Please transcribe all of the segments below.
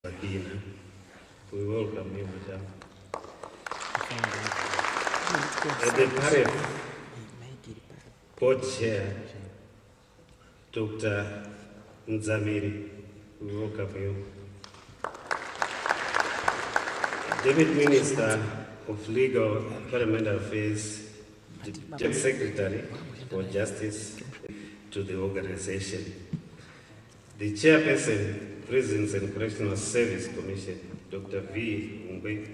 Adina. We welcome you, madam. The Paref board chair, Dr. Nzamiri, we welcome you. Deputy Minister of Legal and Parliamentary Affairs, Deputy Secretary for Justice to the organization. The Chairperson, Prisons and Correctional Service Commission, Dr. V. Ngwe,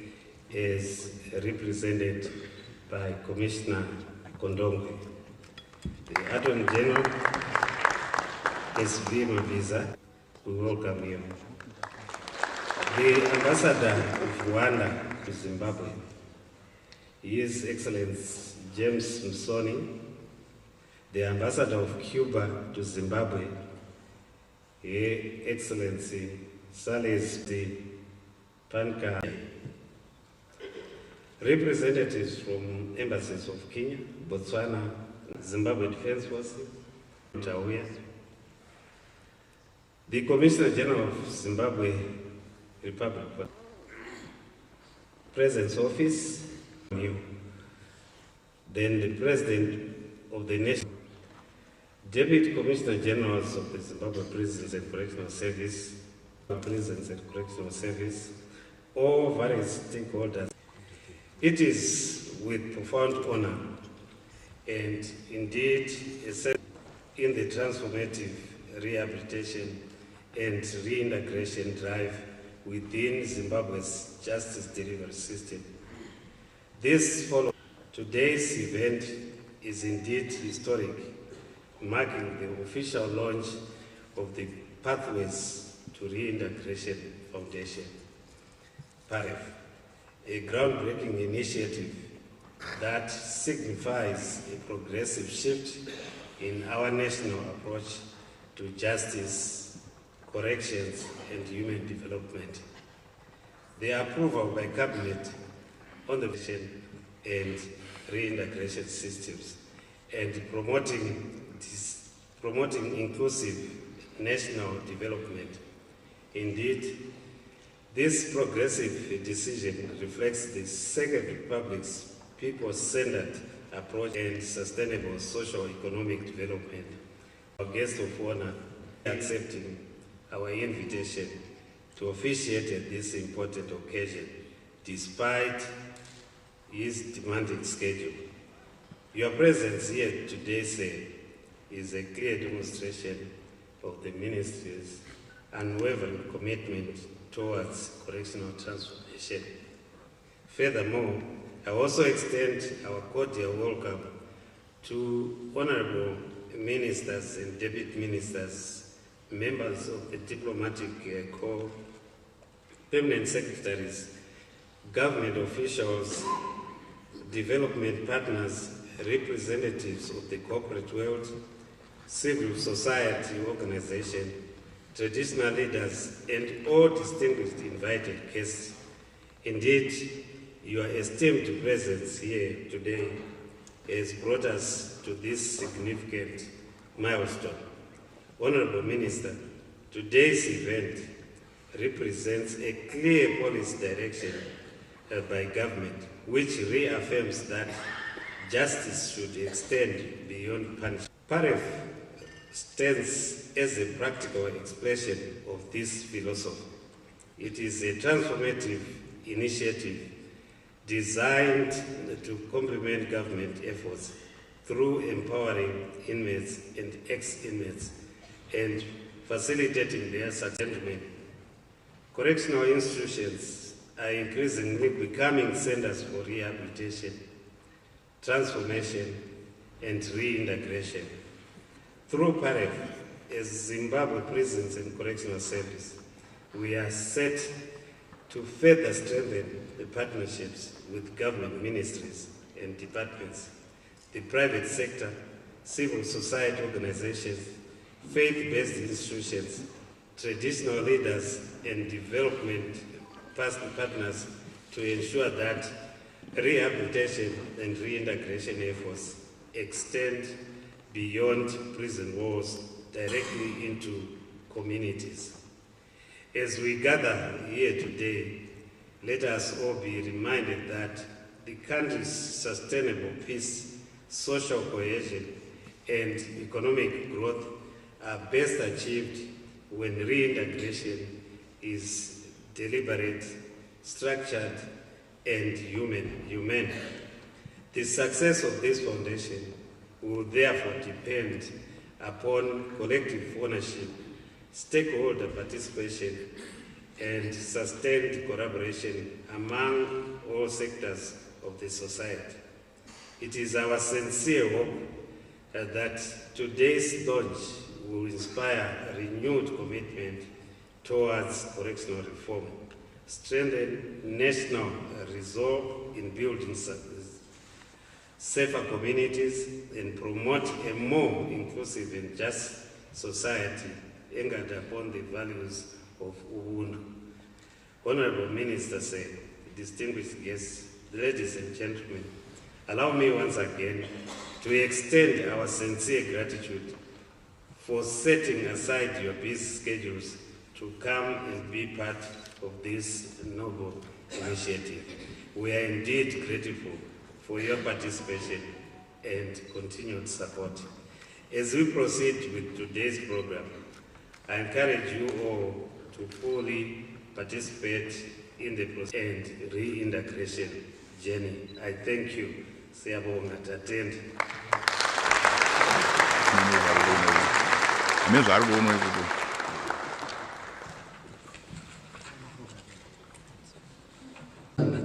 is represented by Commissioner Kondongwe. The Attorney General, S.V. Mabiza, we welcome you. The Ambassador of Rwanda to Zimbabwe, His Excellency James Msoni, the Ambassador of Cuba to Zimbabwe, Her Excellency Salis D. Panka, representatives from embassies of Kenya, Botswana, Zimbabwe Defense Forces, Tawia, the Commissioner General of Zimbabwe Republic, President's Office, then the President of the Nation, Deputy Commissioner Generals of the Zimbabwe Prisons and Correctional Service, all various stakeholders. It is with profound honor and indeed in the transformative rehabilitation and reintegration drive within Zimbabwe's justice delivery system. This follows today's event is indeed historic, marking the official launch of the Pathways to Reintegration Foundation, Paref, a groundbreaking initiative that signifies a progressive shift in our national approach to justice, corrections, and human development. The approval by Cabinet on the vision and reintegration systems and promoting inclusive national development. Indeed, this progressive decision reflects the Second Republic's people-centered approach and sustainable socio-economic development. Our guest of honor accepting our invitation to officiate at this important occasion, despite his demanding schedule. Your presence here today, sir, is a clear demonstration of the Ministry's unwavering commitment towards correctional transformation. Furthermore, I also extend our cordial welcome to honorable ministers and deputy ministers, members of the diplomatic corps, permanent secretaries, government officials, development partners, representatives of the corporate world, civil society organizations, traditional leaders, and all distinguished invited guests. Indeed, your esteemed presence here today has brought us to this significant milestone. Honorable Minister, today's event represents a clear policy direction by government, which reaffirms that justice should extend beyond punishment. Paref stands as a practical expression of this philosophy. It is a transformative initiative designed to complement government efforts through empowering inmates and ex-inmates and facilitating their settlement. Correctional institutions are increasingly becoming centers for rehabilitation, transformation, and reintegration. Through Paref, as Zimbabwe Prisons and Correctional Service, we are set to further strengthen the partnerships with government ministries and departments, the private sector, civil society organizations, faith-based institutions, traditional leaders, and development partners to ensure that rehabilitation and reintegration efforts extend beyond prison walls directly into communities. As we gather here today, let us all be reminded that the country's sustainable peace, social cohesion, and economic growth are best achieved when reintegration is deliberate, structured, and humane. The success of this foundation will therefore depend upon collective ownership, stakeholder participation, and sustained collaboration among all sectors of the society. It is our sincere hope that today's launch will inspire a renewed commitment towards correctional reform, strengthen national resolve in building safer communities, and promote a more inclusive and just society anchored upon the values of Ubuntu. Honorable Minister said, distinguished guests, ladies and gentlemen, allow me once again to extend our sincere gratitude for setting aside your busy schedules to come and be part of this noble initiative. We are indeed grateful for your participation and continued support. As we proceed with today's program, I encourage you all to fully participate in the process and reintegration journey. I thank you. Siyabonga tatende.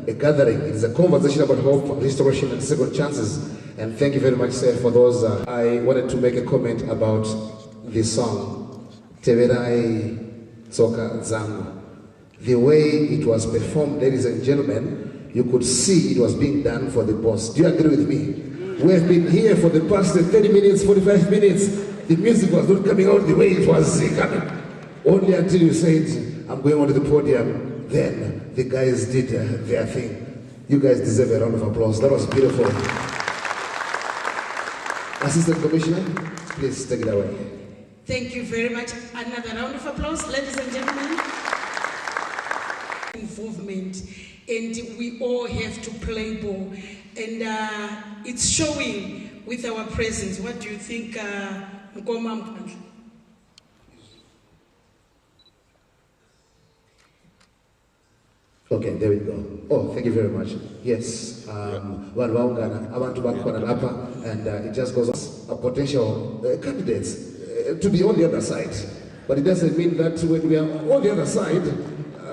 A gathering, it is a conversation about hope, restoration, and second chances. And thank you very much, sir, for those. I wanted to make a comment about this song, Teverai Soka Zangu. The way it was performed, ladies and gentlemen, you could see it was being done for the boss. Do you agree with me? We have been here for the past 30 minutes, 45 minutes. The music was not coming out the way it was coming. Only until you said, I'm going onto the podium, then the guys did their thing. You guys deserve a round of applause. That was beautiful. Assistant Commissioner, please take it away. Thank you very much. Another round of applause, ladies and gentlemen. Involvement, and we all have to play ball, and it's showing with our presence. What do you think, Mkoma? Okay, there we go. Oh, thank you very much. Yes, abantu bakhona lapha, and it just goes a potential candidates to be on the other side, but it doesn't mean that when we are on the other side,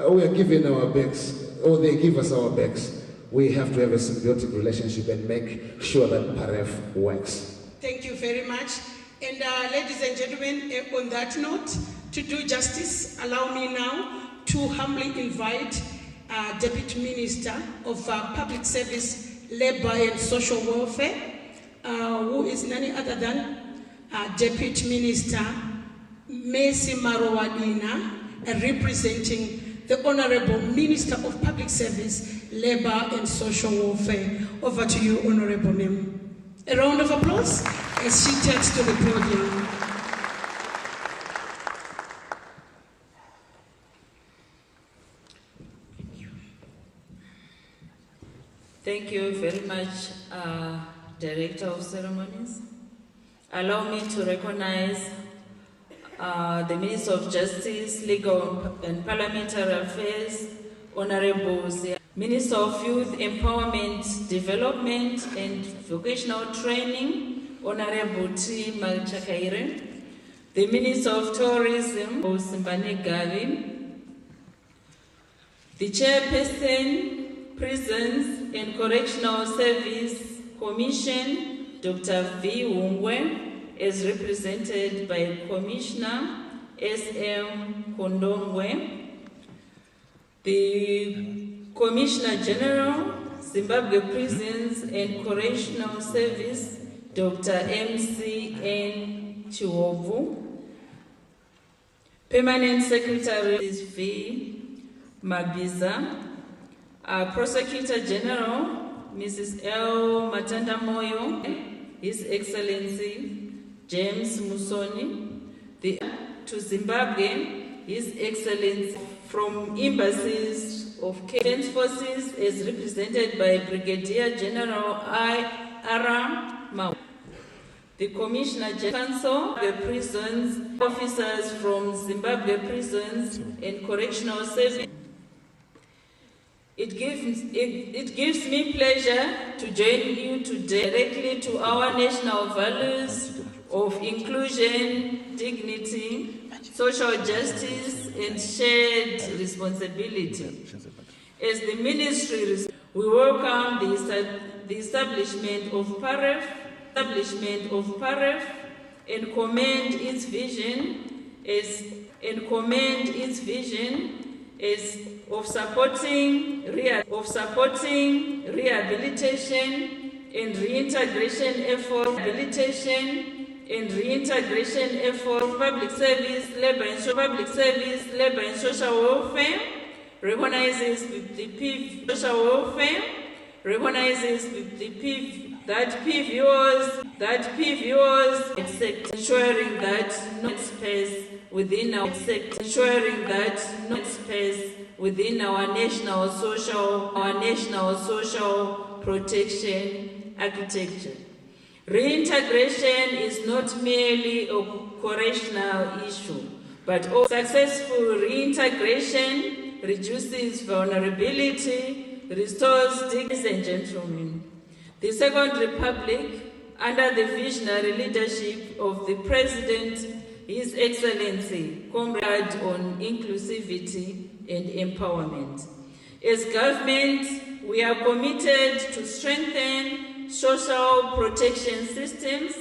we are given our backs, or they give us our backs. We have to have a symbiotic relationship and make sure that Paref works. Thank you very much. And ladies and gentlemen, on that note, to do justice, allow me now to humbly invite Deputy Minister of Public Service, Labour and Social Welfare, who is none other than Deputy Minister Messi Marowadina, representing the Honourable Minister of Public Service, Labour and Social Welfare. Over to you, Honourable Mem. A round of applause as she takes to the podium. Thank you very much, Director of Ceremonies. Allow me to recognize the Minister of Justice, Legal and Parliamentary Affairs, Honorable Minister of Youth Empowerment, Development and Vocational Training, Honorable T. Malchakaire, the Minister of Tourism, Simbane Gavi, the Chairperson, Prisons and Correctional Service Commission, Dr. V. Wungwe, as represented by Commissioner S.M. Kondongwe, the Commissioner General, Zimbabwe Prisons and Correctional Service, Dr. M.C.N. Chiwovu, Permanent Secretary is V. Mabiza, Prosecutor General, Mrs. L. Matanda Moyo, His Excellency James Musoni, to Zimbabwe, His Excellency, from embassies of defense forces as represented by Brigadier General Aram Mau. The Commissioner Council, the prisons, officers from Zimbabwe prisons and correctional service. It gives me pleasure to join you today directly to our national values of inclusion, dignity, social justice, and shared responsibility. As the ministry, we welcome the establishment of Paref, and commend its vision as of supporting rehabilitation and reintegration efforts, public service, labor and social welfare, recognizes the PV social welfare, recognizes the PV that PVOs accept, ensuring that no space within our sector, ensuring that no space within our national social protection architecture. Reintegration is not merely a correctional issue, but successful reintegration reduces vulnerability, restores dignity. Ladies and gentlemen, the Second Republic, under the visionary leadership of the President, His Excellency, Comrade on Inclusivity and Empowerment. As government, we are committed to strengthen social protection systems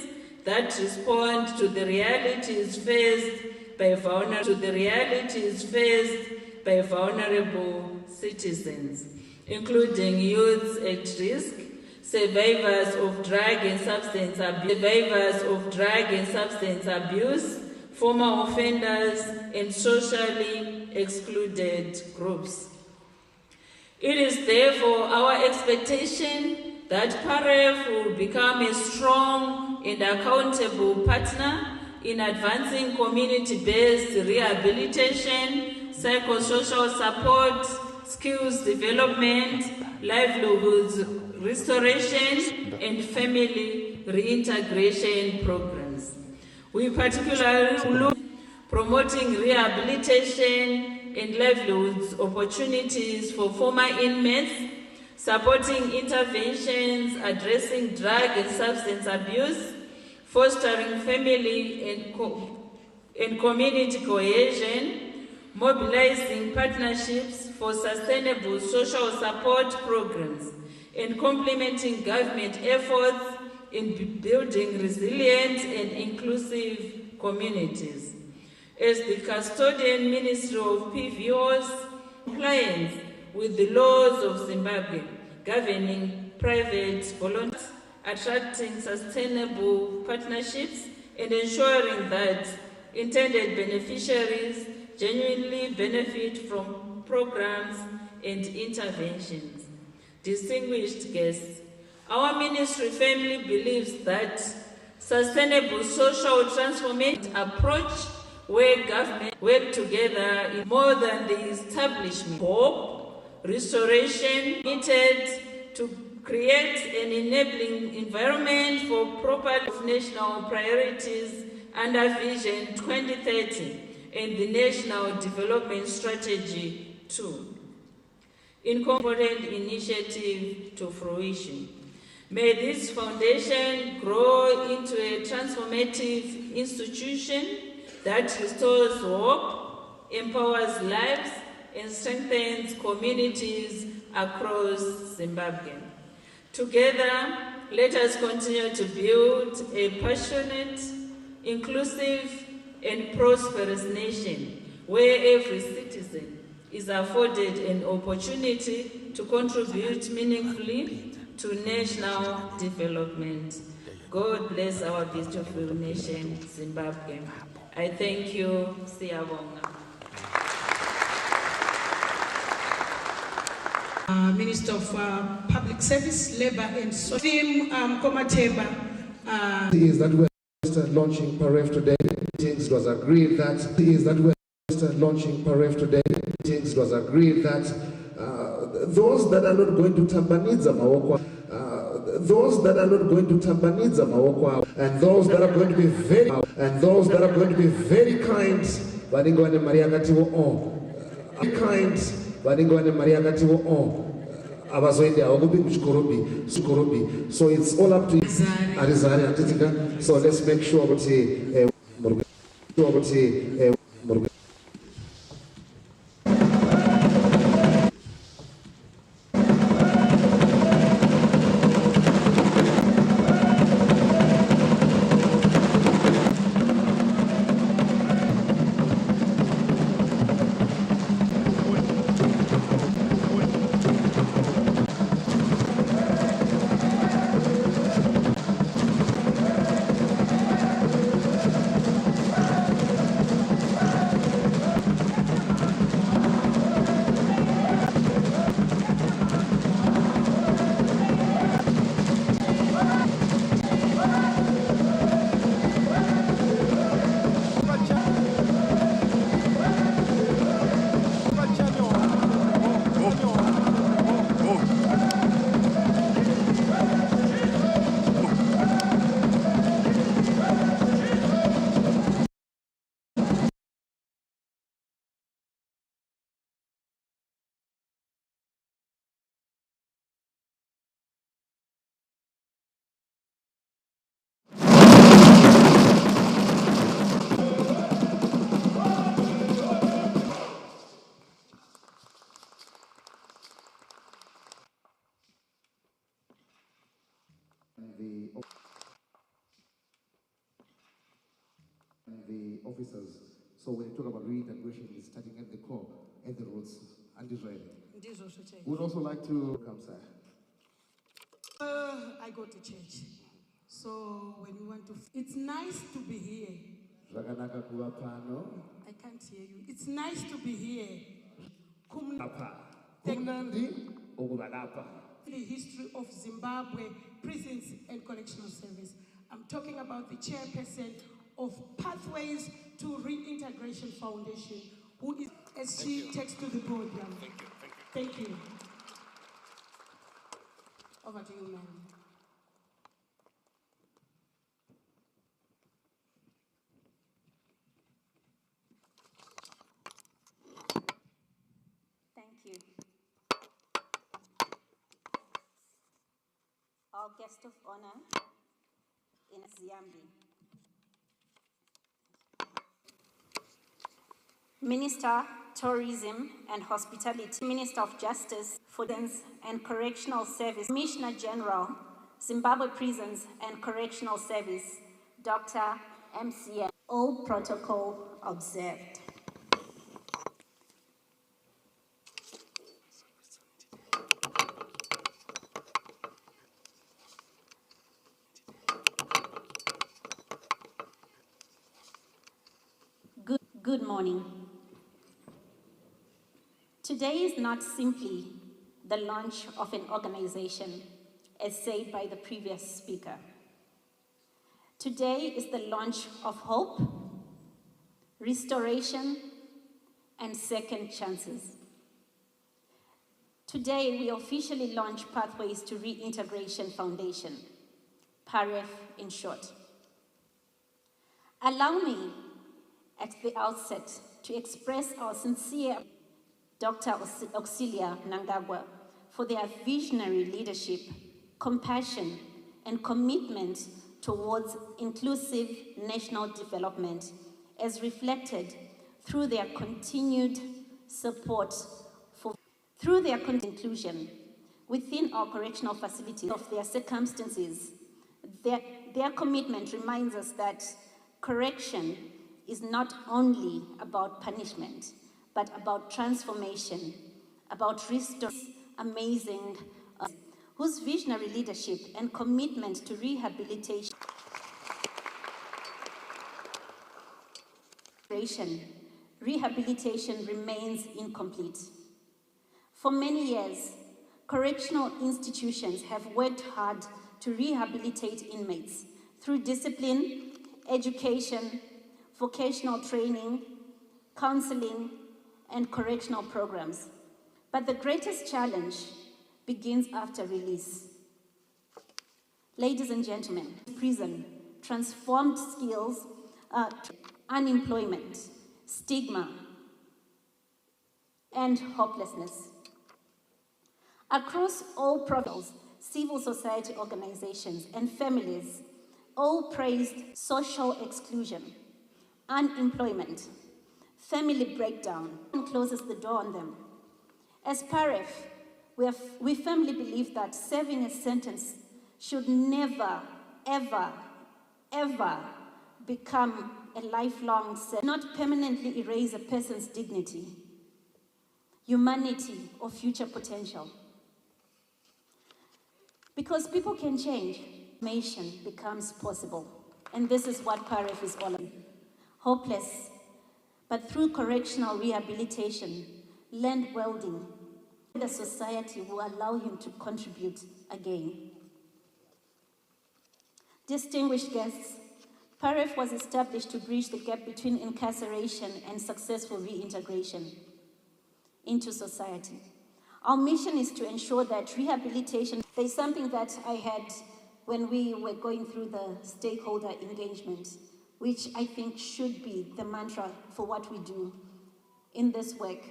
that respond to the realities faced by vulnerable citizens, including youths at risk, survivors of drug and substance abuse, former offenders, and socially excluded groups. It is therefore our expectation that Paref will become a strong and accountable partner in advancing community-based rehabilitation, psychosocial support, skills development, livelihoods restoration, and family reintegration programs. We particularly look promoting rehabilitation and livelihoods opportunities for former inmates, supporting interventions addressing drug and substance abuse, fostering family and community cohesion, mobilizing partnerships for sustainable social support programs, and complementing government efforts in building resilient and inclusive communities. As the custodian Ministry of PVO's compliance with the laws of Zimbabwe governing private volunteers, attracting sustainable partnerships, and ensuring that intended beneficiaries genuinely benefit from programs and interventions. Distinguished guests, our ministry firmly believes that sustainable social transformation approach where government work together is more than the establishment, hope, restoration, committed to create an enabling environment for proper national priorities under Vision 2030 and the National Development Strategy 2. In important initiative to fruition. May this foundation grow into a transformative institution that restores hope, empowers lives, and strengthens communities across Zimbabwe. Together, let us continue to build a passionate, inclusive, and prosperous nation where every citizen is afforded an opportunity to contribute meaningfully to national development. God bless our beautiful nation, Zimbabwe. I thank you. Siyabonga. Minister of Public Service, Labor and Social. Komatemba. Is that we're launching Paref today. It was agreed that we're just launching Paref today, it was agreed that those that are not going to Tambanidza Mawokwa, those that are not going to Tambanidza Mawokwa, and those that are going to be very, kind, Baningwane Maria Gativo kind, Baningwane Maria Gativo Abazoide Agobi Shkorobi. So it's all up to Arizari Atitika. So let's make sure the officers. So when you talk about reintegration, it's starting at the core, at the roots, and Israel. Would also like to come, sir. I go to church. So when you want to, it's nice to be here. I can't hear you. It's nice to be here. The history of Zimbabwe Prisons and Correctional Service. I'm talking about the chairperson of Pathways to Reintegration Foundation, who is, as she takes to the podium. Thank you. Over to you, ma'am. Thank you. Our guest of honor in Ziambi. Minister, Tourism and Hospitality, Minister of Justice, Prisons and Correctional Service, Commissioner General, Zimbabwe Prisons and Correctional Service, Dr. MCM. All protocol observed. Good morning. Today is not simply the launch of an organization, as said by the previous speaker. Today is the launch of hope, restoration, and second chances. Today, we officially launch Pathways to Reintegration Foundation, Paref in short. Allow me, at the outset, to express our sincere Dr. Auxilia Mnangagwa for their visionary leadership, compassion, and commitment towards inclusive national development, as reflected through their continued support through their inclusion within our correctional facilities of their circumstances. Their commitment reminds us that correction is not only about punishment, but about transformation, about restoration. Amazing, whose visionary leadership and commitment to rehabilitation remains incomplete. For many years, correctional institutions have worked hard to rehabilitate inmates through discipline, education, vocational training, counseling, and correctional programs. But the greatest challenge begins after release. Ladies and gentlemen, prison, transformed skills, unemployment, stigma, and hopelessness. Across all profiles, civil society organizations and families all praised social exclusion, unemployment, family breakdown, and closes the door on them. As Paref, we firmly believe that serving a sentence should never, ever, ever become a lifelong sentence, not permanently erase a person's dignity, humanity, or future potential. Because people can change, transformation becomes possible. And this is what Paref is all about. Hopeless, but through correctional rehabilitation, land welding, the society will allow him to contribute again. Distinguished guests, Paref was established to bridge the gap between incarceration and successful reintegration into society. Our mission is to ensure that rehabilitation, there's something that I had when we were going through the stakeholder engagement, which I think should be the mantra for what we do in this work.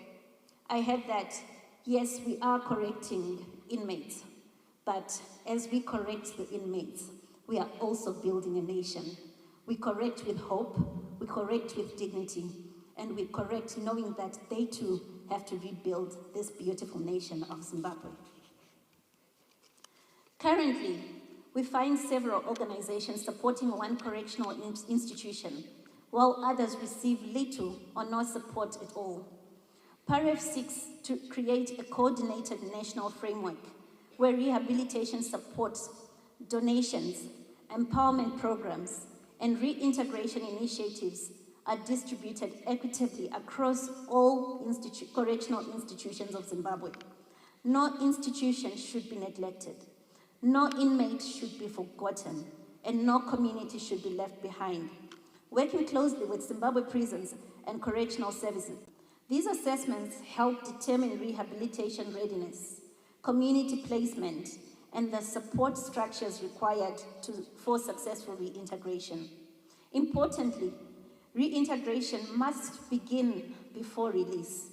I had that, yes, we are correcting inmates, but as we correct the inmates, we are also building a nation. We correct with hope, we correct with dignity, and we correct knowing that they too have to rebuild this beautiful nation of Zimbabwe. Currently, we find several organizations supporting one correctional institution, while others receive little or no support at all. Paref seeks to create a coordinated national framework where rehabilitation supports, donations, empowerment programs, and reintegration initiatives are distributed equitably across all correctional institutions of Zimbabwe. No institution should be neglected, no inmate should be forgotten, and no community should be left behind. Working closely with Zimbabwe prisons and correctional services, these assessments help determine rehabilitation readiness, community placement, and the support structures required for successful reintegration. Importantly, reintegration must begin before release.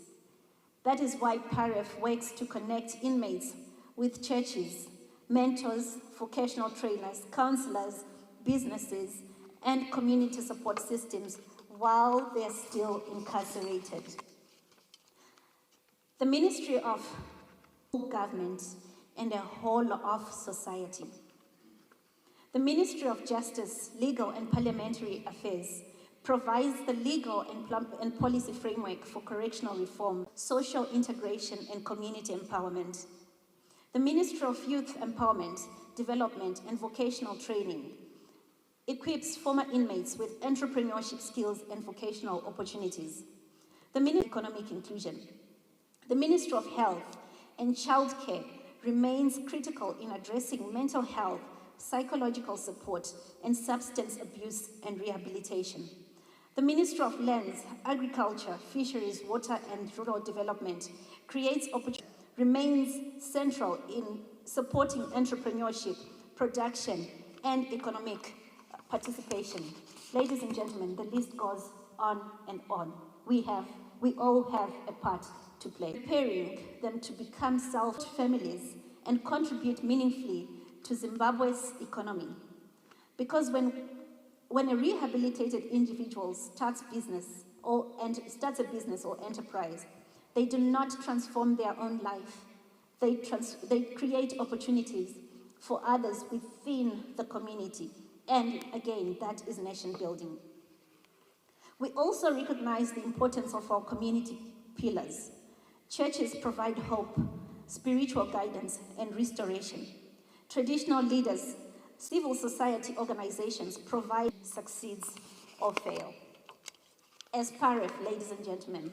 That is why Paref works to connect inmates with churches, mentors, vocational trainers, counselors, businesses, and community support systems while they're still incarcerated. The Ministry of Government and the whole of society. The Ministry of Justice, Legal and Parliamentary Affairs provides the legal and policy framework for correctional reform, social integration, and community empowerment. The Ministry of Youth Empowerment, Development, and Vocational Training equips former inmates with entrepreneurship skills and vocational opportunities. The Ministry of Economic Inclusion. The Ministry of Health and Childcare remains critical in addressing mental health, psychological support, and substance abuse and rehabilitation. The Ministry of Lands, Agriculture, Fisheries, Water, and Rural Development creates opportunities, remains central in supporting entrepreneurship, production, and economic participation. Ladies and gentlemen, the list goes on and on. We all have a part to play. Preparing them to become families and contribute meaningfully to Zimbabwe's economy. Because when a rehabilitated individual starts a business or enterprise, they do not transform their own life. They create opportunities for others within the community. And again, that is nation building. We also recognize the importance of our community pillars. Churches provide hope, spiritual guidance, and restoration. Traditional leaders, civil society organizations provide, succeeds or fail. As Paref, ladies and gentlemen,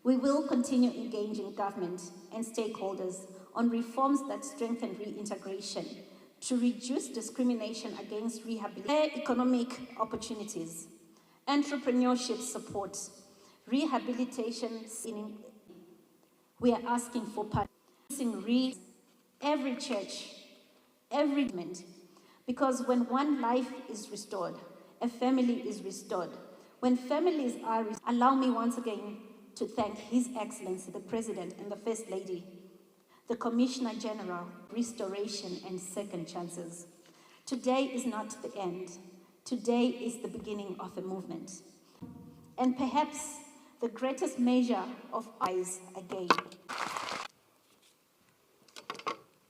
we will continue engaging government and stakeholders on reforms that strengthen reintegration to reduce discrimination against rehabilitation, economic opportunities, entrepreneurship support, rehabilitation. We are asking for every church, every movement, because when one life is restored, a family is restored. When families are, allow me once again to thank His Excellency, the President and the First Lady, the Commissioner General, restoration and second chances. Today is not the end. Today is the beginning of a movement. And perhaps the greatest measure of eyes again.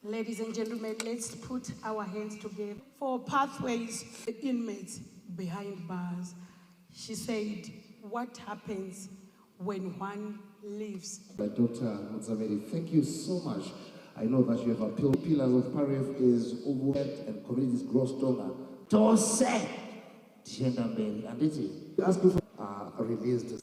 Ladies and gentlemen, let's put our hands together for pathways for inmates behind bars. She said, what happens when one leaves? By Dr. Mutsameri, thank you so much. I know that you have appealed. Pillars of Paref is over and communities grow stronger. Tose, Tiendambeli, and it is asking for released.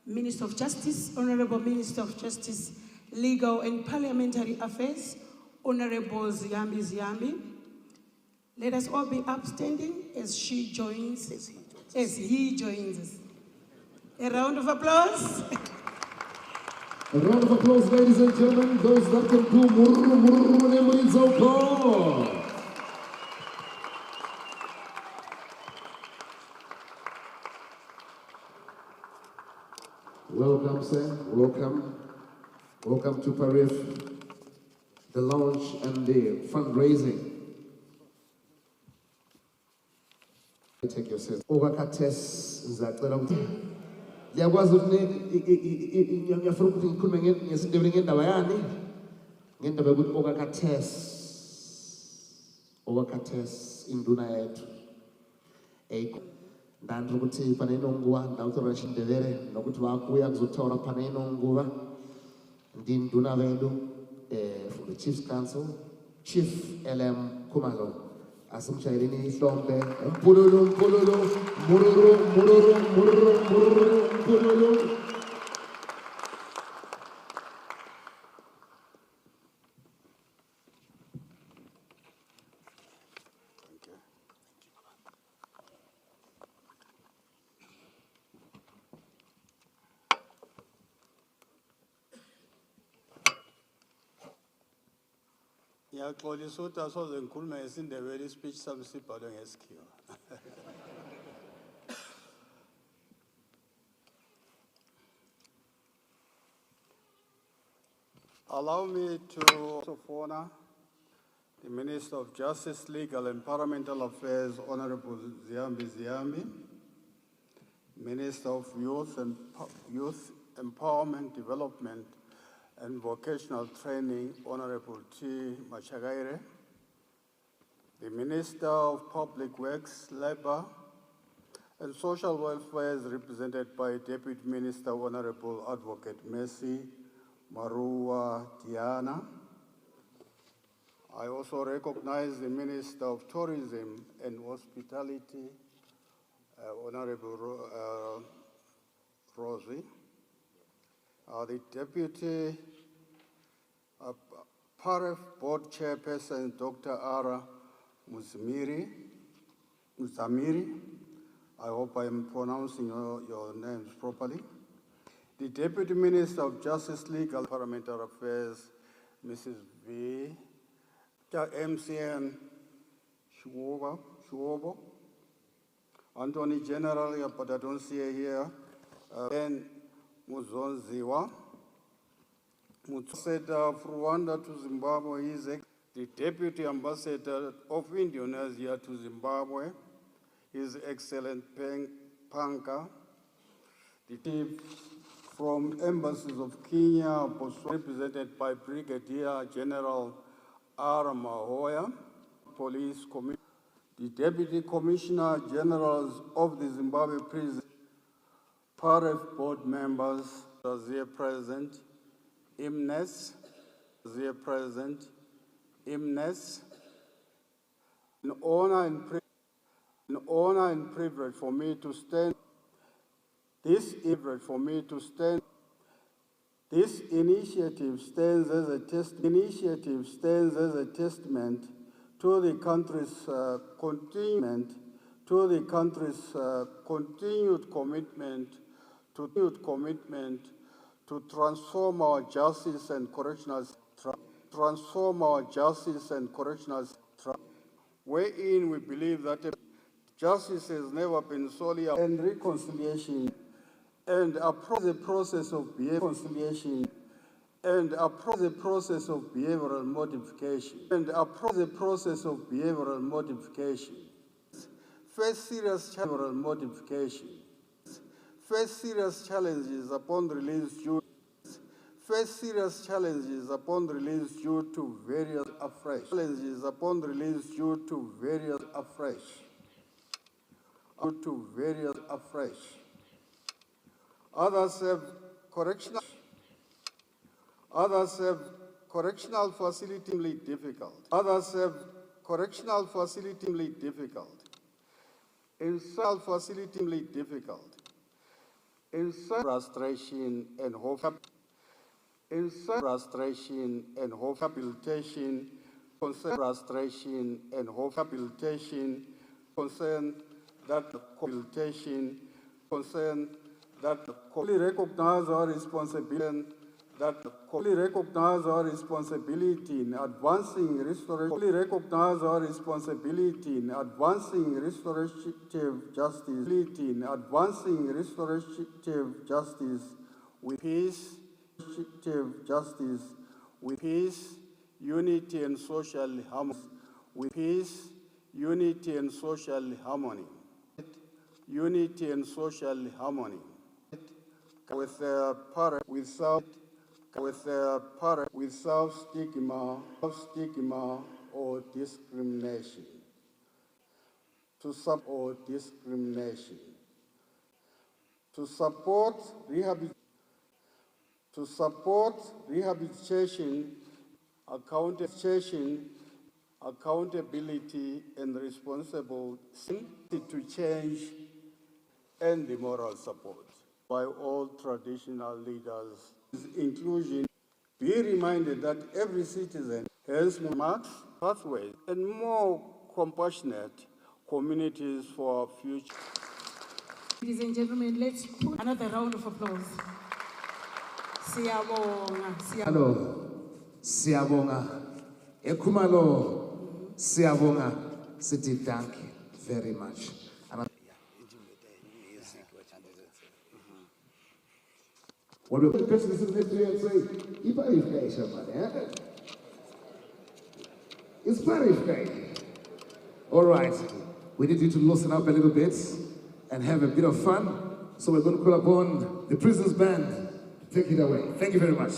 Minister of Justice, Honorable Minister of Justice, Legal and Parliamentary Affairs, Honorable Ziyambi Ziyambi. Let us all be upstanding as he joins us. A round of applause. A round of applause, ladies and gentlemen. Those that can do murru murru nemrizoko. Welcome, sir. Welcome. Welcome to Paref, the launch and the fundraising. Take your seat. Okates ngizacela ukuthi liyakwazi ukuthi ngiyafuna ukuthi ngikhulume ngesindebele ngendaba yani ngendaba yokuthi okates induna yethu ndandri ukuthi pana inonguva ndautora chindevere nokuti vakuya kuzotaura pana inonguva ndinduna vedu from the Chiefs Council, Chief LM Kumalo. Asimshayeleni ihlombe mpululu mpululu mururu mururu mururu mururu mpululu. Ngiyaxolisa ukuthi asoze ngikhulume ngesindebele ispeech sami sibhalwe ngesikhiwa. Allow me to honor the Minister of Justice, Legal and Parliamentary Affairs, Honorable Ziyambi Ziyambi, Minister of Youth Empowerment, Development and Vocational Training, Honorable T. Machagaire, the Minister of Public Works, Labour and Social Welfare is represented by Deputy Minister, Honorable Advocate Mercy Marua Diana. I also recognize the Minister of Tourism and Hospitality, Honorable Rosie. The Deputy Paref Board Chairperson, Dr. Ara Muzamiri. I hope I am pronouncing your names properly. The Deputy Minister of Justice, Legal and Parliamentary Affairs, Mrs. V. MCN Shuobo. Attorney General, but I don't see her here. And Muzonziwa. Ambassador of Rwanda to Zimbabwe is the Deputy Ambassador of Indonesia to Zimbabwe, His Excellency Panka. The team from embassies of Kenya, represented by Brigadier General R. Mahoya, Police Commissioner, the Deputy Commissioner Generals of the Zimbabwe Prison, Paref Board members, as here present, IMNES, here present, IMNES. An honor and privilege for me to stand. This initiative stands as a testament to the country's continuement to the country's continued commitment to transform our justice and correctional wherein we believe that justice has never been solely and reconciliation and approach the process of reconciliation and approach the process of behavioral modification face serious behavioral modification face serious challenges upon release due to various afresh. Others have correctional facility difficult. In some frustration and rehabilitation, concern that fully recognize our responsibility in advancing restorative justice with peace, unity and social harmony. Without stigma or discrimination. To support rehabilitation, accountability, and responsible to change, and the moral support by all traditional leaders. Inclusion. Be reminded that every citizen has marks, pathways, and more compassionate communities for our future. Ladies and gentlemen, let's put another round of applause. Siyabonga. Siyabonga. Ekumalo, siyabonga. City, thank you very much. What we put Christmas in this year and say, you party guy, somebody, eh? It's party guy. All right, we need you to loosen up a little bit and have a bit of fun. So we're going to call upon the Prisons Band to take it away. Thank you very much.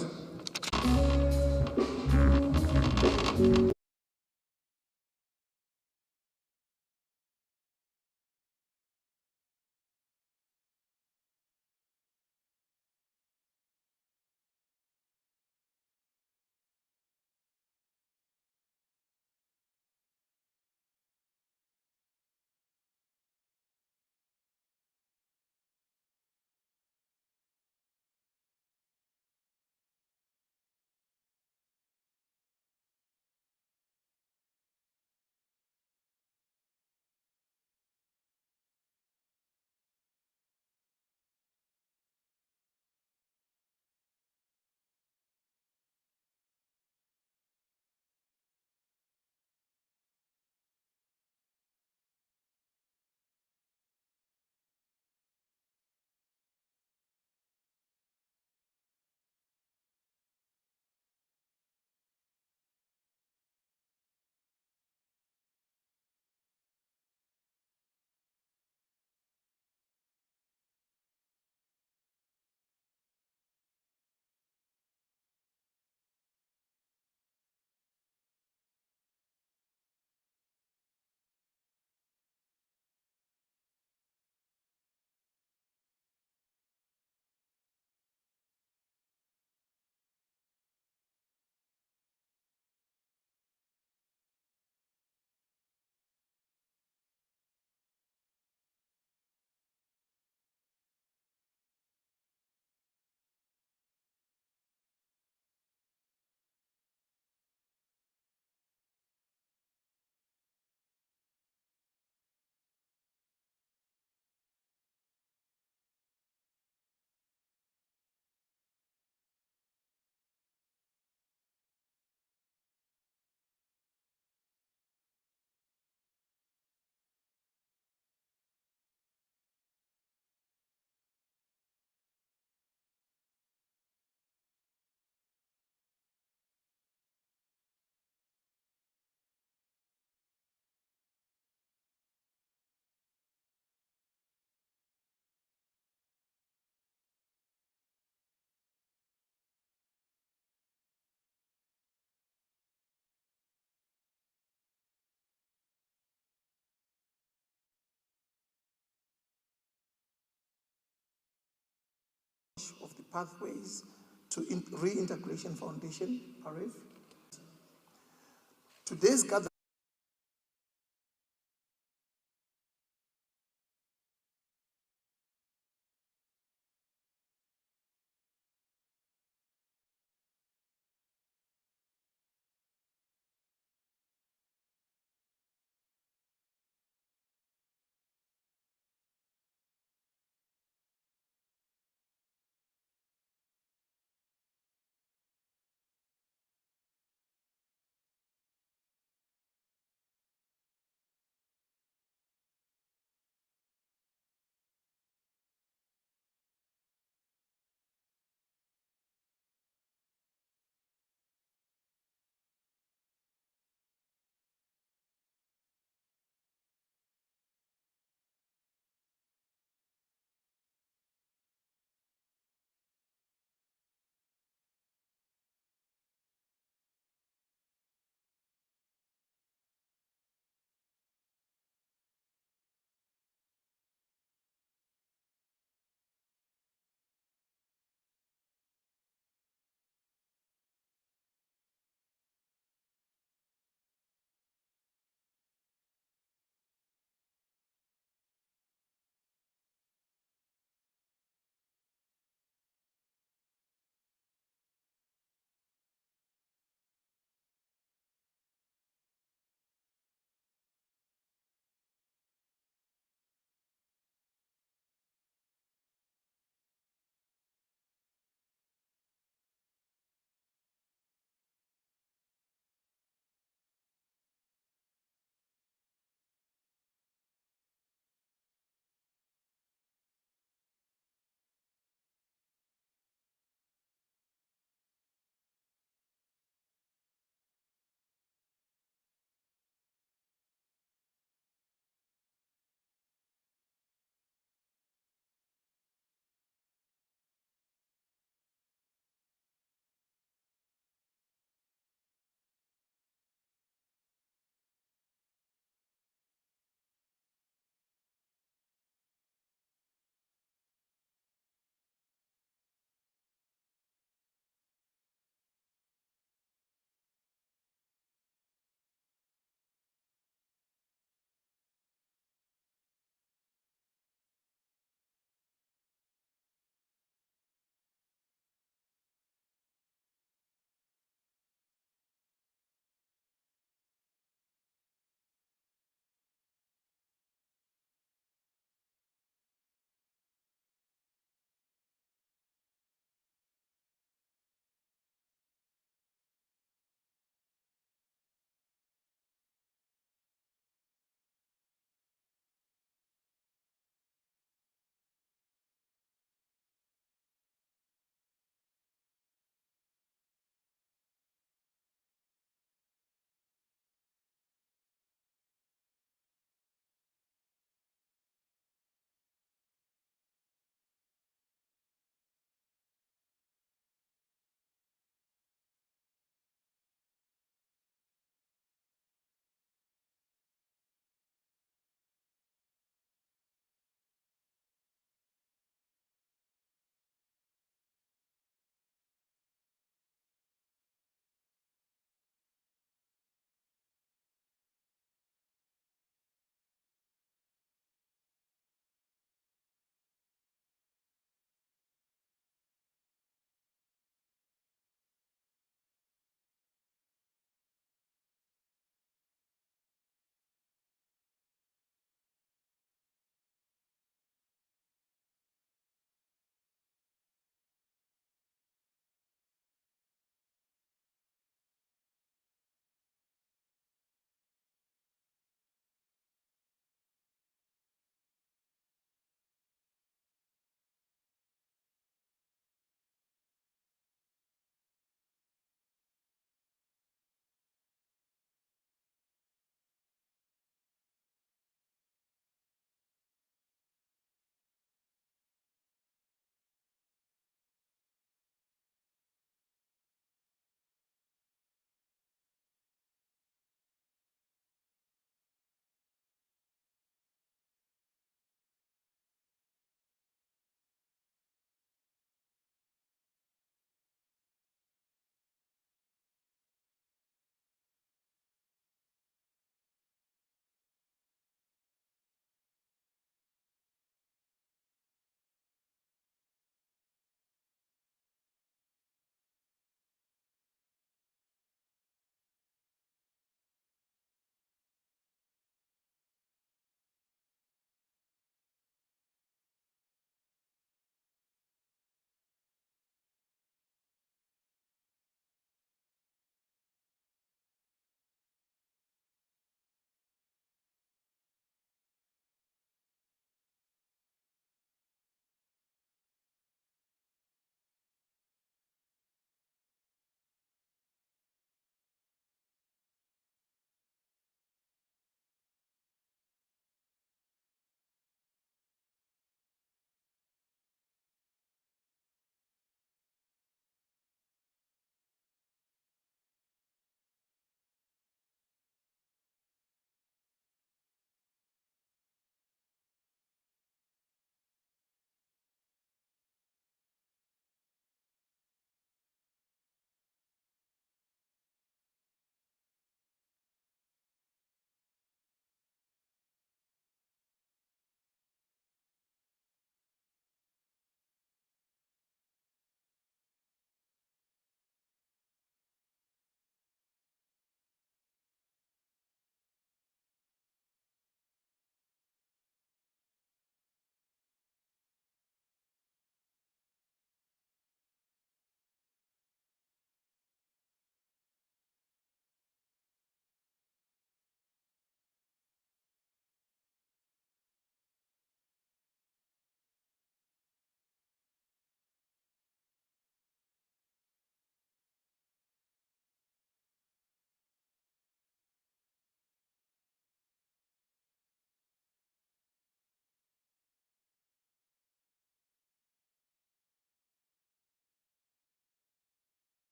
of the Pathways to Reintegration Foundation, PAREF. Today's gathering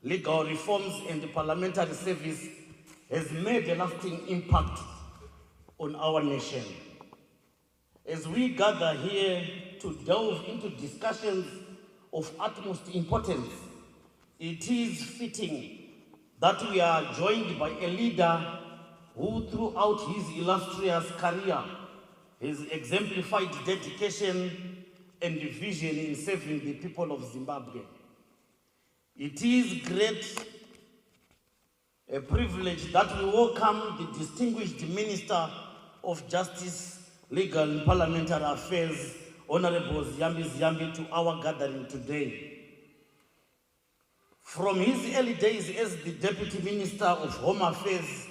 legal reforms and parliamentary service has made a lasting impact on our nation. As we gather here to delve into discussions of utmost importance, it is fitting that we are joined by a leader who throughout his illustrious career has exemplified dedication and vision in serving the people of Zimbabwe. It is a privilege that we welcome the distinguished Minister of Justice, Legal and Parliamentary Affairs, Honorable Ziyambi to our gathering today. From his early days as the Deputy Minister of Home Affairs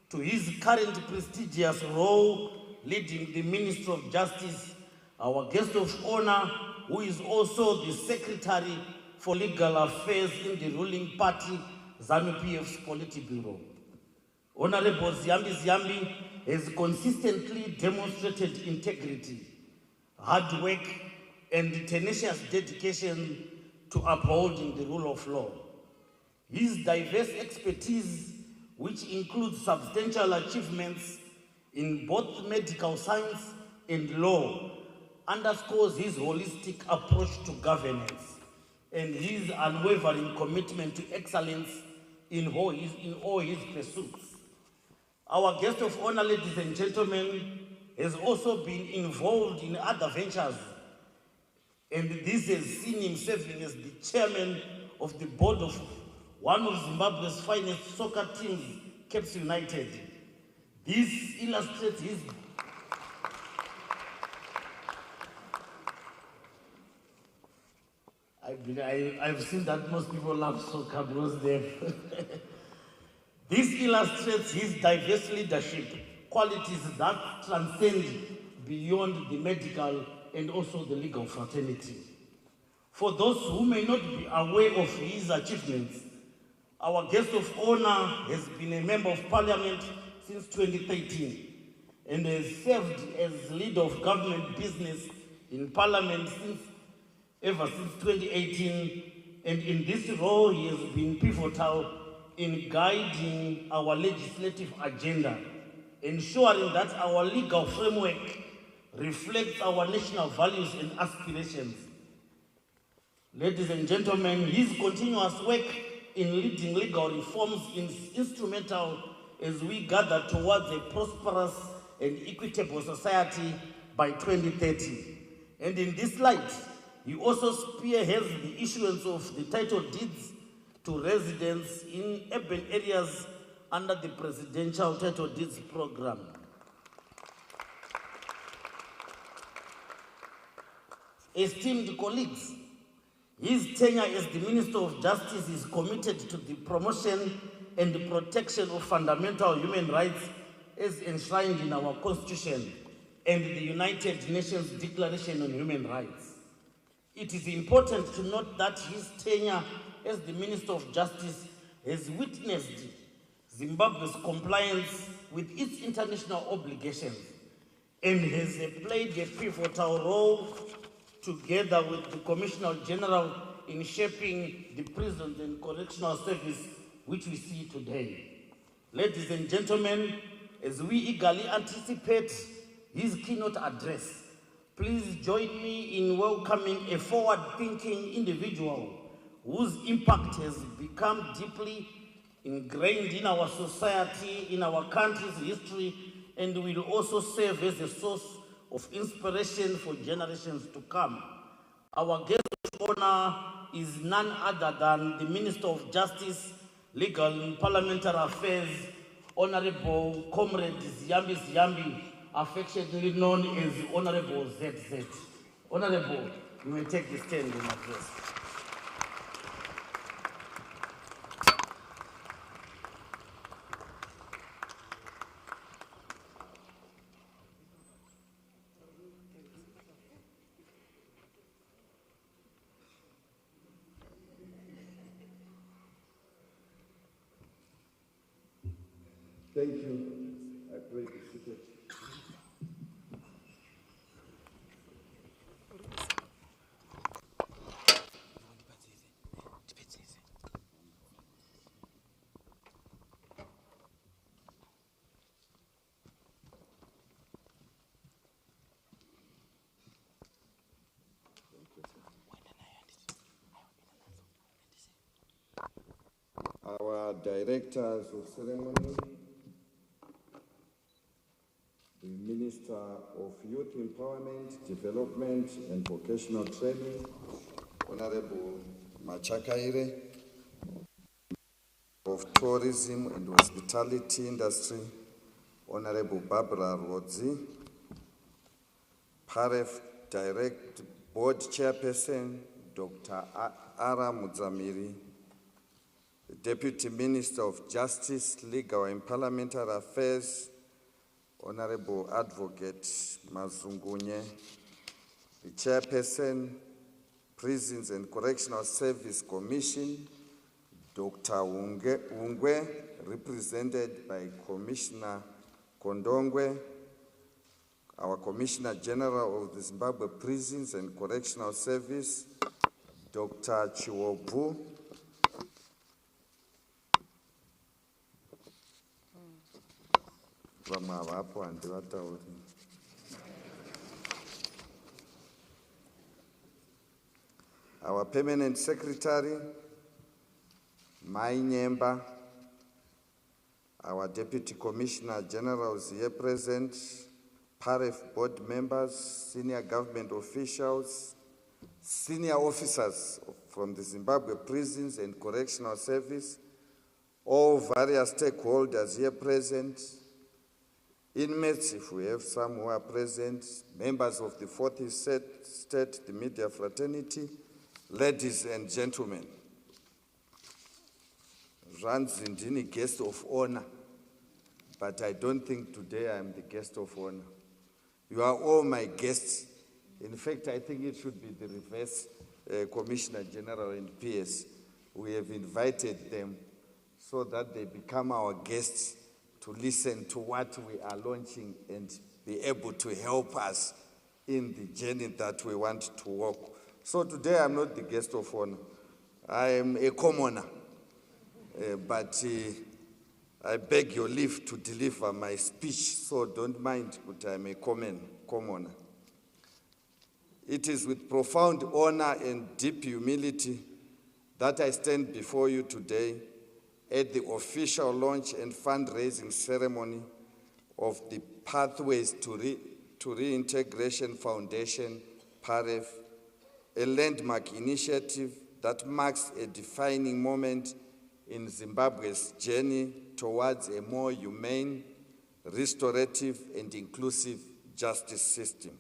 to his current prestigious role leading the Ministry of Justice, our guest of honor, who is also the Secretary for Legal Affairs in the ruling party, ZANU-PF's Politburo. Honorable Ziyambi has consistently demonstrated integrity, hard work, and tenacious dedication to upholding the rule of law. His diverse expertise, which includes substantial achievements in both medical science and law, underscores his holistic approach to governance and his unwavering commitment to excellence in all his pursuits. Our guest of honor, ladies and gentlemen, has also been involved in other ventures, and this has seen him serving as the chairman of the board of one of Zimbabwe's finest soccer teams, Caps United. This illustrates his I've seen that most people love soccer because This illustrates his diverse leadership, qualities that transcend beyond the medical and also the legal fraternity. For those who may not be aware of his achievements, our guest of honor has been a member of parliament since 2013 and has served as leader of government business in parliament ever since 2018, and in this role he has been pivotal in guiding our legislative agenda, ensuring that our legal framework reflects our national values and aspirations. Ladies and gentlemen, his continuous work in leading legal reforms is instrumental as we gather towards a prosperous and equitable society by 2030. And in this light, he also spearheads the issuance of the title deeds to residents in urban areas under the Presidential Title Deeds Program. Esteemed colleagues, his tenure as the Minister of Justice is committed to the promotion and the protection of fundamental human rights as enshrined in our Constitution and the United Nations Declaration on Human Rights. It is important to note that his tenure as the Minister of Justice has witnessed Zimbabwe's compliance with its international obligations and has played a pivotal role together with the Commissioner General in shaping the prisons and correctional service which we see today. Ladies and gentlemen, as we eagerly anticipate his keynote address, please join me in welcoming a forward-thinking individual whose impact has become deeply ingrained in our society, in our country's history, and will also serve as a source of inspiration for generations to come. Our guest of honor is none other than the Minister of Justice, Legal and Parliamentary Affairs, Honorable Comrade Ziyambi, affectionately known as Honorable ZZ. Honorable, you may take the stand in address. Thank you. I pray to sit it. our directors of ceremony, the Minister of Youth Empowerment, Development and Vocational Training, Honorable Machakaire, of Tourism and Hospitality Industry, Honorable Barbara Rodzi, Paref Direct Board Chairperson, Dr. Ara Mudzamiri, the Deputy Minister of Justice, Legal and Parliamentary Affairs, Honorable Advocate Mazungunye, the Chairperson, Prisons and Correctional Service Commission, Dr. Ungwe, represented by Commissioner Kondongwe, our Commissioner General of the Zimbabwe Prisons and Correctional Service, Dr. Chiwobu, our Permanent Secretary, Mai Nyemba, our Deputy Commissioner Generals here present, Paref board members, senior government officials, senior officers from the Zimbabwe Prisons and Correctional Service, all various stakeholders here present, inmates, if we have some who are present, members of the 40th State, the media fraternity, ladies and gentlemen. Ranzindini guest of honor, but I don't think today I am the guest of honor. You are all my guests. In fact, I think it should be the reverse, Commissioner General and PS. We have invited them so that they become our guests to listen to what we are launching and be able to help us in the journey that we want to walk. So today I'm not the guest of honor. I am a commoner. But I beg your leave to deliver my speech, so don't mind, but I'm a commoner. It is with profound honor and deep humility that I stand before you today at the official launch and fundraising ceremony of the Pathways to Reintegration Foundation, Paref, a landmark initiative that marks a defining moment in Zimbabwe's journey towards a more humane, restorative, and inclusive justice system.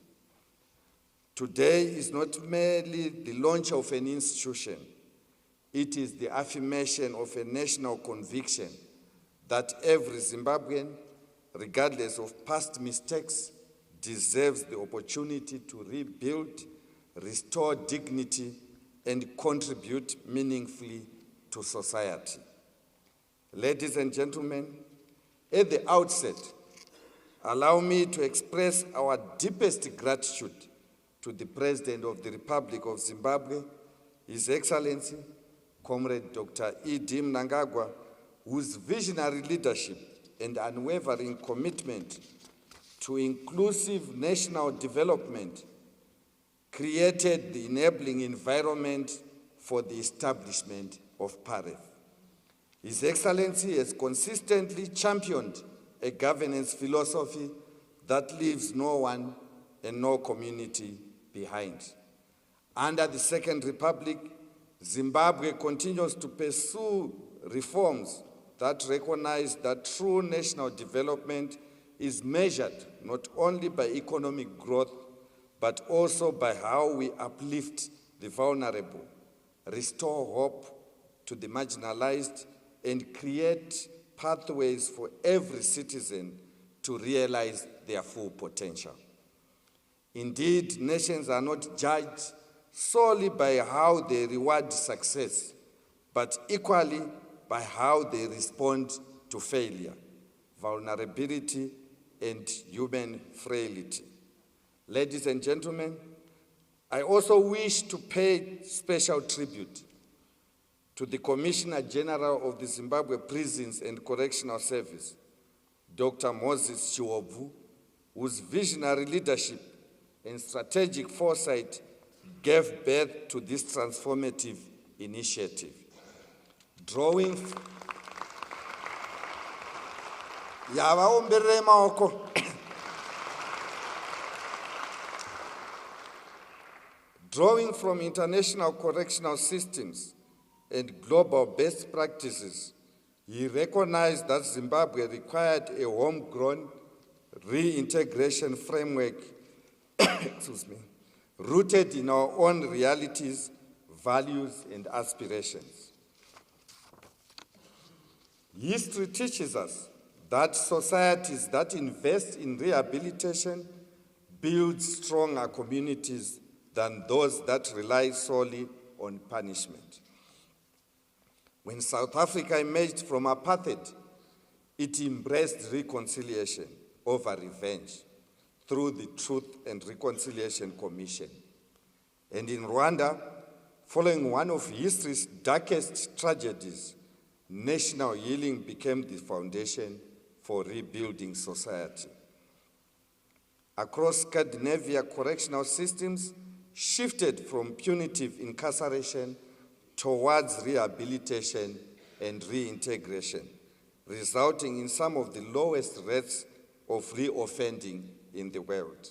Today is not merely the launch of an institution, it is the affirmation of a national conviction that every Zimbabwean, regardless of past mistakes, deserves the opportunity to rebuild, restore dignity, and contribute meaningfully to society. Ladies and gentlemen, at the outset, allow me to express our deepest gratitude to the President of the Republic of Zimbabwe, His Excellency, Comrade Dr. E.D. Mnangagwa, whose visionary leadership and unwavering commitment to inclusive national development created the enabling environment for the establishment of Paref. His Excellency has consistently championed a governance philosophy that leaves no one and no community behind. Under the Second Republic, Zimbabwe continues to pursue reforms that recognize that true national development is measured not only by economic growth, but also by how we uplift the vulnerable, restore hope to the marginalized, and create pathways for every citizen to realize their full potential. Indeed, nations are not judged solely by how they reward success, but equally by how they respond to failure, vulnerability, and human frailty. Ladies and gentlemen, I also wish to pay special tribute to the Commissioner General of the Zimbabwe Prisons and Correctional Service, Dr. Moses Chiwobu, whose visionary leadership and strategic foresight gave birth to this transformative initiative. Drawing Yavaomberere maoko. Drawing from international correctional systems and global best practices, he recognized that Zimbabwe required a homegrown reintegration framework excuse me, rooted in our own realities, values, and aspirations. History teaches us that societies that invest in rehabilitation build stronger communities than those that rely solely on punishment. When South Africa emerged from apartheid, it embraced reconciliation over revenge through the Truth and Reconciliation Commission. And in Rwanda, following one of history's darkest tragedies, national healing became the foundation for rebuilding society. Across Scandinavia, correctional systems shifted from punitive incarceration towards rehabilitation and reintegration, resulting in some of the lowest rates of reoffending in the world.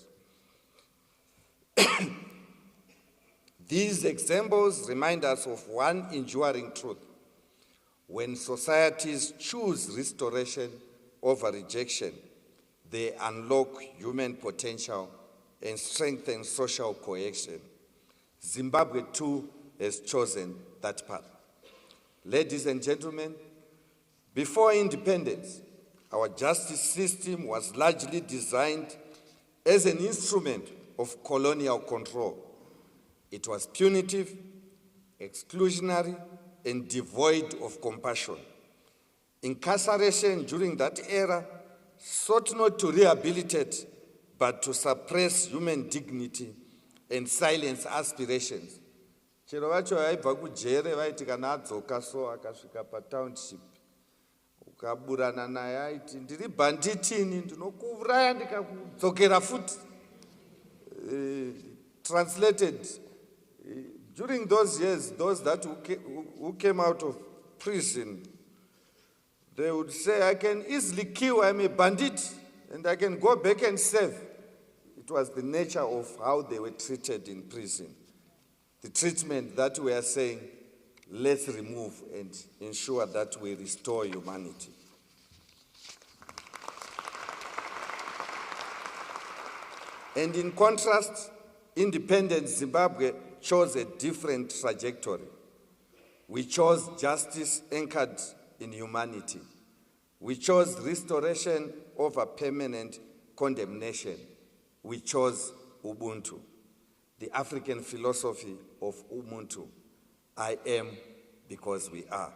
These examples remind us of one enduring truth. When societies choose restoration over rejection, they unlock human potential and strengthen social cohesion. Zimbabwe too has chosen that path. Ladies and gentlemen, before independence, our justice system was largely designed as an instrument of colonial control. It was punitive, exclusionary, and devoid of compassion. Incarceration during that era sought not to rehabilitate, but to suppress human dignity and silence aspirations. Chero vacho vaibva kujere vaiti kana adzoka so akasvika patownship ukaburana naye aiti ndiri banditini ndinokuuraya ndikakudzokera futi. Translated, during those years, those that who came out of prison, they would say, I can easily kill, I'm a bandit, and I can go back and serve. It was the nature of how they were treated in prison. The treatment that we are saying, let's remove and ensure that we restore humanity. And in contrast, independent Zimbabwe chose a different trajectory. We chose justice anchored in humanity. We chose restoration over permanent condemnation. We chose Ubuntu, the African philosophy of Ubuntu. I am because we are.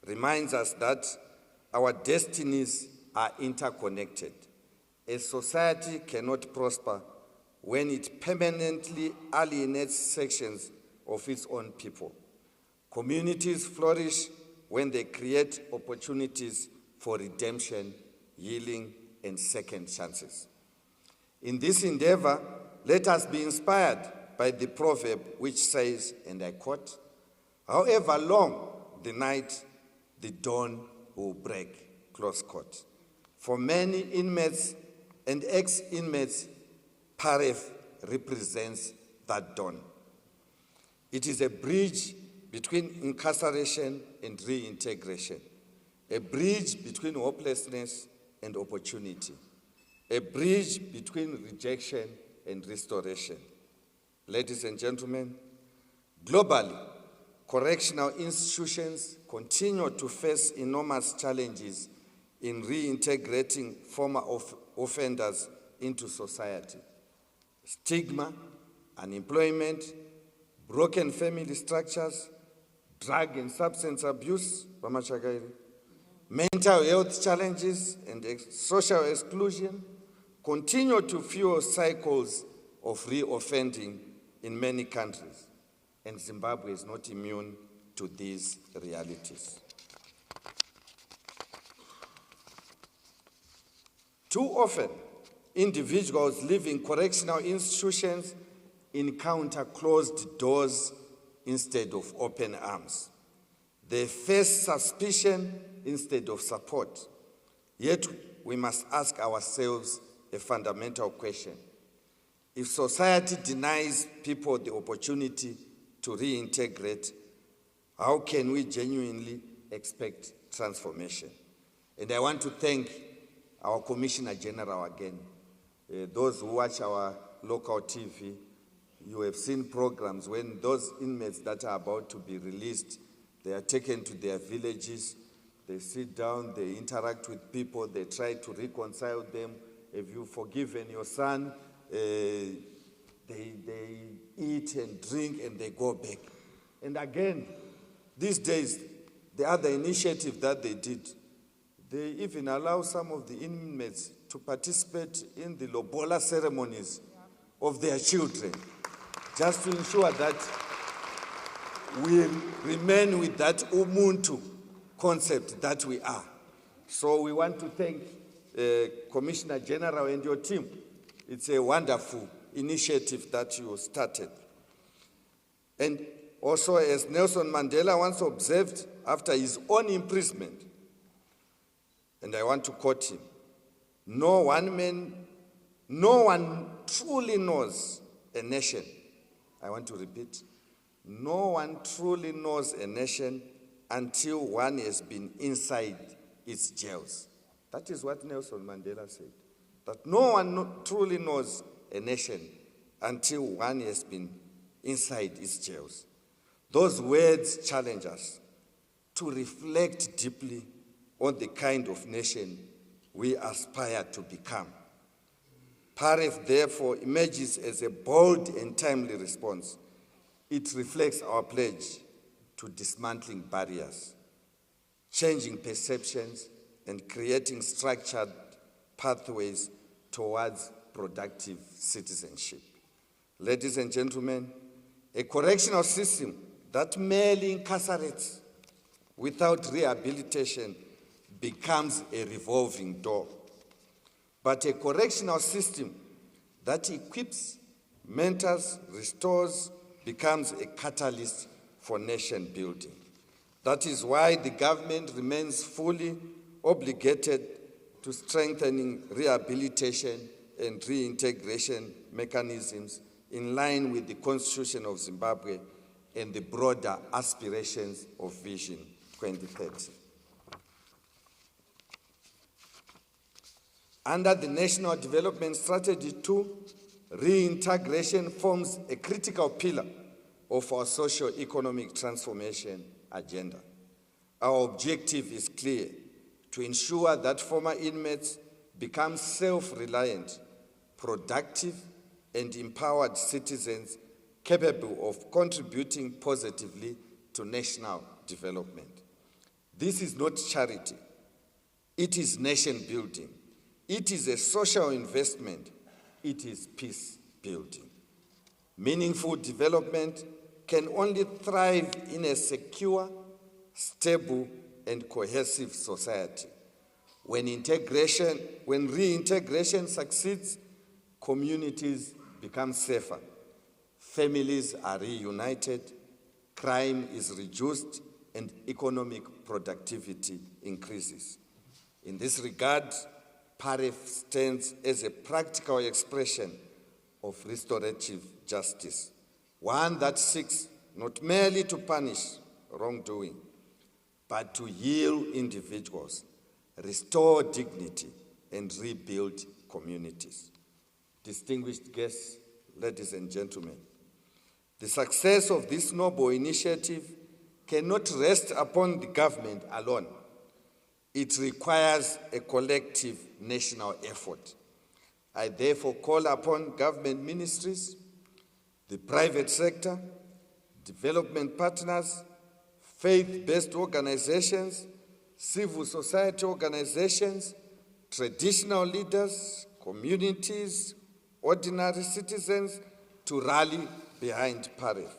Reminds us that our destinies are interconnected. A society cannot prosper when it permanently alienates sections of its own people. Communities flourish when they create opportunities for redemption, healing, and second chances. In this endeavor, let us be inspired by the proverb which says, and I quote, however long the night, the dawn will break, close quote. For many inmates and ex-inmates, Paref represents that dawn. It is a bridge between incarceration and reintegration, a bridge between hopelessness and opportunity, a bridge between rejection and restoration. Ladies and gentlemen, globally, correctional institutions continue to face enormous challenges in reintegrating former offenders into society. Stigma, unemployment, broken family structures, drug and substance abuse, mental health challenges, and social exclusion continue to fuel cycles of reoffending in many countries, and Zimbabwe is not immune to these realities. Too often, individuals living in correctional institutions encounter closed doors instead of open arms. They face suspicion instead of support. Yet, we must ask ourselves a fundamental question. If society denies people the opportunity to reintegrate, how can we genuinely expect transformation? And I want to thank our Commissioner General again. Those who watch our local TV, you have seen programs when those inmates that are about to be released, they are taken to their villages, they sit down, they interact with people, they try to reconcile them. Have you forgiven your son? They eat and drink and they go back. And again, these days, the other initiative that they did, they even allow some of the inmates to participate in the lobola ceremonies of their children, just to ensure that we remain with that Ubuntu concept that we are. So we want to thank Commissioner General and your team. It's a wonderful initiative that you started. And also, as Nelson Mandela once observed after his own imprisonment, and I want to quote him, no one truly knows a nation. I want to repeat, no one truly knows a nation until one has been inside its jails. That is what Nelson Mandela said, that no one truly knows a nation until one has been inside its jails. Those words challenge us to reflect deeply on the kind of nation we aspire to become. Paref, therefore, emerges as a bold and timely response. It reflects our pledge to dismantling barriers, changing perceptions, and creating structured pathways towards productive citizenship. Ladies and gentlemen, a correctional system that merely incarcerates without rehabilitation becomes a revolving door. But a correctional system that equips, mentors, restores, becomes a catalyst for nation building. That is why the government remains fully obligated to strengthening rehabilitation and reintegration mechanisms in line with the Constitution of Zimbabwe and the broader aspirations of Vision 2030. Under the National Development Strategy 2, reintegration forms a critical pillar of our socio-economic transformation agenda. Our objective is clear: to ensure that former inmates become self-reliant, productive, and empowered citizens capable of contributing positively to national development. This is not charity. It is nation building. It is a social investment. It is peace building. Meaningful development can only thrive in a secure, stable, and cohesive society. When reintegration succeeds, communities become safer, families are reunited, crime is reduced, and economic productivity increases. In this regard, Paref stands as a practical expression of restorative justice, one that seeks not merely to punish wrongdoing, but to heal individuals, restore dignity, and rebuild communities. Distinguished guests, ladies and gentlemen, the success of this noble initiative cannot rest upon the government alone. It requires a collective national effort. I therefore call upon government ministries, the private sector, development partners, faith-based organizations, civil society organizations, traditional leaders, communities, ordinary citizens to rally behind Paref.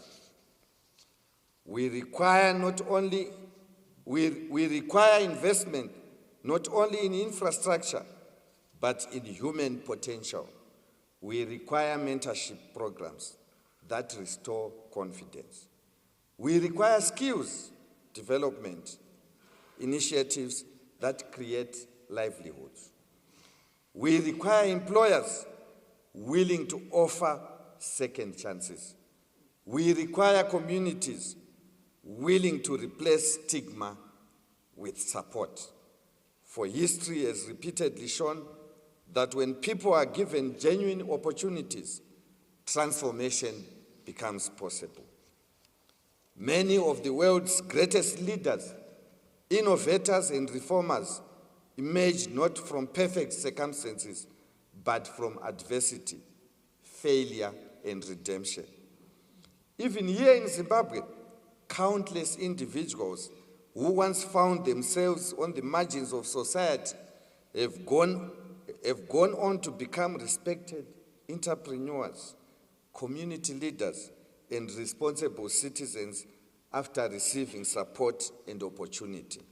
We require investment not only in infrastructure, but in human potential. We require mentorship programs that restore confidence. We require skills development initiatives that create livelihoods. We require employers willing to offer second chances. We require communities willing to replace stigma with support. For history has repeatedly shown that when people are given genuine opportunities, transformation becomes possible. Many of the world's greatest leaders, innovators, and reformers emerged not from perfect circumstances, but from adversity, failure, and redemption. Even here in Zimbabwe, countless individuals who once found themselves on the margins of society have gone on to become respected entrepreneurs, community leaders, and responsible citizens after receiving support and opportunity.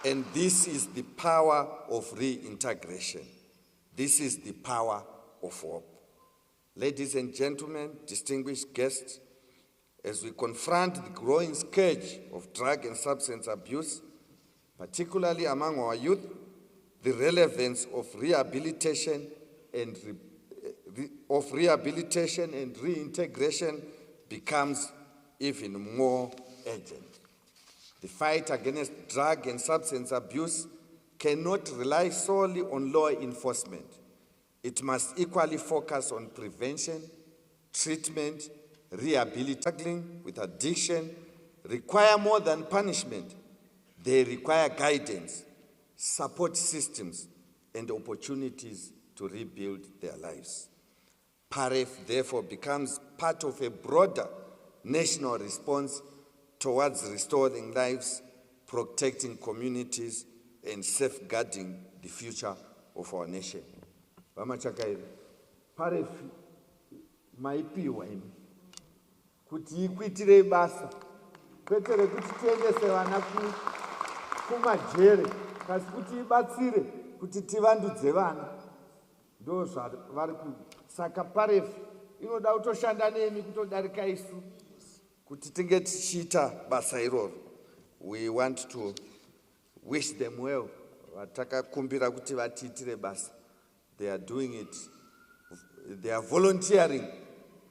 And this is the power of reintegration. This is the power of hope. Ladies and gentlemen, distinguished guests, as we confront the growing scourge of drug and substance abuse, particularly among our youth, the relevance of rehabilitation and reintegration becomes even more urgent. The fight against drug and substance abuse cannot rely solely on law enforcement. It must equally focus on prevention, treatment, rehabilitation. Struggling with addiction require more than punishment. They require guidance, support systems, and opportunities to rebuild their lives. Paref therefore becomes part of a broader national response towards restoring lives, protecting communities, and safeguarding the future of our nation. Vamachakairi, Paref maipiwa imi kuti ikuitire basa kwete rekuti tiendese vana kumajere, kasi kuti ibatsire kuti tivandudze vana. Ndo zvavari saka Paref inoda kutoshanda nemi kutodarika isu kuti tinge tichiita basa iroro. We want to wish them well. Vatakakumbira kuti vatiitire basa. They are doing it. They are volunteering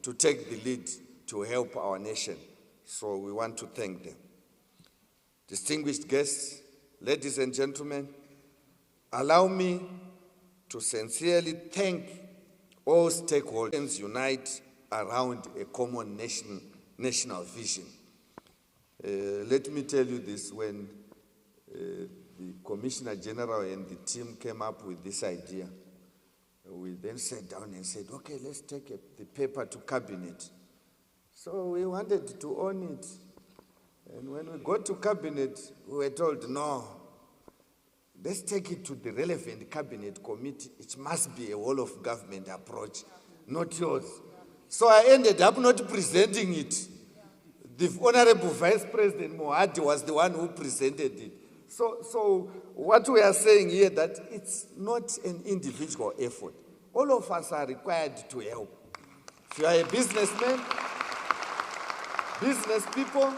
to take the lead to help our nation. So we want to thank them. Distinguished guests, ladies and gentlemen, allow me to sincerely thank all stakeholders unite around a common national vision. Let me tell you this, when the Commissioner General and the team came up with this idea, we then sat down and said, okay, let's take the paper to cabinet. So we wanted to own it. And when we got to cabinet, we were told, no, let's take it to the relevant cabinet committee. It must be a whole of government approach, not yours. So I ended up not presenting it. The Honorable Vice President Mohadi was the one who presented it. So what we are saying here, that it's not an individual effort. All of us are required to help. If you are a businessman, business people,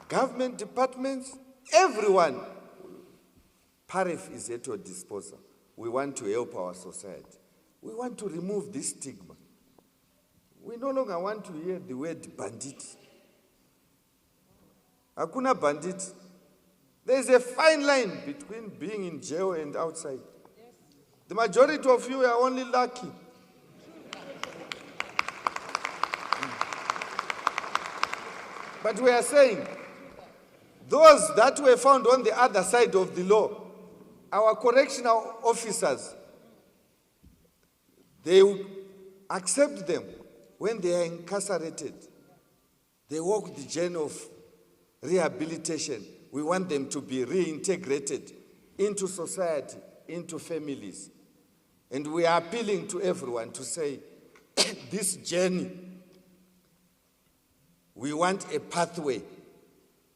government departments, everyone, Paref is at your disposal. We want to help our society. We want to remove this stigma. We no longer want to hear the word bandit. Hakuna bandit. There is a fine line between being in jail and outside. Yes. The majority of you are only lucky. But we are saying, those that were found on the other side of the law, our correctional officers, they will accept them when they are incarcerated. They walk the journey of rehabilitation. We want them to be reintegrated into society, into families. And we are appealing to everyone to say, this journey, we want a pathway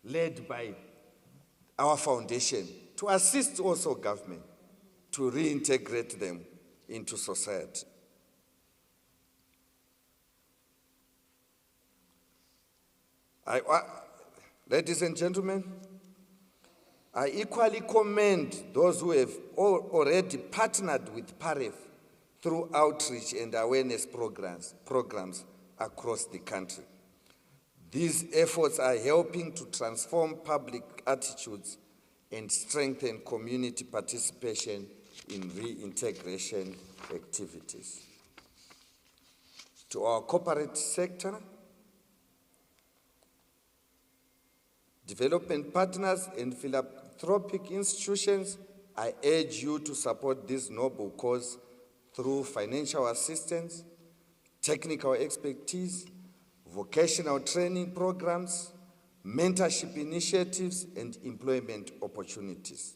led by our foundation to assist also government to reintegrate them into society. Ladies and gentlemen, I equally commend those who have already partnered with Paref through outreach and awareness programs across the country. These efforts are helping to transform public attitudes and strengthen community participation in reintegration activities. To our corporate sector, development partners and philanthropic institutions, I urge you to support this noble cause through financial assistance, technical expertise, vocational training programs, mentorship initiatives, and employment opportunities.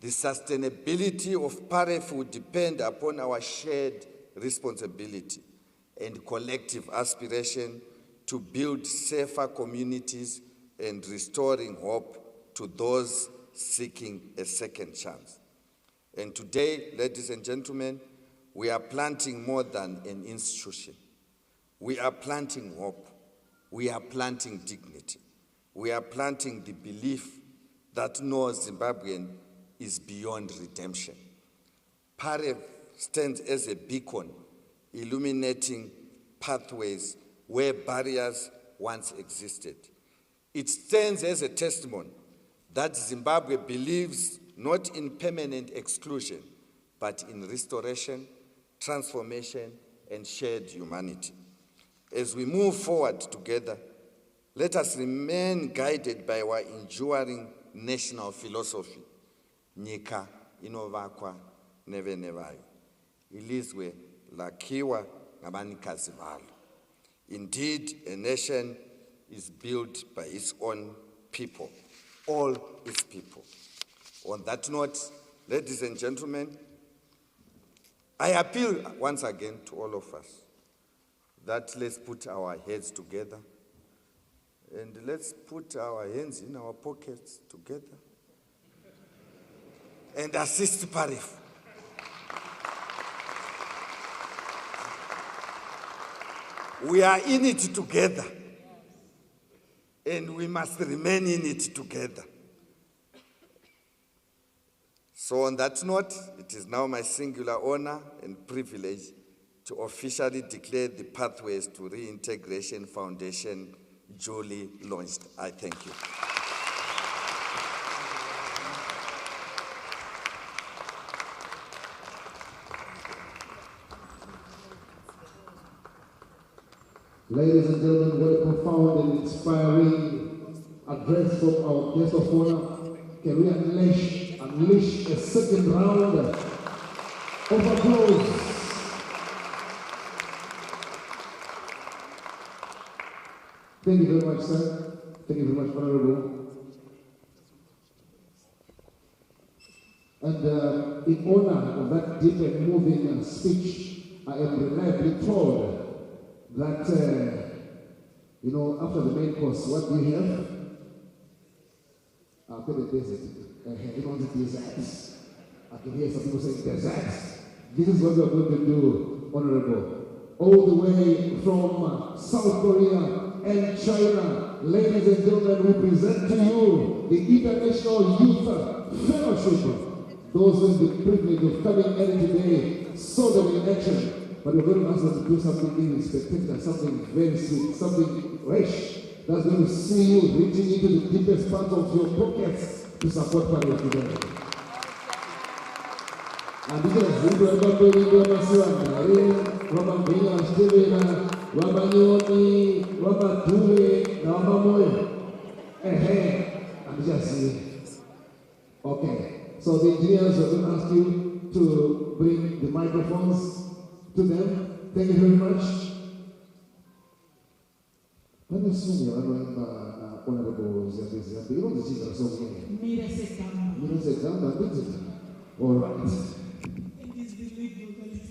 The sustainability of Paref will depend upon our shared responsibility and collective aspiration to build safer communities and restoring hope to those seeking a second chance. And today, ladies and gentlemen, we are planting more than an institution. We are planting hope. We are planting dignity. We are planting the belief that no Zimbabwean is beyond redemption. Paref stands as a beacon, illuminating pathways where barriers once existed. It stands as a testimony that Zimbabwe believes not in permanent exclusion, but in restoration, transformation, and shared humanity. As we move forward together, let us remain guided by our enduring national philosophy. Nyika inovakwa nevene vayo. Ilizwe lakhiwa ngabanikazi valo. Indeed, a nation is built by its own people, all its people. On that note, ladies and gentlemen, I appeal once again to all of us that let's put our heads together and let's put our hands in our pockets together and assist Paref. We are in it together, and we must remain in it together. So on that note, it is now my singular honor and privilege to officially declare the Pathways to Reintegration Foundation duly launched. I thank you. Ladies and gentlemen, what a profound and inspiring address from our guest of honor. Can we unleash a second round of applause? Thank you very much, sir. Thank you very much, Honorable. And in honor of that deep and moving speech, I am reliably told that, after the main course, what do you have? I'll put the desert. The desserts. I can hear some people saying desserts. This is what we're going to do, Honorable. All the way from South Korea and China, ladies and gentlemen, we present to you the International Youth Fellowship. Those with the privilege of coming in today, saw them in action. But we're going to ask them to do something really spectacular, something very sweet, something fresh, that's going to see you reaching into the deepest part of your pockets to support Paref today. And this is okay, so the engineers are going to ask you to bring the microphones to them. Thank you very much. Let me assume you are Honorable Zambezi. You know the children so many. Mira se gamba. All right. It is the lead vocalist.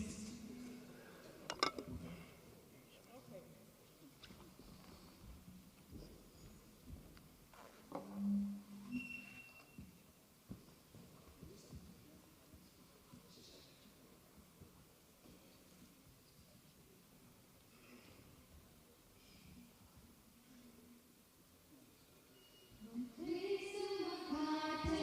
Please do my part.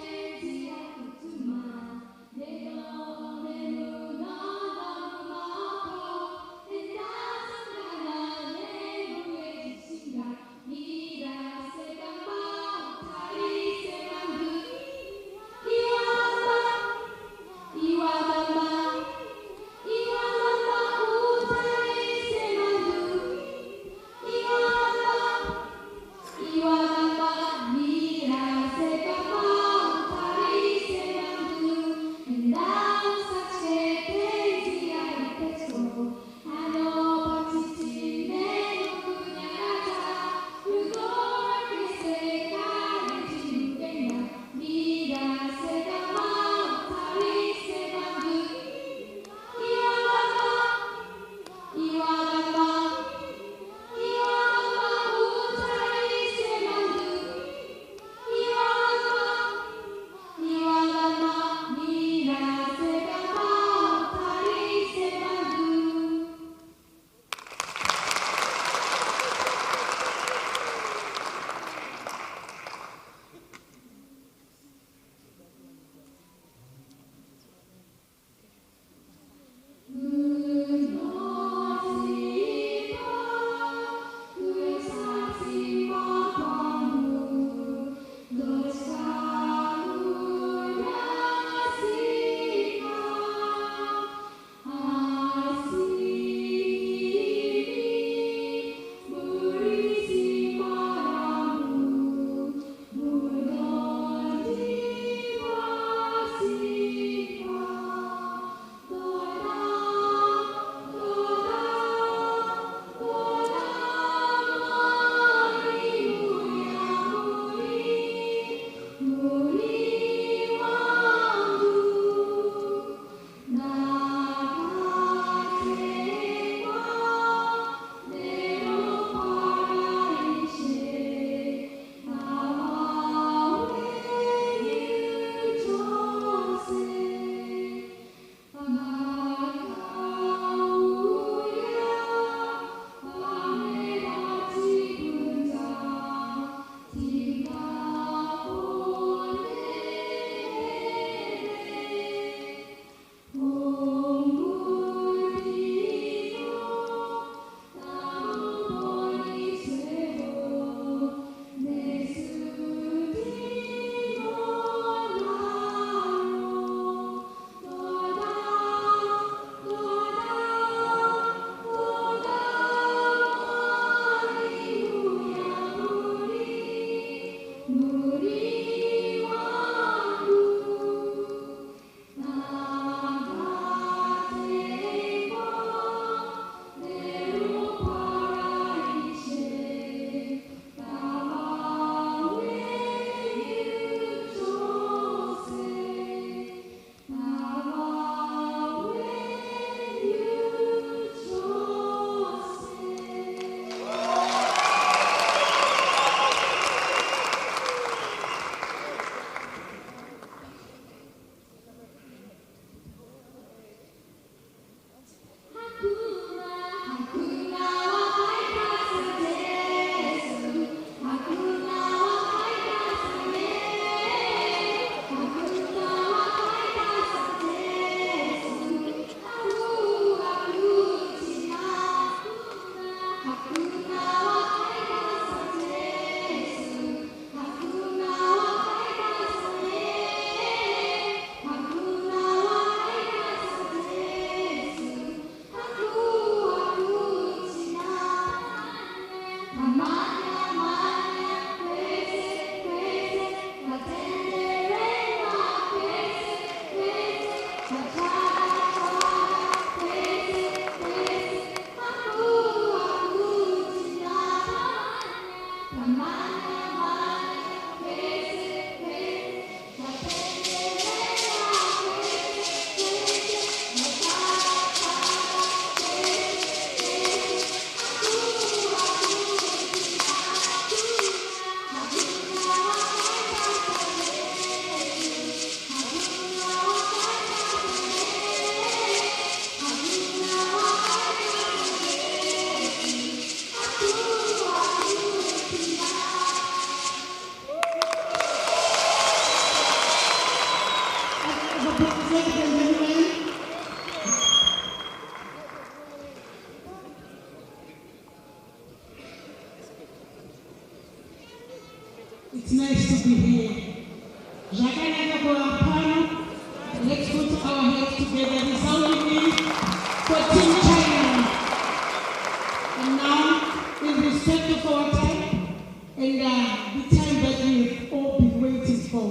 It's nice to be here. Let's put our heads together. This is how we need for Team China. And now, in respect of our time, and the time that we've all been waiting for,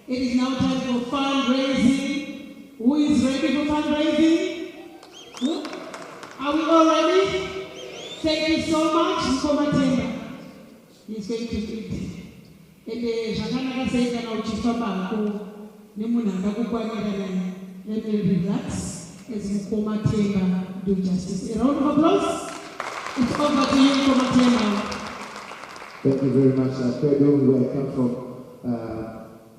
it is now time for fundraising. Who is ready for fundraising? Who? Are we all ready? Thank you so much, Mkomatenda. He's going to lead. And Shakana said that I'll let me relax as Mkomatenda do justice. A round of applause. It's over to you, Mkomatenda. Thank you very much. Pedro, where I come from,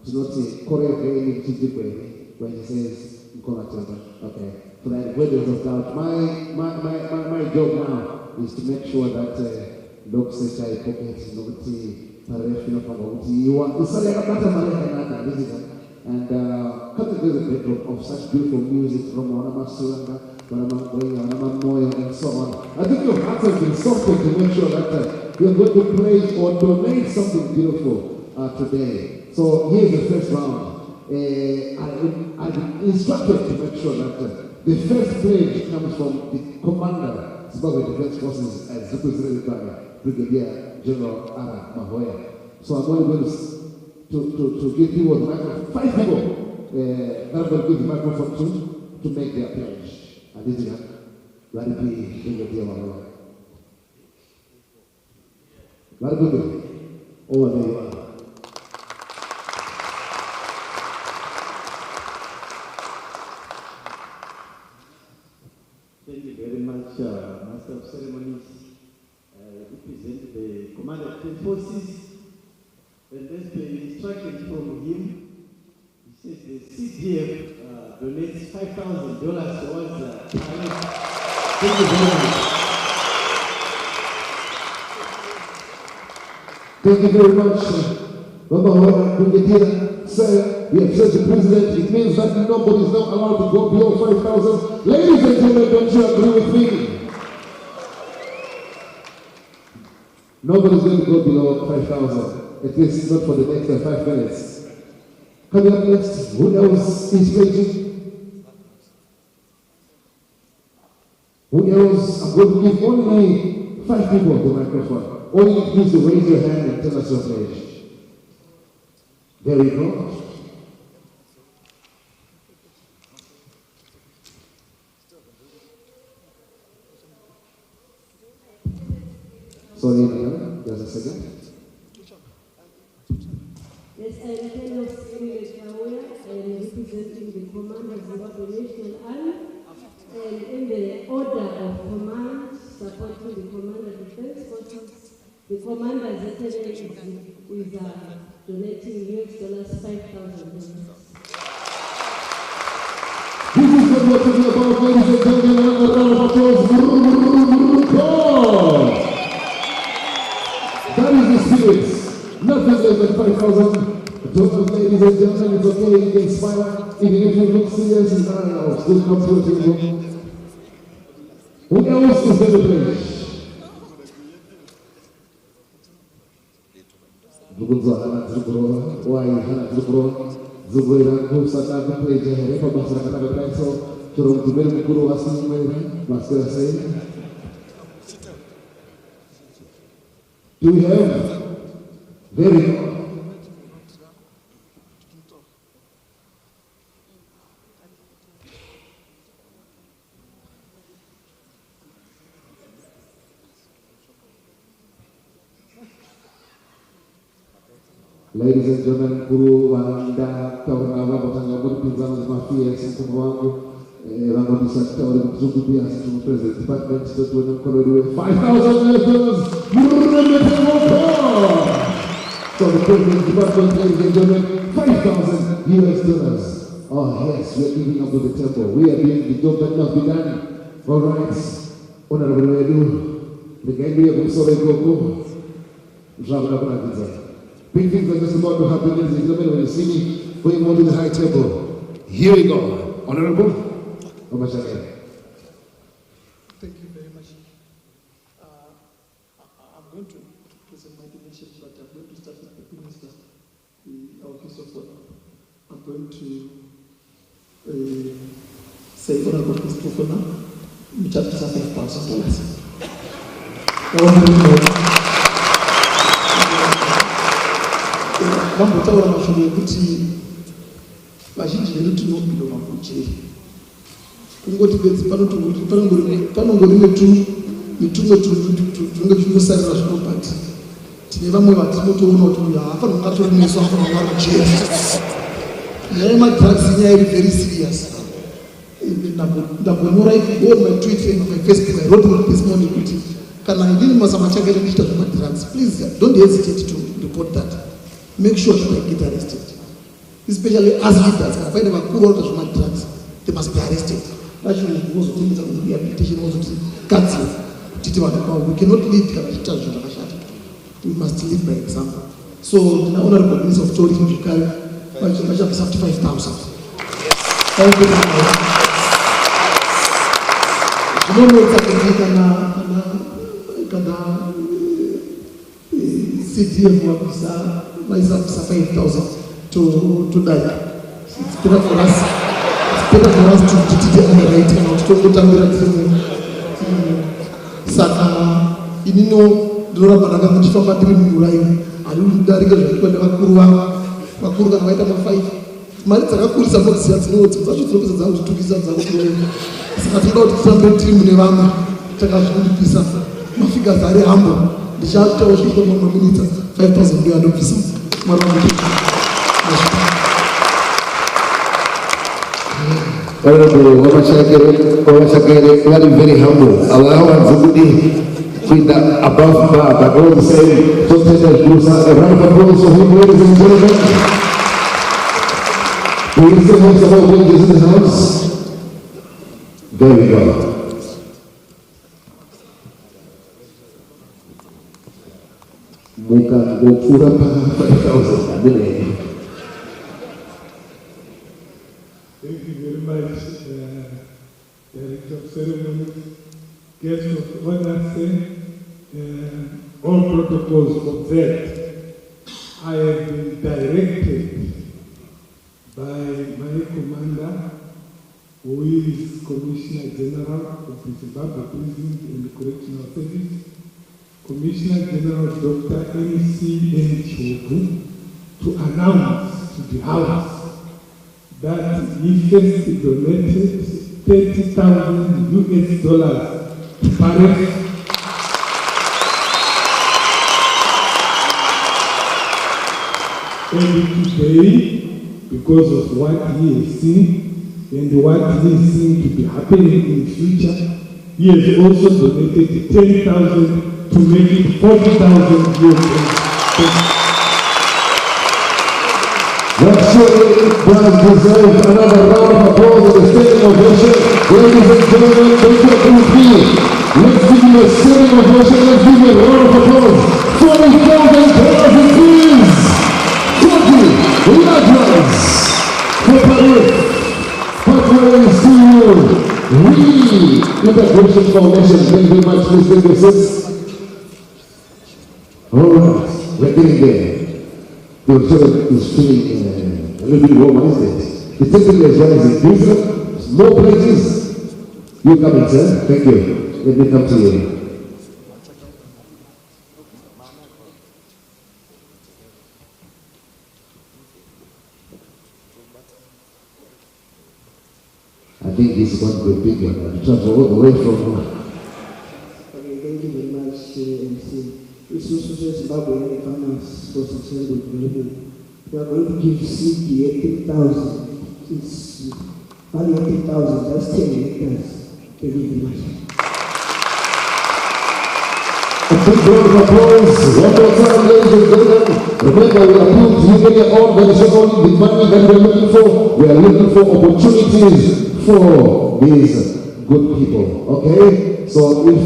to not say Korea very when he says Mkomatenda. Okay. For the avoidance of doubt, my job now is to make sure that Dog says I pocket Noti Paref, you are and coming to the backdrop of such beautiful music from Wanama Suranga, Wanama Goya, Wanama Moya, and so on. I think your heart has been softened to make sure that you're going to play or donate something beautiful today. So here's the first round. I've been instructed to make sure that the first pledge comes from the commander, Zimbabwe Defense Forces, as represented by Brigadier General Ara Mahoya. So I'm going to give people the microphone, 5 people, that I'm going to give the microphone to make their pledge. And this is let it be Brigadier Mahoya. Let it be. Over there you are. Thank you very much, Master of Ceremonies. Represent the Commander of the Forces. And there's the instruction from him. He says the CDF donates $5,000 towards Thank you very much. Thank you very much, Brigadier. Sir, we have said the President, it means that nobody is not allowed to go below 5,000. Ladies and gentlemen, don't you agree with me? Nobody's going to go below 5,000, at least not for the next 5 minutes. Coming up next, who else is pledging? Who else? I'm going to give only 5 people the microphone. All you need to raise your hand and tell us your pledge. There we go. Sorry, madam, there's a second. Yes, I am Lieutenant Kawoya. I am representing the Command of Zimbabwe National Army. And in the order of command, supporting the Commander of Defense Forces, the Commander Zetere is donating $5,000. This is what we're talking about, ladies and gentlemen. A round of applause. That is the spirit. Nothing less than 5,000. Ladies and gentlemen, it's okay. You can smile. Even if you look serious, I'll still come to your table. Who else is going to pledge? Why Hana Zubro, Zubuera, who sat up and played a record of the so to the very Guru was Master say. Do we have? Very good. Ladies and gentlemen, Guru Wanda Taurawa Botanga Pizza's Mafia, System Wango, Ramadi Taura, Zukupi, Assistant President, Department, State Women Colorado, $5,000. So the President Department, ladies and gentlemen, $5,000. Oh yes, we are giving up to the temple. We are doing the job that must be done. All right, Honorable Edu, the Gambia Gusore Goku, Jabra. Big things are just about to happen, ladies and gentlemen, when you see me going on to the high table. Here we go. Honorable Obachake. Thank you very much. I'm going to present my donation, but I'm going to start with the minister, our case of honor. I'm going to say Honorable Christopher, which has $5,000. Vambotaura mashoko ekuti vazhinji vedu tinobhilo makucheri kungoti bedzi panongori netumwe tunenge tuchingosarira zvino but tine vamwe vatinotoona kuti uyu haafanira atori nesu afanira makucheri nyaya yemadrugs inyaya iri very serious. Ndambonyora on my Twitter and my Facebook, I wrote on this morning kuti kana inini masamachakere kuita zvemadrugs, please don't hesitate to report that. Make sure that I get arrested. Especially as leaders, if I never pull out of drugs, they must be arrested. That's why we also think that rehabilitation also cancel. We cannot lead we must lead by example. So the Honorable Minister of Tourism you carry 75,000. CDF officer myself 5,000 to die. It's better for us. It's better for us to take underwriting out to put under Saka inino dora baraka mchifamba 3 mulai alidarika zvikwenda vakuru kana vaita ma5 mari dzakakurisa mozi yadzinoti dzachidzoka dzangu zvitukisa dzangu saka tinoda kuti tisambe tiri mune vamwe takazvindipisa mafigures ari hambo ndichatawo zviko mamwe minutes 5,000 ndio anobvisa Honorable Obachake, very, very humble. Allowance with the above bar, but all the same, just a round of applause for him, ladies and gentlemen. Please the most of all ladies in the house. There we go. Muka gopura pa 5,000. Thank you very much, Director of Ceremonies, guests of honor, all protocols observed. I have been directed by my commander, who is Commissioner General of the Zimbabwe Prison and Correctional Service, Commissioner General Dr. M.C. Chogu, to announce to the House that he first donated $30,000 to Paref. And today, because of what he has seen and what he is seeing to be happening in the future, he has also donated $10,000 to make it $40,000. That surely does deserve another round of applause and a standing ovation. Ladies and gentlemen, let's give him a standing ovation. Let's give him a round of applause. $40,000 please. 20 ladrans for Paref. Fundraising to Reintegration Foundation. Thank you very much, Mr. Mrs. All right, we're getting there. The observer is feeling a little bit warm, isn't it? The technical as well as inclusive. More pledges. You come in, sir. Thank you. Let me come to you. I think this is going to be a big one. Travel all the way from. Okay, thank you very much, MC. It's also Zimbabwe farmers for sustainable development. We are going to give seed 18,000. It's only 18,000, that's 10 hectares. Thank you very much. A big round of applause. One more time, ladies and gentlemen. Remember, we are put to you your own, but it's not only the money that we're looking for. We are looking for opportunities for these good people. Okay? So if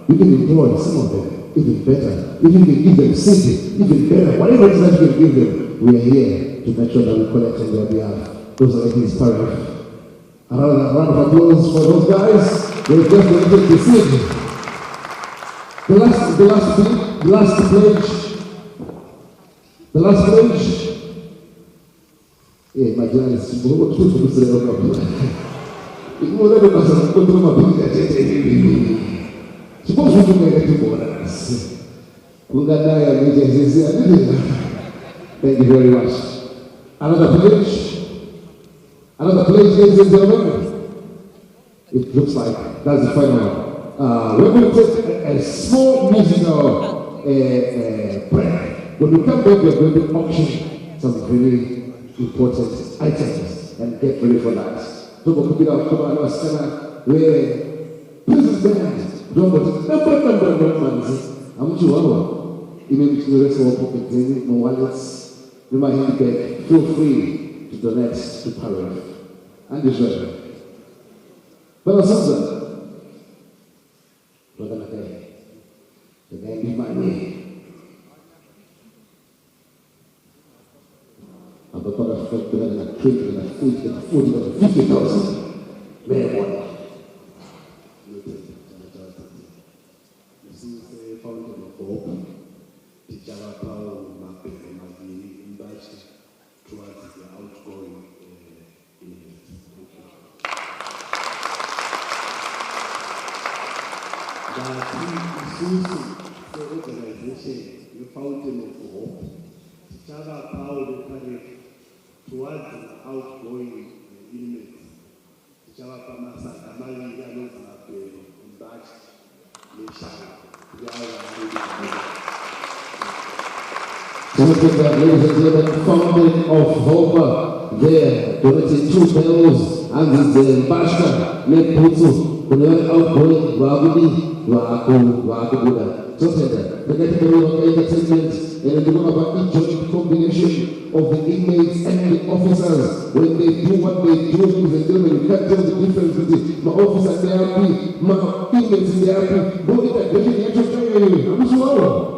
you can employ some of them, even better. If you can give them city, even better. Whatever it is that you can give them, we are here to make sure that we collect on their behalf. those are his Paref. Another round of applause for those guys. They've just donated the seed. The last pledge. Yeah, my journalist, you will put to the you will never pass on the suppose we can get to bonus. Thank you very much. Another pledge, ladies and gentlemen. It looks like that's the final one. We're going to take a small musical break. When we come back, we're going to auction some very important items and get ready for that. So we'll put it out, come on, where Princess Band, number, I'm sure even to the rest of our pocket, no wallets, we might have to feel free to donate to Paref. And this way. But also, the name is my name. I'm a part of the and a drink and a food and a 50,000. Marijuana. This is a fountain of hope. The Java power of Mapele Magini embarked towards the outgoing the organization, the fountain of hope, Java power of Paref towards the outgoing inmates. Java Pamasa, Kamali, Yanos, embarked nation. Ladies and gentlemen, fountain of hope there, donating 2 bells and the Bashka, Lake Putsu, the outgoing Wagudi, Wakubuda. So, the entertainment and the one of an joint combination of the inmates and the officers. When they do what they do, ladies and gentlemen, you can't tell the difference between my officer and the RP, my inmates in the RP. Go get that question, I'm sure.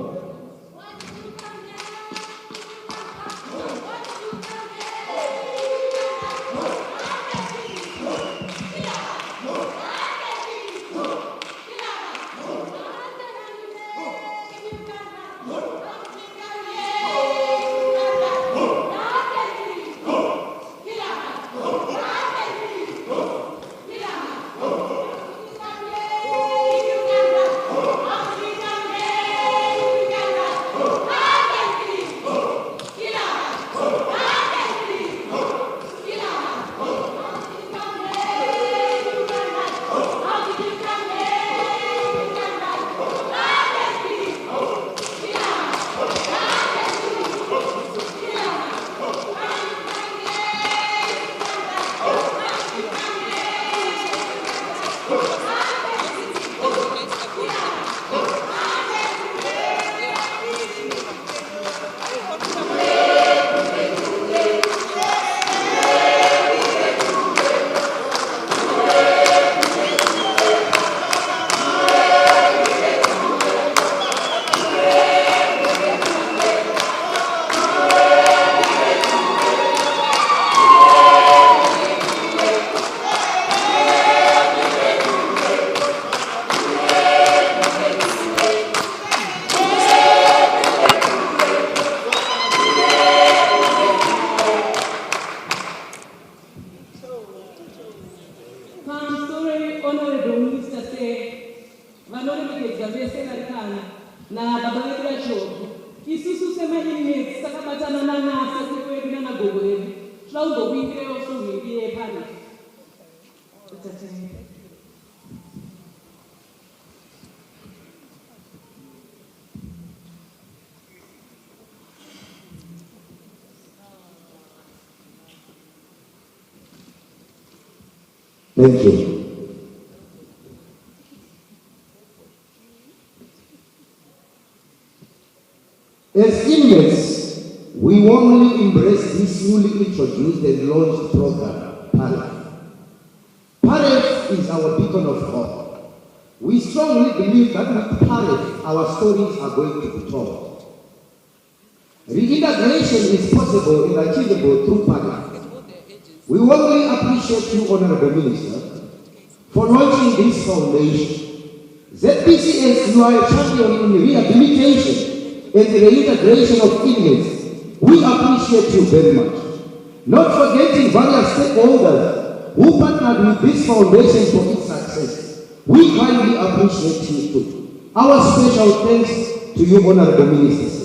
Thank you. As inmates, we warmly embrace this newly introduced and launched program, Paref. Paref is our beacon of hope. We strongly believe that with Paref, our stories are going to be told. Reintegration is possible and achievable through Paref. We warmly appreciate you, Honorable Minister, for launching this foundation. ZPCS, you are a champion in rehabilitation and the reintegration of inmates. We appreciate you very much. Not forgetting various stakeholders who partnered with this foundation for its success. We highly appreciate you too. Our special thanks to you, Honorable Minister.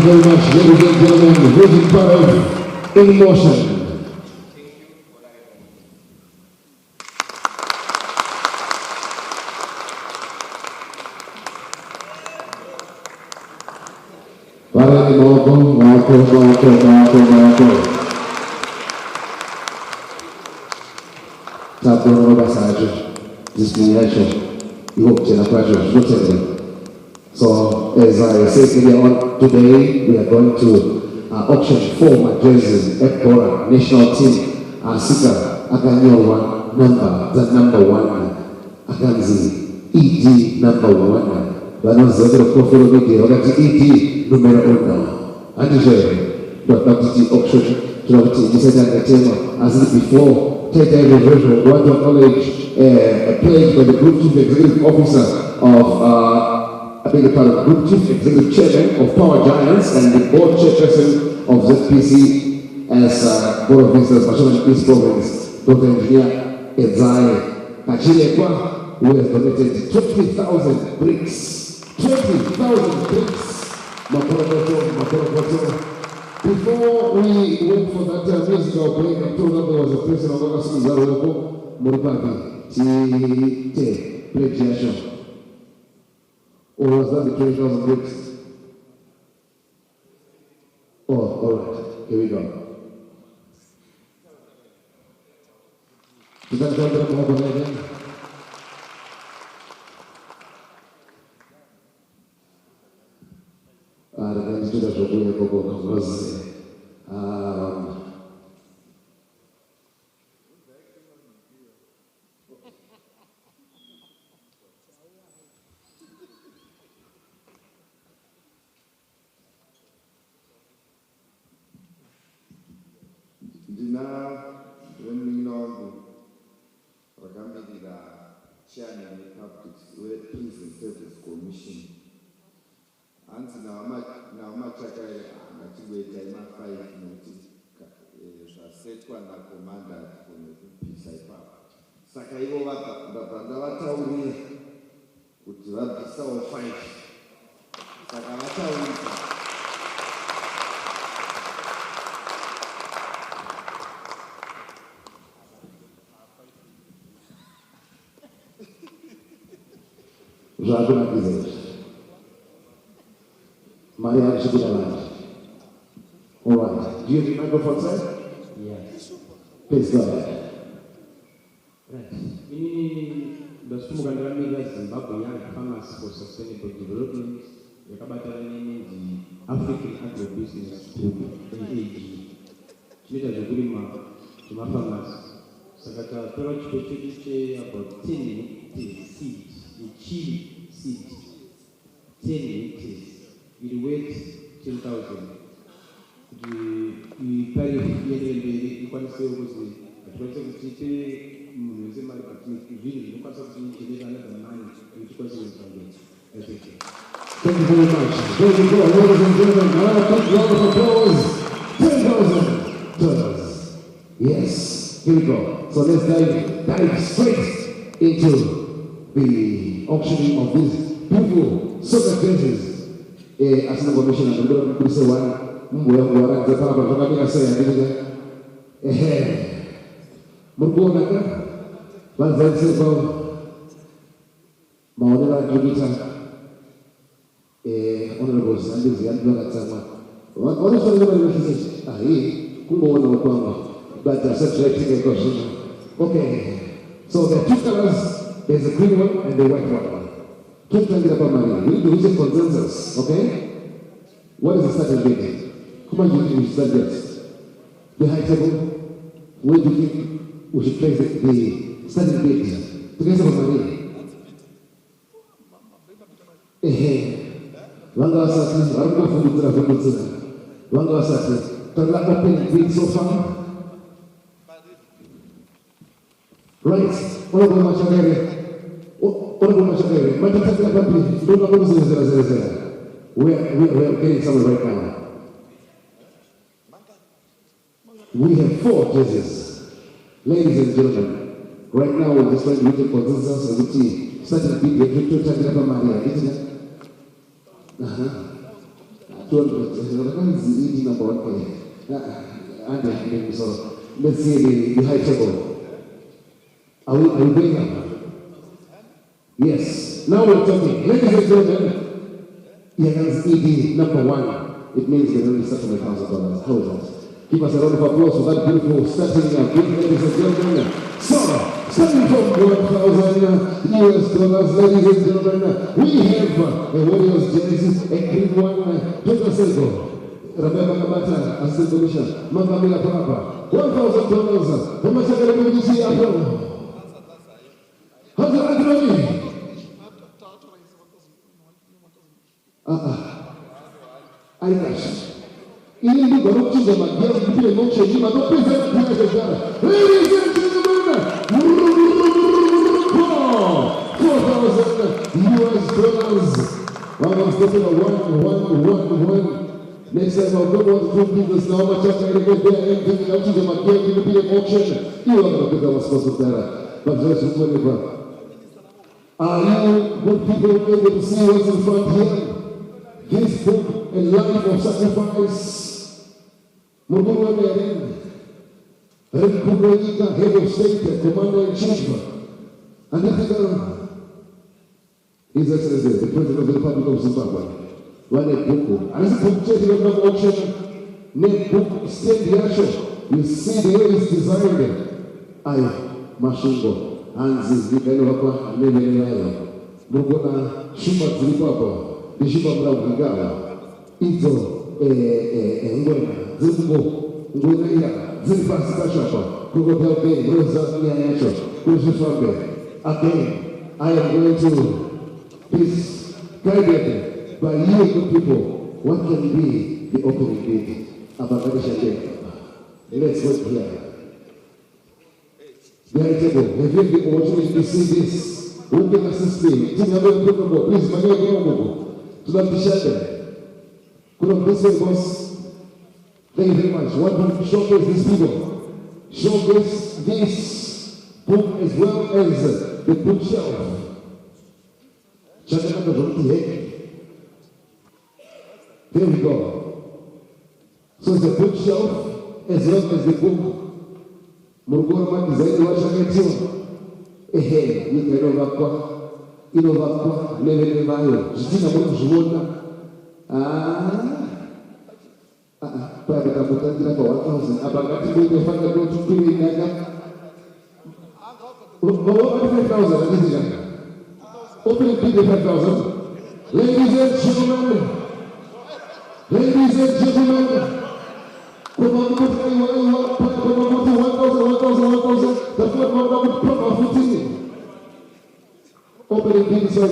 very much, ladies and gentlemen. Fundraising Paref in motion. So, as I said earlier on, today we are going to auction 4 jerseys at Bora national team. Sika Akanyowa number 1, Akanzi ED number 1. Vanozakira profile media wakati ED numero 1. Andije, but auction to decide tema as before. Take a reversion. We want to acknowledge a pledge by the Group Chief Executive Officer of Group Chief Executive Chairman of Power Giants and the Board Chairperson of ZPC as Board of Visitors, Mashonaland East Province, Dr. Engineer Edzai Kachilekwa, who has donated 20,000 bricks. 20,000 bricks! Makorokoto. Before we went for that musical break, I told them there was a person of August Zaroko, Murupati, T. Pledge. Or was that the 20,000 bricks? Oh, all right. Here we go. Did that go to the mobile again? The guys do that for Gogo was Chairman Peace and Service Commission. And now much set one commander from the peace I found. Sakaivo Bandavata would develop the soul fight. Sakavata. Maria Shibulaland. All right. Do you have the microphone, sir? Yes. Please go ahead. Right. The Sumugandaramega Zimbabwe Young Farmers for Sustainable Development, the African Agribusiness Group, AAG. Mita Jagurima, to my farmers. Sakata Torach Petriche about 10 seeds, a chili seed. 10 liters. We wait 10,000. We carry the equality of the Thank you very much. There you go, ladies and gentlemen. Another big round of applause. $10,000. Yes, here we go. So let's dive straight into the auctioning of these beautiful soccer jerseys. As the commissioner, I'm going to say one. Honorable Sanders, okay, so there are 2 colors, there's a green one and the white one. We need to reach a consensus, okay? What is the starting bid? Come on, you start this. The high table, where do you think we should place the starting bid? Together with Maria. Open bid so far. Right, Honorable Machagere. We are getting somewhere right now. We have 4 jerseys. Ladies and gentlemen, right now we're just going to reach a consensus and we starting big to Maria, isn't it? 200. Number one. So let's see the high table. Are we going up? Yes. Now we're talking. Ladies and gentlemen, Yagan's ED number one. It means they're only $700,000. How is that? Give us a round of applause for that beautiful starting up. Ladies and gentlemen. So, starting from $1,000 US, ladies and gentlemen, we have a Warriors jersey, a green one, Peter Sego, Rebecca Kamata, Assistant Commissioner, Mamamila Papa, $1,000. How much are you going to see after? How's the economy? I guess. Ili ndio kucheza magari kile mocho nyuma ndio pesa ya biashara. Ladies and gentlemen, $4,000. I'm getting a one. Next time I'll go on to do business now. I'm just going to go there and take it out to the market in the big auction. You are going to get our sponsor there. But just remember, are you good people able to see what's in front here? This book, A Life of Sacrifice. Murmuru Meren, Republika, Head of State, Commander-in-Chief, and His Excellency, the President of the Republic of Zimbabwe. One book, as a book taking of the auction, name book, State Yasho, you see the way it's designed. Aya, Mashingo, Hansi, Vikanova, Nevenaya, Mugona, Shuma Zimbabwe, the Shuma Bravo, Izo, Ngwena, Zimbo, Ngwena, Zimfasi Kashapa, Kugo Bay, Rosa Yasho, Kushifambe. Again, I am going to be guided by you good people. What can be the opening bid about Gadisha? Let's work here. Very table. Have you the opportunity to see this? Who can assist me? Please, Maria Gomo. To that Bishop. Could have this way, boss. Thank you very much. What will showcase these people? Showcase this book as well as the bookshelf. There we go. So it's the bookshelf as well as the book. Murugoroma design washaketiwa. Inovakwa, nevenevayo. Zvitina munozviona. Pari kamutandira pa 1,000. Apa ngati muite fanga kuti kuinaka. Over 5,000 ndizika. Open bid 5,000. Ladies and gentlemen. Ladies and gentlemen. Come on, put 1,000. The fourth one would put off 15. Opening bid is $500.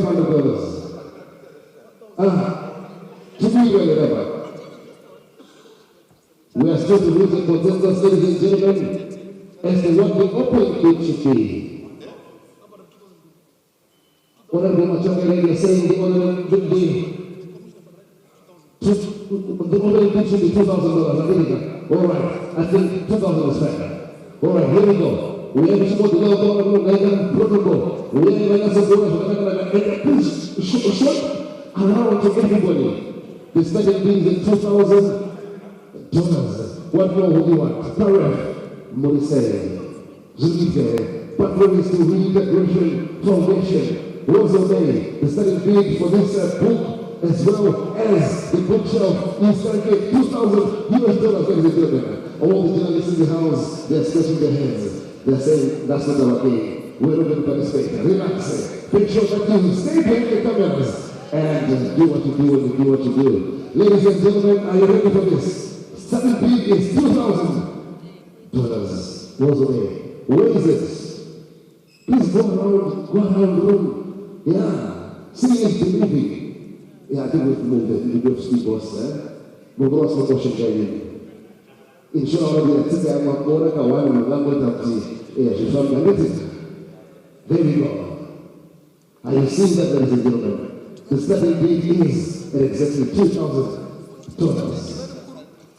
To be wherever. We are still to reach a consensus, ladies and gentlemen, as to what the opening bid should be. Honorable Machakalani is saying the opening bid should be $2,000. All right, I think 2,000 is fair. All right, here we go. We have to go to the protocol. We have to go short around to everybody. The second thing is $2,000. What more would you want? Paref, Morrissey, Zuniga, Patronus to Reintegration Foundation, Rosamay, the second bid for this book, as well as the bookshelf. You start getting $2,000 US, ladies and gentlemen. All the journalists in the house, they're scratching their heads. They're saying, that's not our game. We're not going to participate. Relax. Make sure that you stay behind the cameras and do what you do and do what you do. Ladies and gentlemen, are you ready for this? Starting bid is $2,000. Goes away. Where is it? Please go around the room. Yeah. Seeing is believing. Yeah, I think we've moved it. We go to Steve Boss there. We'll go ask the question again. Inshallah, we are today. I'm going to go one and I'm going to there we go. Are you seeing that, ladies and gentlemen? The starting bid is at exactly $2,000.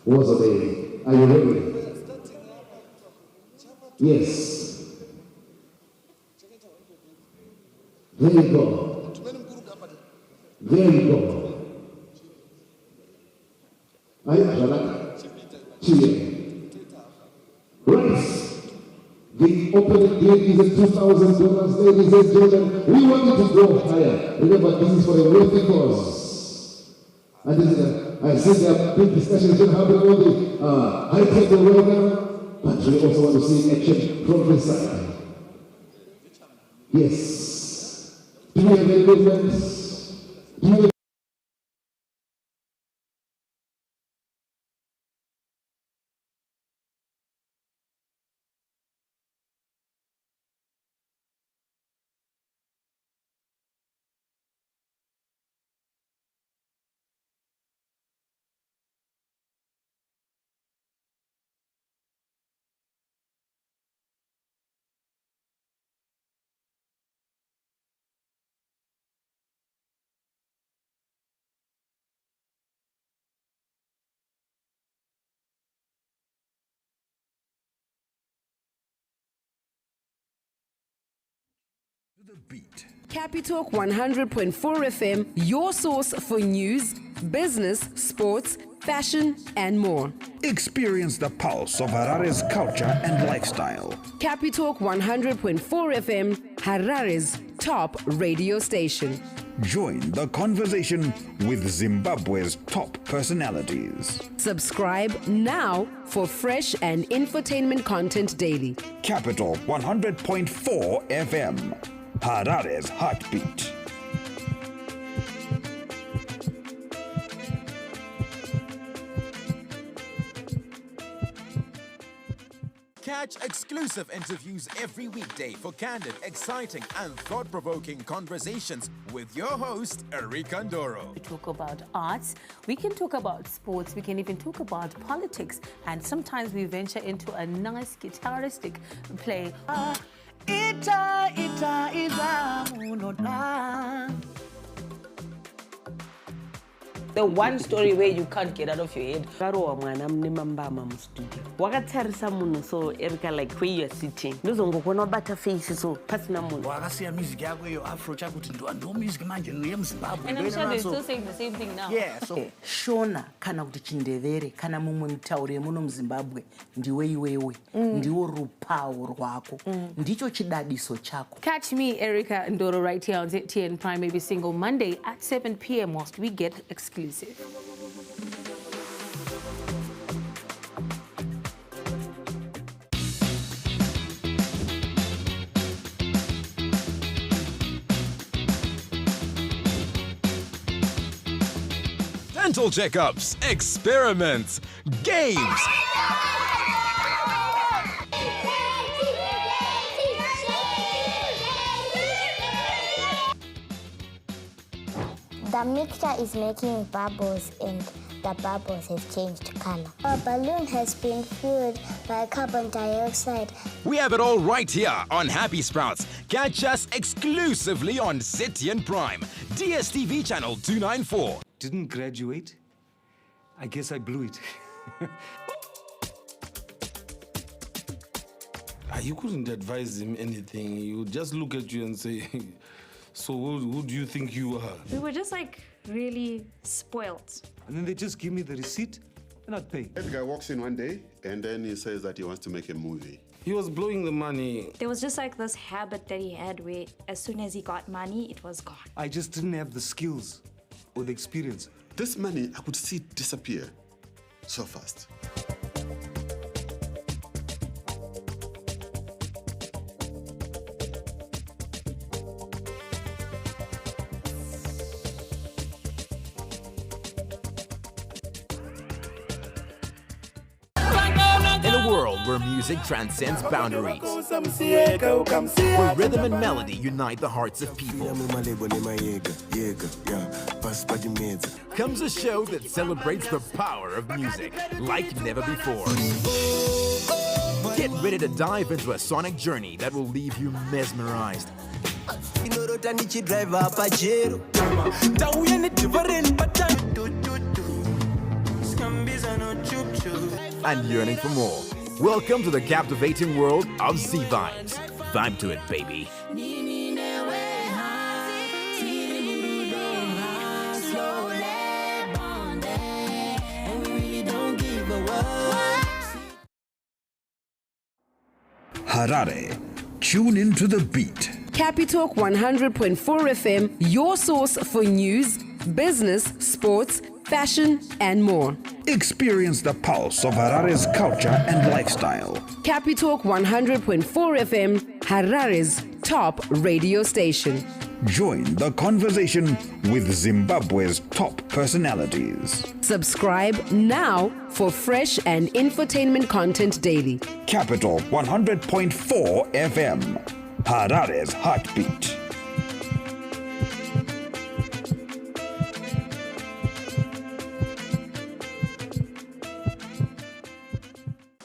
Was a day. Are you ready? Yes. There you go. There you go. Rice. The opening date is at $2,000, ladies and gentlemen. We want you to go higher. Remember, this is for a worthy cause. And I said there are big discussions going to happen on the high table right now, but we also want to see action from this side. Yes. Do we have any movements? Do we have The beat. Capitalk 100.4 FM, your source for news, business, sports, fashion, and more. Experience the pulse of Harare's culture and lifestyle. Capitalk 100.4 FM, Harare's top radio station. Join the conversation with Zimbabwe's top personalities. Subscribe now for fresh and infotainment content daily. Capital 100.4 FM, Harare's heartbeat. Catch exclusive interviews every weekday for candid, exciting, and thought-provoking conversations with your host, Erika Ndoro. We talk about arts, we can talk about sports, we can even talk about politics, and sometimes we venture into a nice guitaristic play. The one story where you can't get out of your head. Wakatarisa munhu so Erika, like where you are sitting. Ndozongokona bata face so pasina munhu. Wakasiya music yako yo afro chakuti ndo music manje no Zimbabwe. And I'm sure they're still saying the same thing now. Yeah, so Shona kana kuti chindevere kana mumwe mutauri muno muZimbabwe ndiwe iwewe. Ndiwo rupawo rwako. Ndicho chidadiso chako. Catch me, Erika Ndoro, right here on ZTN Prime every single Monday at 7 p.m. whilst we get exclusive. Dental checkups, experiments, games. The mixture is making bubbles and the bubbles have changed color. Our balloon has been filled by carbon dioxide. We have it all right here on Happy Sprouts. Catch us exclusively on ZTN Prime, DSTV channel 294. Didn't graduate? I guess I blew it. You couldn't advise him anything. He would just look at you and say, so who do you think you are? We were just like really spoiled. And then they just give me the receipt and I'd pay. The guy walks in one day and then he says that he wants to make a movie. He was blowing the money. There was just like this habit that he had where as soon as he got money, it was gone. I just didn't have the skills or the experience. This money, I could see it disappear so fast. In a world where music transcends boundaries, where rhythm and melody unite the hearts of people, comes a show that celebrates the power of music like never before. Get ready to dive into a sonic journey that will leave you mesmerized and yearning for more. Welcome to the captivating world of Z Vibes. Vibe to it, baby. Harare. Tune into the beat. Capitalk 100.4 FM, your source for news, business, sports, fashion, and more. Experience the pulse of Harare's culture and lifestyle. Capitalk 100.4 FM, Harare's top radio station. Join the conversation with Zimbabwe's top personalities. Subscribe now for fresh and infotainment content daily. Capital 100.4 FM, Harare's heartbeat.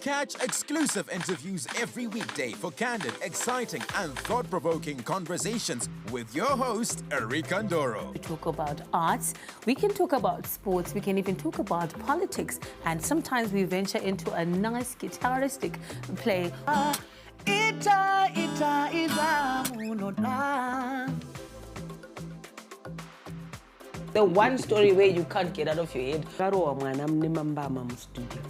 Catch exclusive interviews every weekday for candid, exciting, and thought-provoking conversations with your host, Erika Ndoro. We talk about arts, we can talk about sports, we can even talk about politics, and sometimes we venture into a nice guitaristic play. The one story where you can't get out of your head.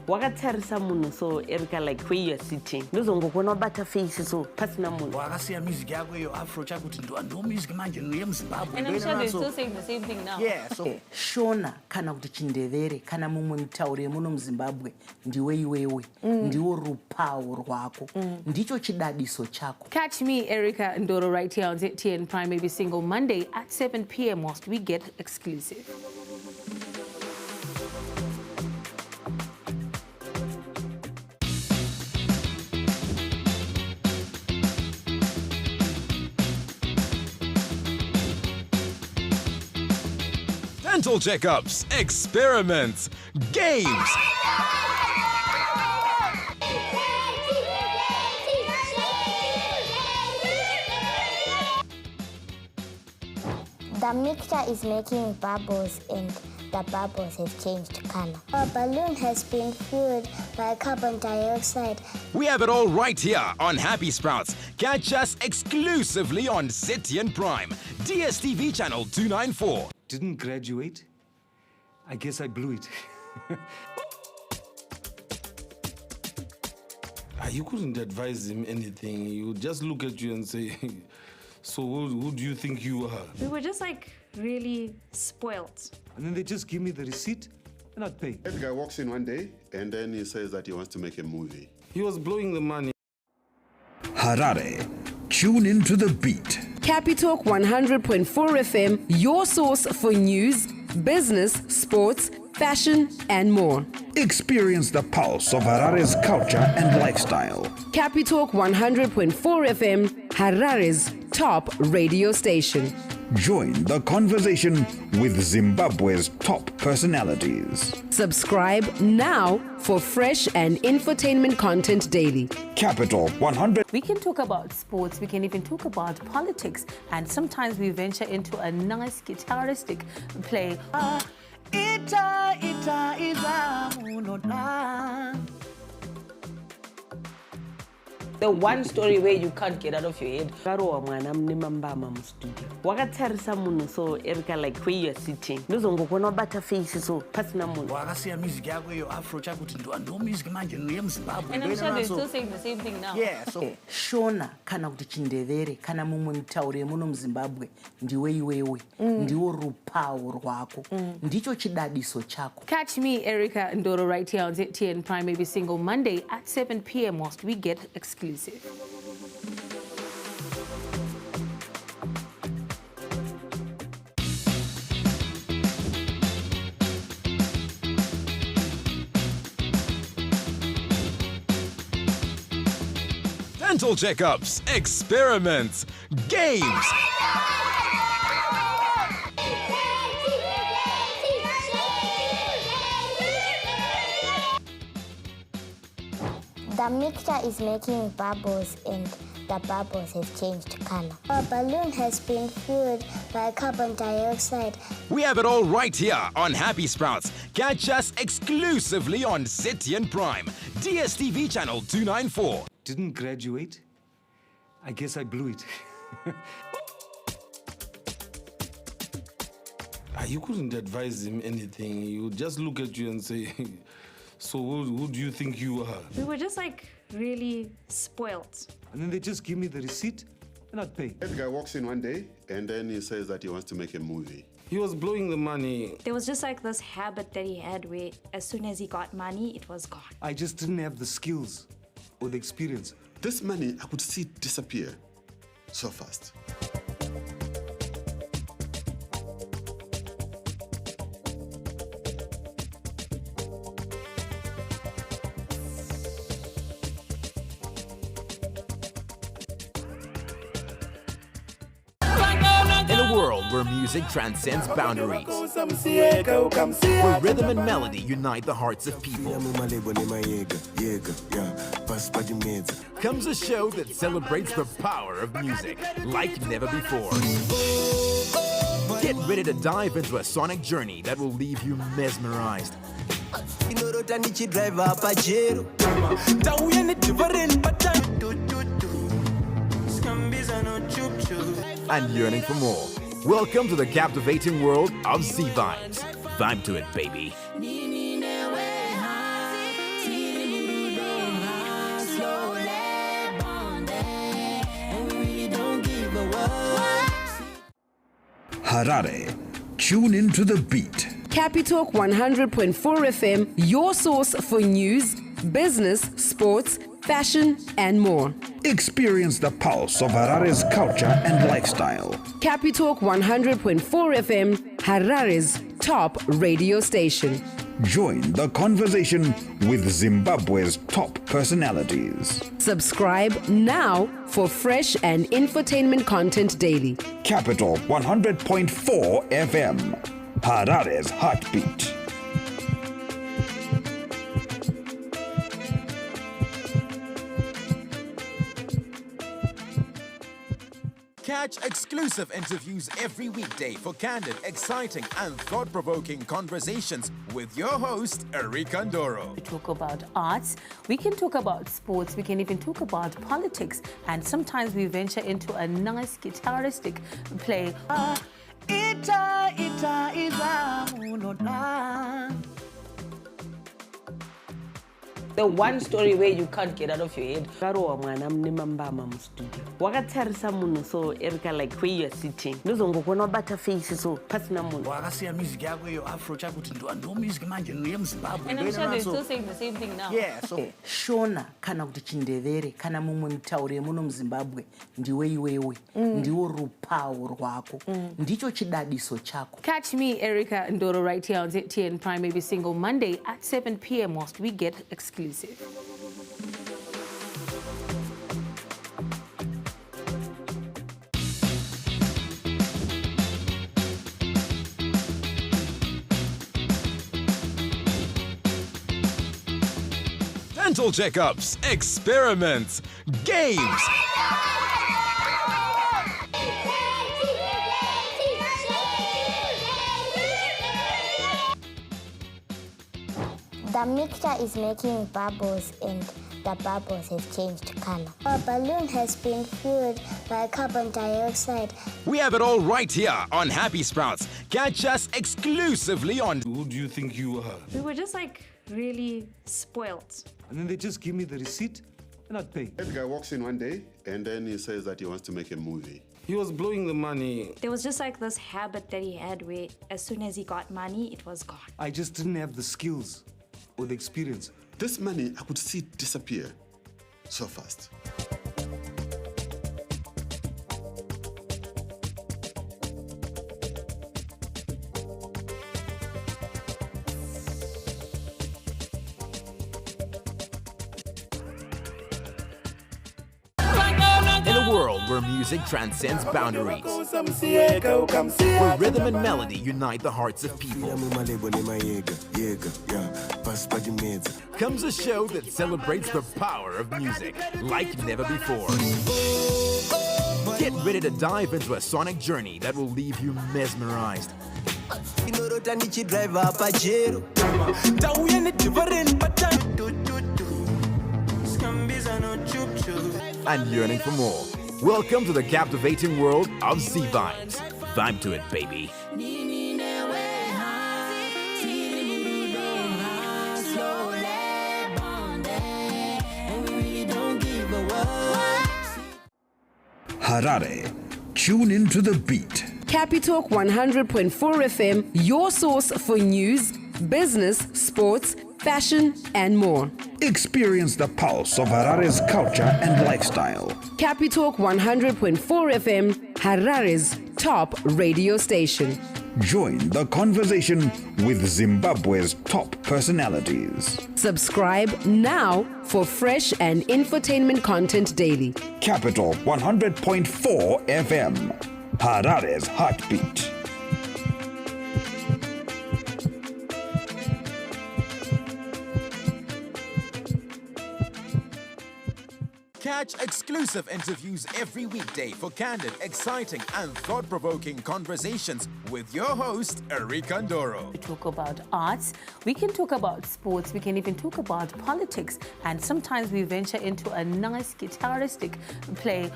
Wakatarisa munhu so Erika like where you are sitting. Ndozongokona bata face so pasina munhu. Wakasiya music yako iyo afro chakuti ndo music manje yemuZimbabwe. And I'm sure they're still saying the same thing now. Yeah, so Shona kana kuti chindevere kana mumwe mutauri muno muZimbabwe ndiwe iwewe ndiwo rupawo rwako ndicho chidadiso chako. Catch me, Erika Ndoro, right here on ZTN Prime every single Monday at 7 p.m. whilst we get exclusive. Dental checkups, experiments, games. The mixture is making bubbles and the bubbles have changed color. Our balloon has been fueled by carbon dioxide. We have it all right here on Happy Sprouts. Catch us exclusively on ZTN Prime, DSTV channel 294. Didn't graduate? I guess I blew it. You couldn't advise him anything. He would just look at you and say, so who do you think you are? We were just like really spoilt. And then they just give me the receipt and I'd pay. The guy walks in one day and then he says that he wants to make a movie. He was blowing the money. Harare. Tune into the beat. Capitalk 100.4 FM, your source for news, business, sports, fashion, and more. Experience the pulse of Harare's culture and lifestyle. Capitalk 100.4 FM, Harare's top radio station. Join the conversation with Zimbabwe's top personalities. Subscribe now for fresh and infotainment content daily. Capital 100. We can talk about sports, we can even talk about politics, and sometimes we venture into a nice guitaristic play. The one story where you can't get out of your head. Wakatarisa munhu so Erika like where you are sitting. Ndozongokona bata face so pasina munhu. Wakasiya music yako iyo afro chakuti ndo music manje yemuZimbabwe. And I'm sure they're still saying the same thing now. Yeah, so Shona kana kuti chindevere kana mumwe mutauri muno muZimbabwe ndiwe iwewe ndiwo rupawo rwako ndicho chidadiso chako. Catch me, Erika Ndoro, right here on ZTN Prime every single Monday at 7 p.m. whilst we get exclusive. Dental checkups, experiments, games. The mixture is making bubbles and the bubbles have changed color. Our balloon has been fueled by carbon dioxide. We have it all right here on Happy Sprouts. Catch us exclusively on ZTN Prime, DSTV channel 294. Didn't graduate? I guess I blew it. You couldn't advise him anything. He would just look at you and say, So who do you think you are? We were just like really spoiled. And then they just give me the receipt and I'd pay. That guy walks in one day and then he says that he wants to make a movie. He was blowing the money. There was just like this habit that he had where as soon as he got money, it was gone. I just didn't have the skills or the experience. This money, I could see it disappear so fast. In a world where music transcends boundaries, where rhythm and melody unite the hearts of people, comes a show that celebrates the power of music like never before. Get ready to dive into a sonic journey that will leave you mesmerized and yearning for more. Welcome to the captivating world of Z Vibes. Vibe to it, baby. Harare. Tune into the beat. Capitalk 100.4 FM, your source for news, business, sports, fashion, and more. Experience the pulse of Harare's culture and lifestyle. Capitalk 100.4 FM, Harare's top radio station. Join the conversation with Zimbabwe's top personalities. Subscribe now for fresh and infotainment content daily. Capital 100.4 FM, Harare's heartbeat. Catch exclusive interviews every weekday for candid, exciting, and thought-provoking conversations with your host, Erika Ndoro. We talk about arts, we can talk about sports, we can even talk about politics, and sometimes we venture into a nice guitaristic play. The one story where you can't get out of your head. Wakatarisa munhu so Erika like where you are sitting. Ndozongokona bata face so pasina munhu. Wakasiya music yako iyo afro chakuti ndo music manje yemuZimbabwe. And I'm sure they're still saying the same thing now. Yeah, so Shona kana kuti chindevere kana mumwe mutauri muno muZimbabwe ndiwe iwewe ndiwo rupawo rwako ndicho chidadiso chako. Catch me, Erika Ndoro, right here on ZTN Prime every single Monday at 7 p.m. whilst we get exclusive. Dental checkups, experiments, games. The mixture is making bubbles and the bubbles have changed color. Our balloon has been fueled by carbon dioxide. We have it all right here on Happy Sprouts. Catch us exclusively on... Who do you think you are? We were just like really spoiled. And then they just give me the receipt and I'd pay. That guy walks in one day and then he says that he wants to make a movie. He was blowing the money. There was just like this habit that he had where as soon as he got money, it was gone. I just didn't have the skills or the experience. This money, I could see it disappear so fast. In a world where music transcends boundaries, where rhythm and melody unite the hearts of people, comes a show that celebrates the power of music like never before. Get ready to dive into a sonic journey that will leave you mesmerized and yearning for more. Welcome to the captivating world of Z Vibes. Vibe to it, baby. Slowly. Harare. Tune into the beat. Capitalk 100.4 FM, your source for news, business, sports, fashion, and more. Experience the pulse of Harare's culture and lifestyle. Capitalk 100.4 FM, Harare's top radio station. Join the conversation with Zimbabwe's top personalities. Subscribe now for fresh and infotainment content daily. Capital 100.4 FM, Harare's heartbeat. Catch exclusive interviews every weekday for candid, exciting, and thought-provoking conversations with your host, Erika Ndoro. We talk about arts, we can talk about sports, we can even talk about politics, and sometimes we venture into a nice guitaristic play.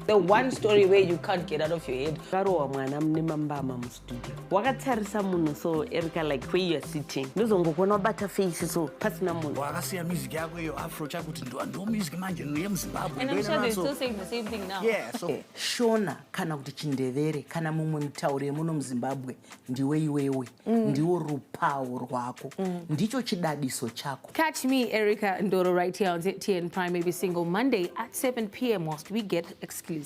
The one story where you can't get out of your head. Wakatarisa munhu so Erika like where you are sitting. Ndozongokona bata face so pasina munhu. Wakasiya music yako iyo afro chakuti ndo music manje yemuZimbabwe. And I'm sure they're still saying the same thing now. Yeah, so Shona kana kuti chindevere kana mumwe mutauri muno muZimbabwe ndiwe iwewe ndiwo rupawo rwako ndicho chidadiso chako. Catch me, Erika Ndoro, right here on ZTN Prime every single Monday at 7 p.m. whilst we get exclusive.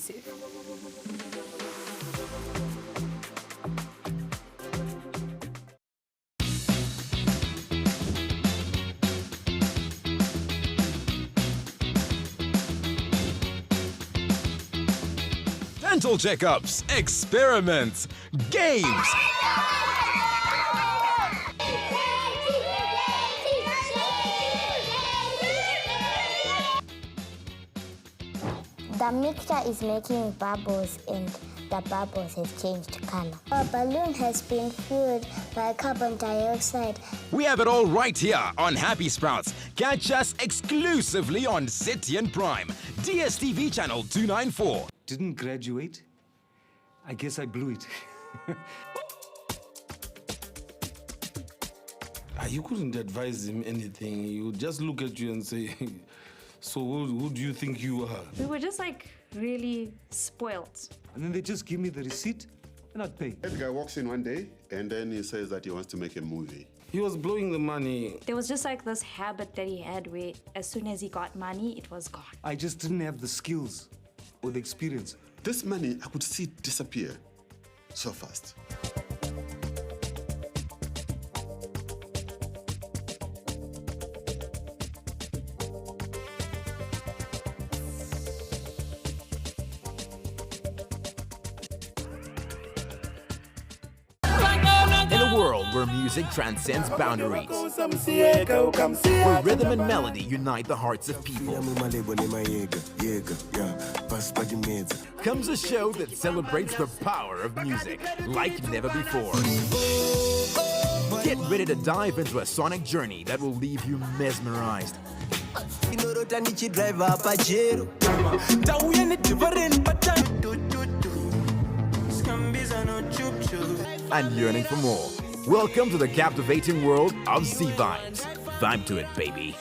Dental checkups, experiments, games. The mixture is making bubbles and the bubbles have changed color. Our balloon has been fueled by carbon dioxide. We have it all right here on Happy Sprouts. Catch us exclusively on ZTN Prime, DSTV channel 294. Didn't graduate? I guess I blew it. You couldn't advise him anything. He would just look at you and say, so who do you think you are? We were just like really spoilt. And then they just give me the receipt and I'd pay. That guy walks in one day and then he says that he wants to make a movie. He was blowing the money. There was just like this habit that he had where as soon as he got money, it was gone. I just didn't have the skills or the experience. This money, I could see it disappear so fast. Where music transcends boundaries, where rhythm and melody unite the hearts of people, comes a show that celebrates the power of music like never before. Get ready to dive into a sonic journey that will leave you mesmerized and yearning for more. Welcome to the captivating world of Z Vibes. Vibe to it, baby.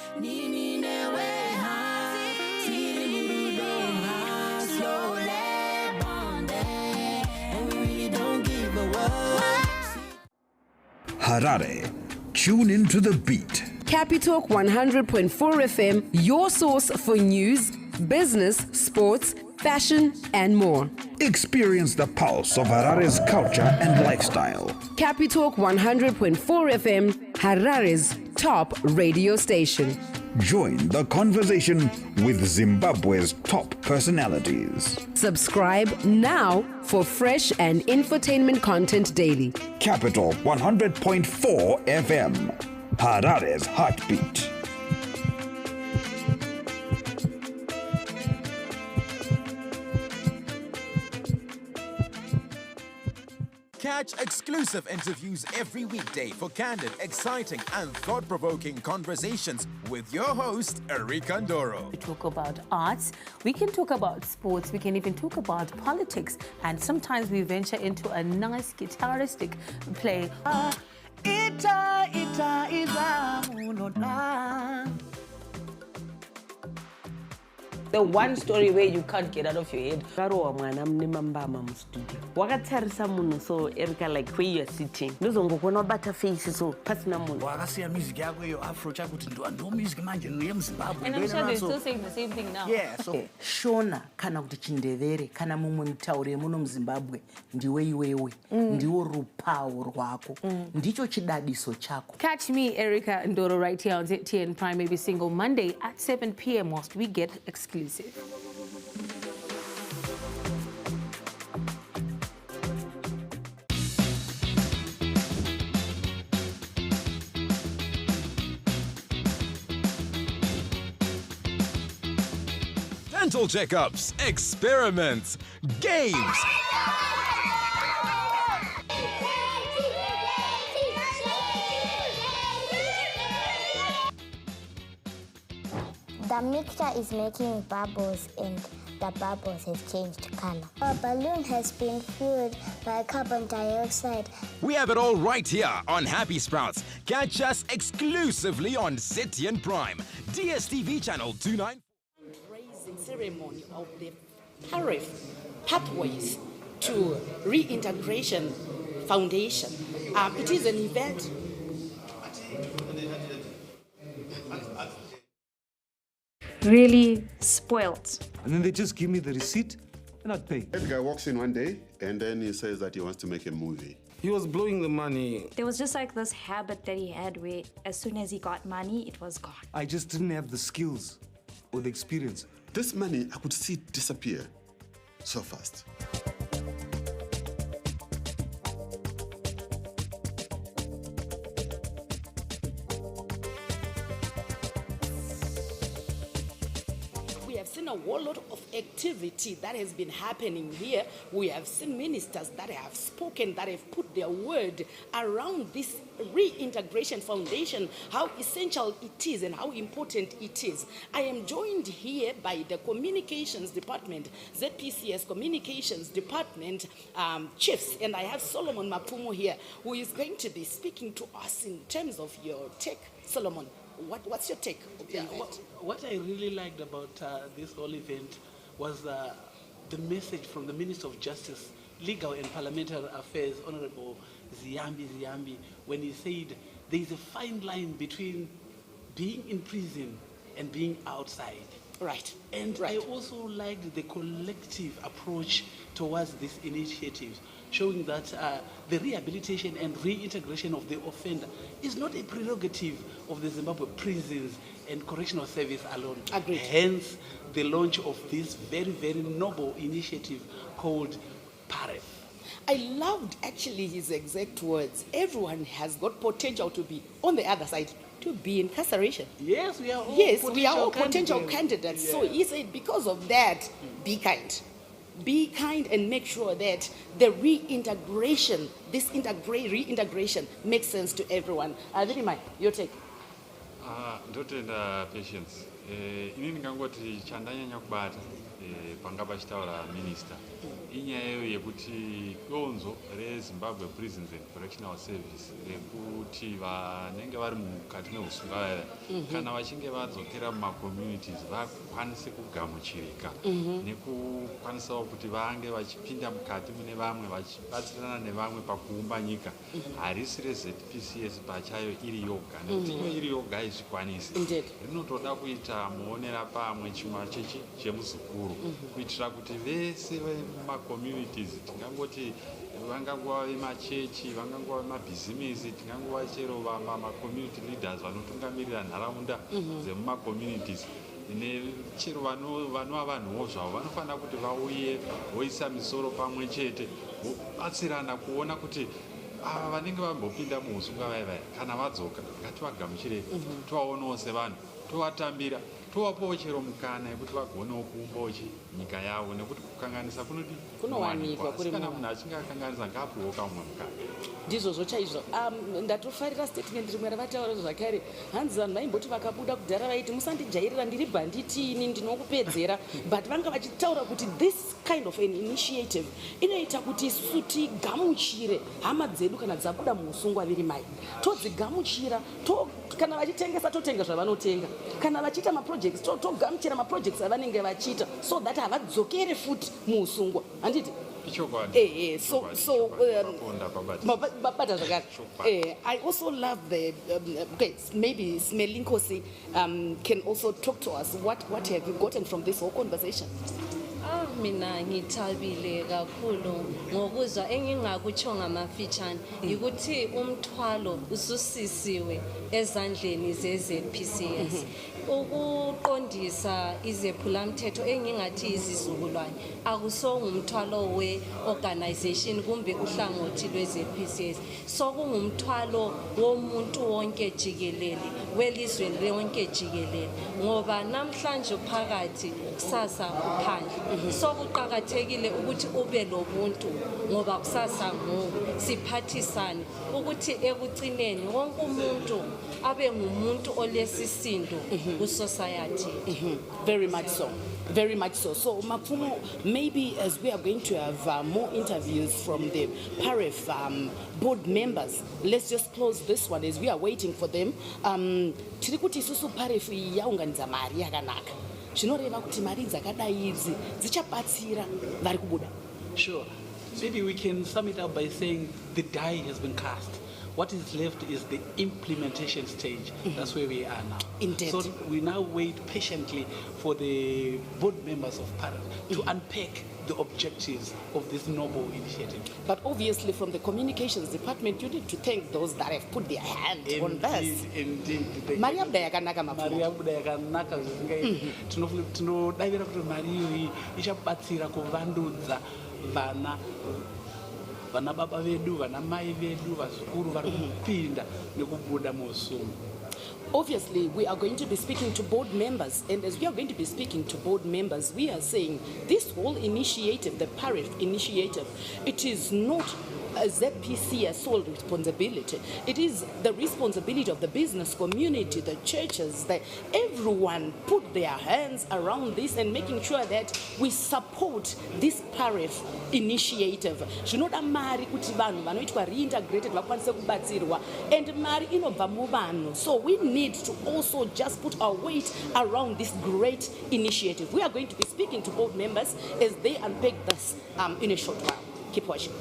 Harare. Tune into the beat. Capitalk 100.4 FM, your source for news, business, sports, fashion, and more. Experience the pulse of Harare's culture and lifestyle. Capitalk 100.4 FM, Harare's top radio station. Join the conversation with Zimbabwe's top personalities. Subscribe now for fresh and infotainment content daily. Capital 100.4 FM, Harare's heartbeat. Catch exclusive interviews every weekday for candid, exciting, and thought-provoking conversations with your host, Erika Ndoro. We talk about arts, we can talk about sports, we can even talk about politics, and sometimes we venture into a nice guitaristic play. Ita iza munona. The one story where you can't get out of your head. Karo mwana mnimambama mu studio. Wakatarisa munhu so Erica like where you are sitting. Ndozongokona bata face so pasina munhu. Wakasiya music yako yo Afro chakuti ndo music manje yemuZimbabwe. And I'm sure they're still saying the same thing now. Yeah, so Shona kana kuti chindevere kana mumwe mutaure muno muZimbabwe ndiwe iwewe ndiwo rupawo rwako ndicho chidadiso chako. Catch me, Erica Ndoro, right here on ZTN Prime every single Monday at 7 p.m. whilst we get exclusive. Dental checkups, experiments, games. The mixture is making bubbles and the bubbles have changed color. Our balloon has been fueled by carbon dioxide. We have it all right here on Happy Sprouts. Catch us exclusively on ZTN Prime, DSTV channel 29. Fundraising ceremony of the Paref Pathways to Reintegration Foundation. It is an event. Really spoilt. And then they just give me the receipt and I'd pay. That guy walks in one day and then he says that he wants to make a movie. He was blowing the money. There was just like this habit that he had where as soon as he got money, it was gone. I just didn't have the skills or the experience. This money, I could see it disappear so fast. We have seen a whole lot of activity that has been happening here. We have seen ministers that have spoken, that have put their word around this reintegration foundation, how essential it is and how important it is. I am joined here by the communications department, ZPCS communications department chiefs, and I have Solomon Mapumo here, who is going to be speaking to us in terms of your take. Solomon, what's your take? Yeah, what I really liked about this whole event was the message from the Minister of Justice, Legal and Parliamentary Affairs, Honorable Ziyambi, when he said there is a fine line between being in prison and being outside. Right. And I also liked the collective approach towards this initiative, showing that the rehabilitation and reintegration of the offender is not a prerogative of the Zimbabwe prisons and correctional service alone. Agreed. Hence, the launch of this very, very noble initiative called Paref. I loved actually his exact words. Everyone has got potential to be on the other side, to be incarceration. Yes, we are all potential candidates. Yeah. So he said, because of that, be kind. Be kind and make sure that the reintegration, reintegration makes sense to everyone. Virimai, your take. Ndotenda patience. Ini ndingangoti chandanyanya kubata panga pachitaura minister. Inyaya yekuti donzo reZimbabwe Prisons and Correctional Service rekuti vanenge vari mukati mehusungavava kana vachinge vadzokera mumacommunities vakwanise kugamuchirika nekukwanisawo kuti vange vachipinda mukati mune vamwe vachibatsirana nevamwe pakuumba nyika. Harisi reZPCS pachayo iri yoga nekuti iyo iri yoga haizvikwanisi. Rinotoda kuita muonera pamwe chimwa chemuzukuru kuitira kuti vese vemumacommunities tingangoti vangangova vemachechi vangangova vemabhizimisi tingangova chero macommunity leaders vanotungamirira nharaunda dzemumacommunities chero vanova vanhuwo zvavo vanofanira kuti vauye voisa misoro pamwe chete vobatsirana kuona kuti ava vanenge vambopinda muhusungavava kana vadzoka ngativagamuchire tovaonawo sevanhu tovatambira tovapowo chero mukana yekuti vagonewo kuumbawo nyika yavo, nekuti kukanganisa kunowanikwa kuri kana munhu achinge akanganisa ngaapiwo kamwe mukana. Ndizvozvo chaizvo. Ndatofarira statement rimwe ravataura zvakare, hanzi vanhu vaimboti vakabuda kudhara vaiti musandijairira ndiri bhanditi ini ndinokupedzera, but vanga vachitaura kuti this kind of an initiative inoita kuti isusu tigamuchire hama dzedu kana dzabuda muusungwa viri mai, todzigamuchira, kana vachitengesa totenga zvavanotenga, kana vachiita maprojects togamuchira maprojects avanenge vachiita, so that havadzokere futi muusungwa, handiti? Babata zvakare. I also love the okay, maybe Smelinkosi can also talk to us. What have you gotten from this whole conversation? Mina ngithabile kakhulu ngokuzwa engingakutsho ngamafitshane ukuthi umthwalo ususisiwe ezandleni ze-ZPCS. Ukuqondisa izephulamthetho engingathi izizukulwane akusongumthwalo we-organization kumbe uhlangothi lwe-ZPCS, sokungumthwalo womuntu wonke jikelele, welizwe lonke jikelele, ngoba namhlanje phakathi kusasa uphandle. Sokuqakathekile ukuthi ube lobuntu ngoba kusasa nguwe, siphathisane ukuthi ekugcineni wonke umuntu abe ngumuntu olesisindo ku-society. Very much so. Very much so. So, Mapfumo, maybe as we are going to have more interviews from the Paref board members, let's just close this one as we are waiting for them. Tiri kuti isusu Paref yaunganidza mari yakanaka. Zvinoreva kuti mari dzakadai idzi dzichabatsira vari kubuda. Sure. Maybe we can sum it up by saying the die has been cast. What is left is the implementation stage. That's where we are now. Indeed. So we now wait patiently for the board members of Paref to unpack the objectives of this noble initiative. But obviously from the communications department, you need to thank those that have put their hand on this. Indeed. Maria Budayakanaka Mapfumo. Maria Budayakanaka tinodavira kuti mari iyi ichabatsira kuvandudza vana baba vedu, vana mai vedu, vazukuru vari kupinda nekubuda muusungwa. Obviously, we are going to be speaking to board members, and as we are going to be speaking to board members, we are saying this whole initiative, the Paref initiative, it is not a ZPC sole responsibility. It is the responsibility of the business community, the churches, that everyone put their hands around this and making sure that we support this Paref initiative. Zvinoda mari kuti vanhu vanoitwa reintegrated vakwanise kubatsirwa, and mari inobva muvanhu. So we need to also just put our weight around this great initiative. We are going to be speaking to board members as they unpack this in a short while. Keep watching.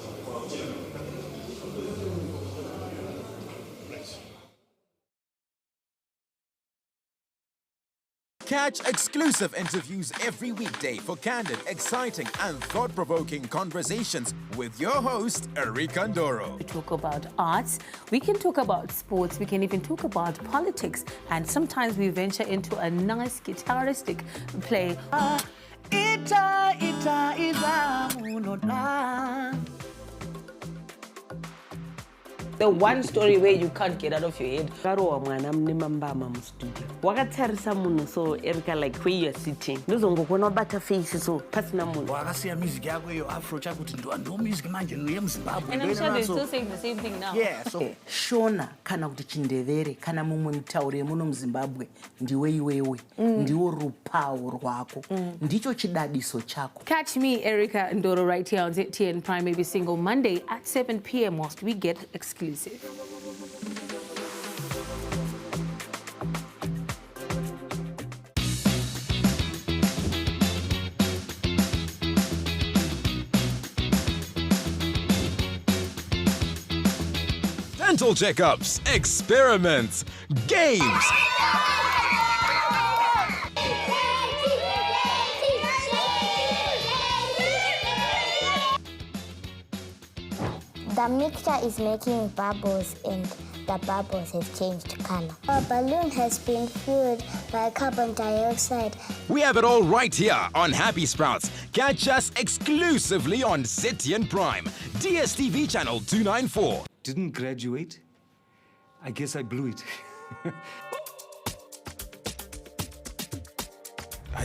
Catch exclusive interviews every weekday for candid, exciting, and thought-provoking conversations with your host, Erika Ndoro. We talk about arts, we can talk about sports, we can even talk about politics, and sometimes we venture into a nice guitaristic play. The one story where you can't get out of your head. Karowa mwana mnimambama mustudio. Wakatarisa munhu so Erika like where you are sitting. Ndozongokona bata face so pasina munhu. Wakasiya music yako iyo afro chakuti ndo music manje yemuZimbabwe. And I'm sure they're still saying the same thing now. Yeah, so Shona kana kuti chindevere kana mumwe mutauri muno muZimbabwe ndiwe iwewe. Ndiwo rupawo rwako. Ndicho chidadiso chako. Catch me, Erika Ndoro, right here on ZTN Prime every single Monday at 7 p.m. whilst we get exclusive. Dental checkups, experiments, games. The mixture is making bubbles and the bubbles have changed color. Our balloon has been fueled by carbon dioxide. We have it all right here on Happy Sprouts. Catch us exclusively on ZTN Prime, DSTV channel 294. Didn't graduate? I guess I blew it.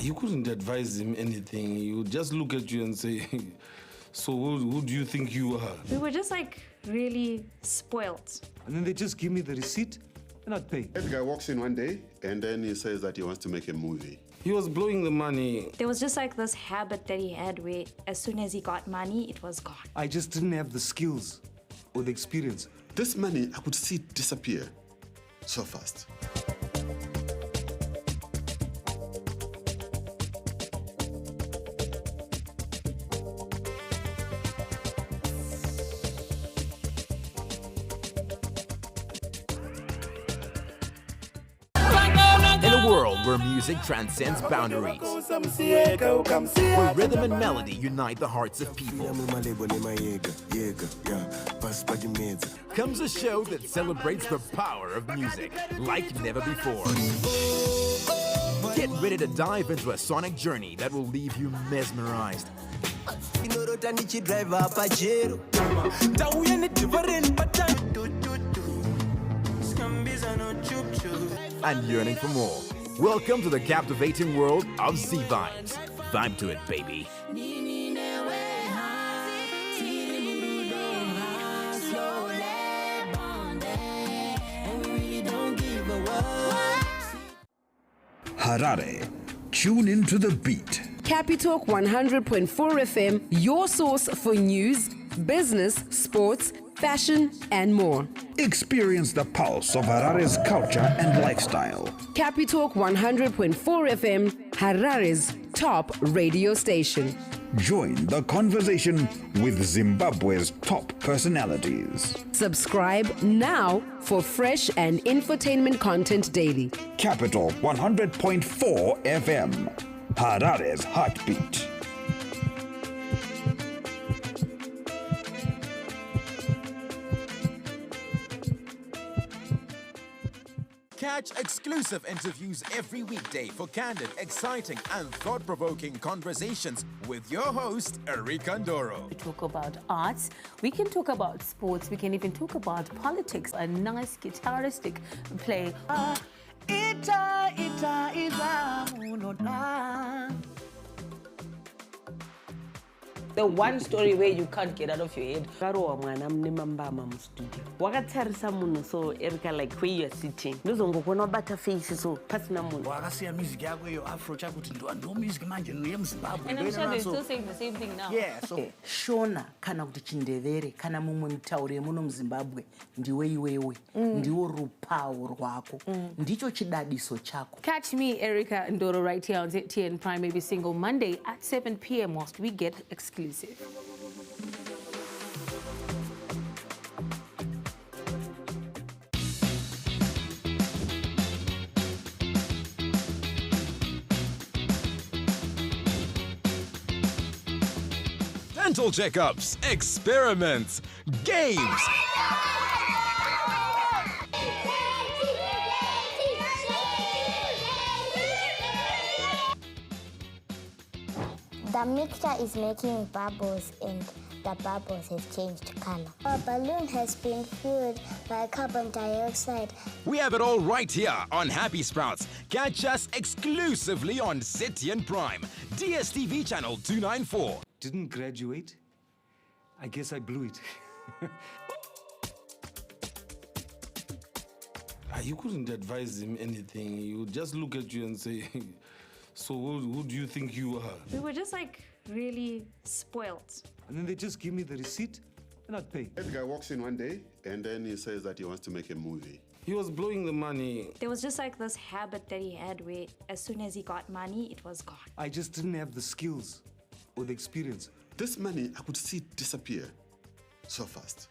You couldn't advise him anything. He would just look at you and say, so who do you think you are? We were just like really spoiled. And then they just give me the receipt and I'd pay. That guy walks in one day and then he says that he wants to make a movie. He was blowing the money. There was just like this habit that he had where as soon as he got money, it was gone. I just didn't have the skills or the experience. This money, I could see it disappear so fast. In a world where music transcends boundaries, where rhythm and melody unite the hearts of people, comes a show that celebrates the power of music like never before. Get ready to dive into a sonic journey that will leave you mesmerized and yearning for more. Welcome to the captivating world of Z Vibes. Vibe to it, baby. Harare. Tune into the beat. Capitalk 100.4 FM, your source for news, business, sports, fashion, and more. Experience the pulse of Harare's culture and lifestyle. Capitalk 100.4 FM, Harare's top radio station. Join the conversation with Zimbabwe's top personalities. Subscribe now for fresh and infotainment content daily. Capital 100.4 FM, Harare's heartbeat. Catch exclusive interviews every weekday for candid, exciting, and thought-provoking conversations with your host, Erika Ndoro. We talk about arts, we can talk about sports, we can even talk about politics. A nice guitaristic play. The one story where you can't get out of your head. Wakatarisa munhu so Erika like where you are sitting. Ndozongokona bata face so pasina munhu. Wakasiya music yako iyo afro chakuti ndo music manje yemuZimbabwe. And I'm sure they're still saying the same thing now. Yeah, so Shona kana kuti chindevere kana mumwe mutauri muno muZimbabwe ndiwe iwewe ndiwo rupawo rwako ndicho chidadiso chako. Catch me, Erika Ndoro, right here on ZTN Prime every single Monday at 7 p.m. whilst we get exclusive. Dental checkups, experiments, games. The mixture is making bubbles and the bubbles have changed color. Our balloon has been filled by carbon dioxide. We have it all right here on Happy Sprouts. Catch us exclusively on ZTN Prime, DSTV channel 294. Didn't graduate? I guess I blew it. You couldn't advise him anything. He would just look at you and say, so who do you think you are? We were just like really spoiled. And then they just give me the receipt and I'd pay. That guy walks in one day and then he says that he wants to make a movie. He was blowing the money. There was just like this habit that he had where as soon as he got money, it was gone. I just didn't have the skills or the experience. This money, I could see it disappear so fast.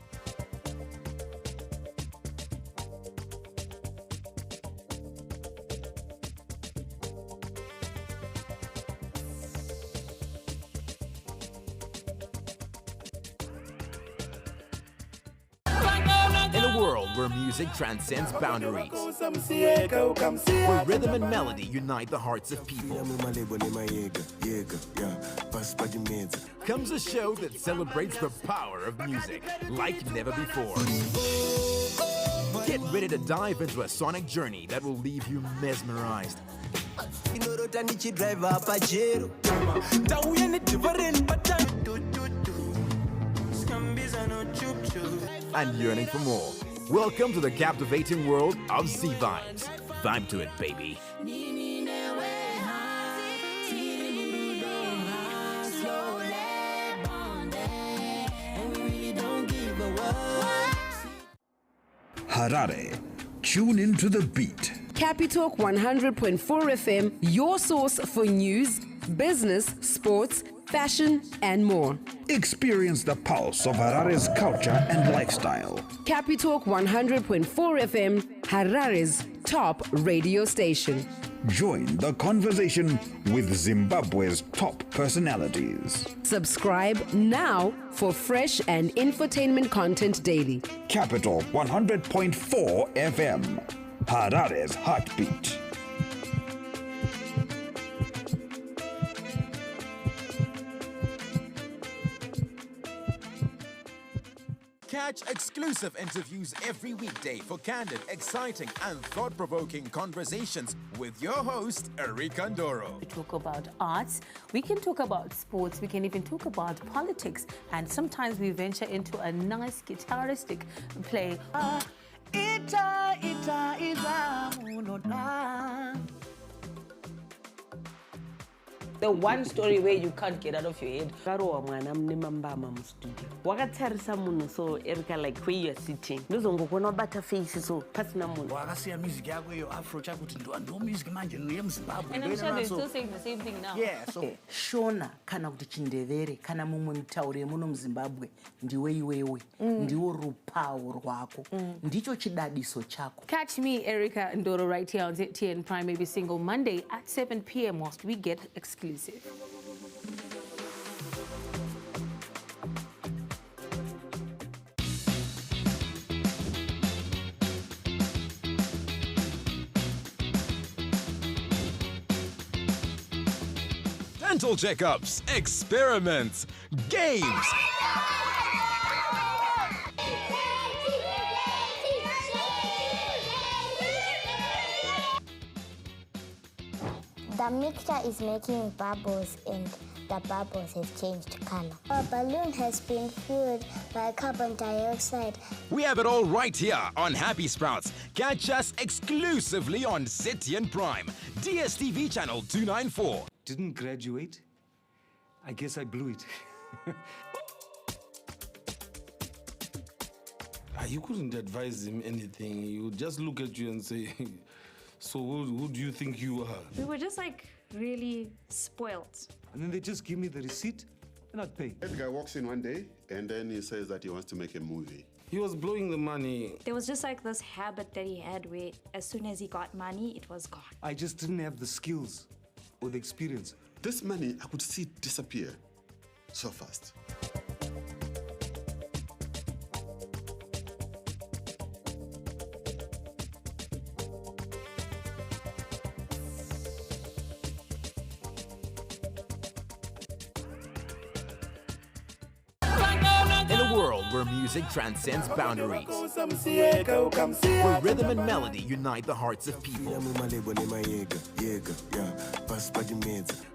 In a world where music transcends boundaries, where rhythm and melody unite the hearts of people, comes a show that celebrates the power of music like never before. Get ready to dive into a sonic journey that will leave you mesmerized inorota nichidriva pajero ndauya nedhivareni and yearning for more. Welcome to the captivating world of Z Vibes. Vibe to it, baby. Harare. Tune into the beat. Capitalk 100.4 FM, your source for news, business, sports, fashion, and more. Experience the pulse of Harare's culture and lifestyle. Capitalk 100.4 FM, Harare's top radio station. Join the conversation with Zimbabwe's top personalities. Subscribe now for fresh and infotainment content daily. Capital 100.4 FM, Harare's heartbeat. Catch exclusive interviews every weekday for candid, exciting, and thought-provoking conversations with your host, Erika Ndoro. We talk about arts, we can talk about sports, we can even talk about politics, and sometimes we venture into a nice guitaristic play. The one story where you can't get out of your head. Karo mwana mnemambama mu studio. Wakatarisa munhu so Erika like where you are sitting. Ndozongokona bata face so pasina munhu. Wakasiya music yako iyo Afro chakuti ndo music manje yemuZimbabwe. And I'm sure they're still saying the same thing now. Yeah, so Shona kana kuti chindevere kana mumwe mutauri muno muZimbabwe ndiwe iwewe ndiwo rupawo rwako ndicho chidadiso chako. Catch me, Erika Ndoro, right here on ZTN Prime every single Monday at 7 p.m. whilst we get exclusive. Dental checkups, experiments, games. The mixture is making bubbles and the bubbles have changed color. Our balloon has been fueled by carbon dioxide. We have it all right here on Happy Sprouts. Catch us exclusively on ZTN Prime, DSTV channel 294. Didn't graduate? I guess I blew it. You couldn't advise him anything. He would just look at you and say, so who do you think you are? We were just like really spoilt. And then they just give me the receipt and I'd pay. The guy walks in one day and then he says that he wants to make a movie. He was blowing the money. There was just like this habit that he had where as soon as he got money, it was gone. I just didn't have the skills or the experience. This money, I could see it disappear so fast. In a world where music transcends boundaries, where rhythm and melody unite the hearts of people,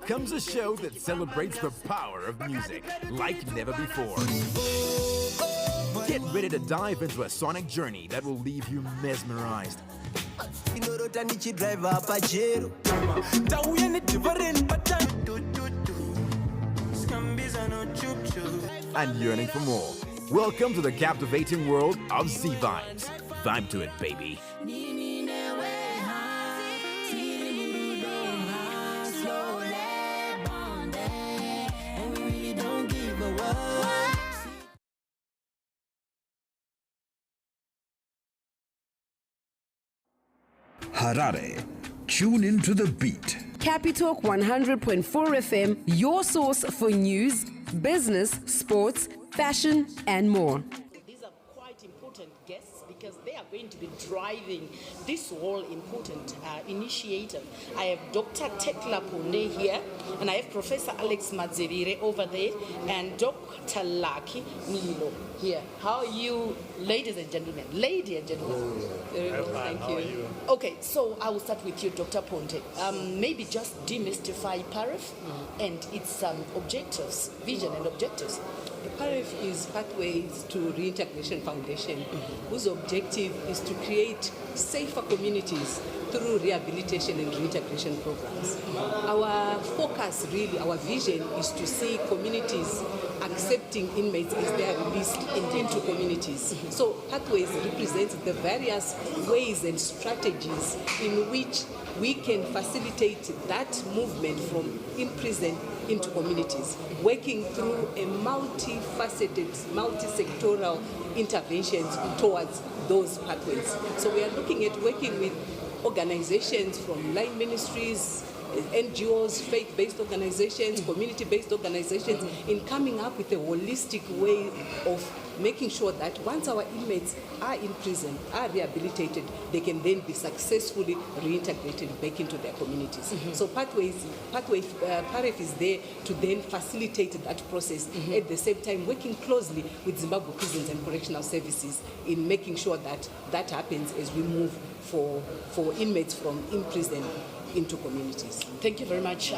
comes a show that celebrates the power of music like never before. Get ready to dive into a sonic journey that will leave you mesmerized and yearning for more. Welcome to the captivating world of Z Vibes. Vibe to it, baby. Harare. Tune into the beat. Capitalk 100.4 FM, your source for news, business, sports, fashion, and more. These are quite important guests because they are going to be driving this whole important initiative. I have Dr. Tekla Pune here, and I have Professor Alex Madzivire over there, and Dr. Laki Milo here. How are you, ladies and gentlemen? Lady and gentlemen. Thank you. Okay, so I will start with you, Dr. Ponte. Maybe just demystify Paref and its objectives, vision and objectives. The Paref is Pathways to Reintegration Foundation, whose objective is to create safer communities through rehabilitation and reintegration programs. Our focus, really, our vision is to see communities accepting inmates as they are released into communities. So Pathways represents the various ways and strategies in which we can facilitate that movement from in prison into communities, working through a multifaceted, multi-sectoral interventions towards those pathways. So we are looking at working with organizations from line ministries, NGOs, faith-based organizations, community-based organizations, in coming up with a holistic way of making sure that once our inmates are in prison, are rehabilitated, they can then be successfully reintegrated back into their communities. So Paref is there to then facilitate that process, at the same time working closely with Zimbabwe Prisons and Correctional Services in making sure that that happens as we move for inmates from in prison into communities. Thank you very much,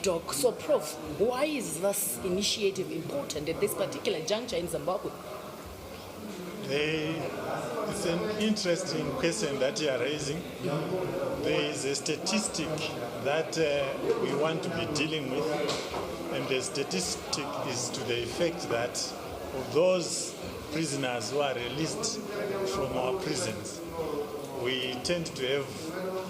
Doc. So, Prof, why is this initiative important at this particular juncture in Zimbabwe? It's an interesting question that you are raising. There is a statistic that we want to be dealing with, and the statistic is to the effect that of those prisoners who are released from our prisons, we tend to have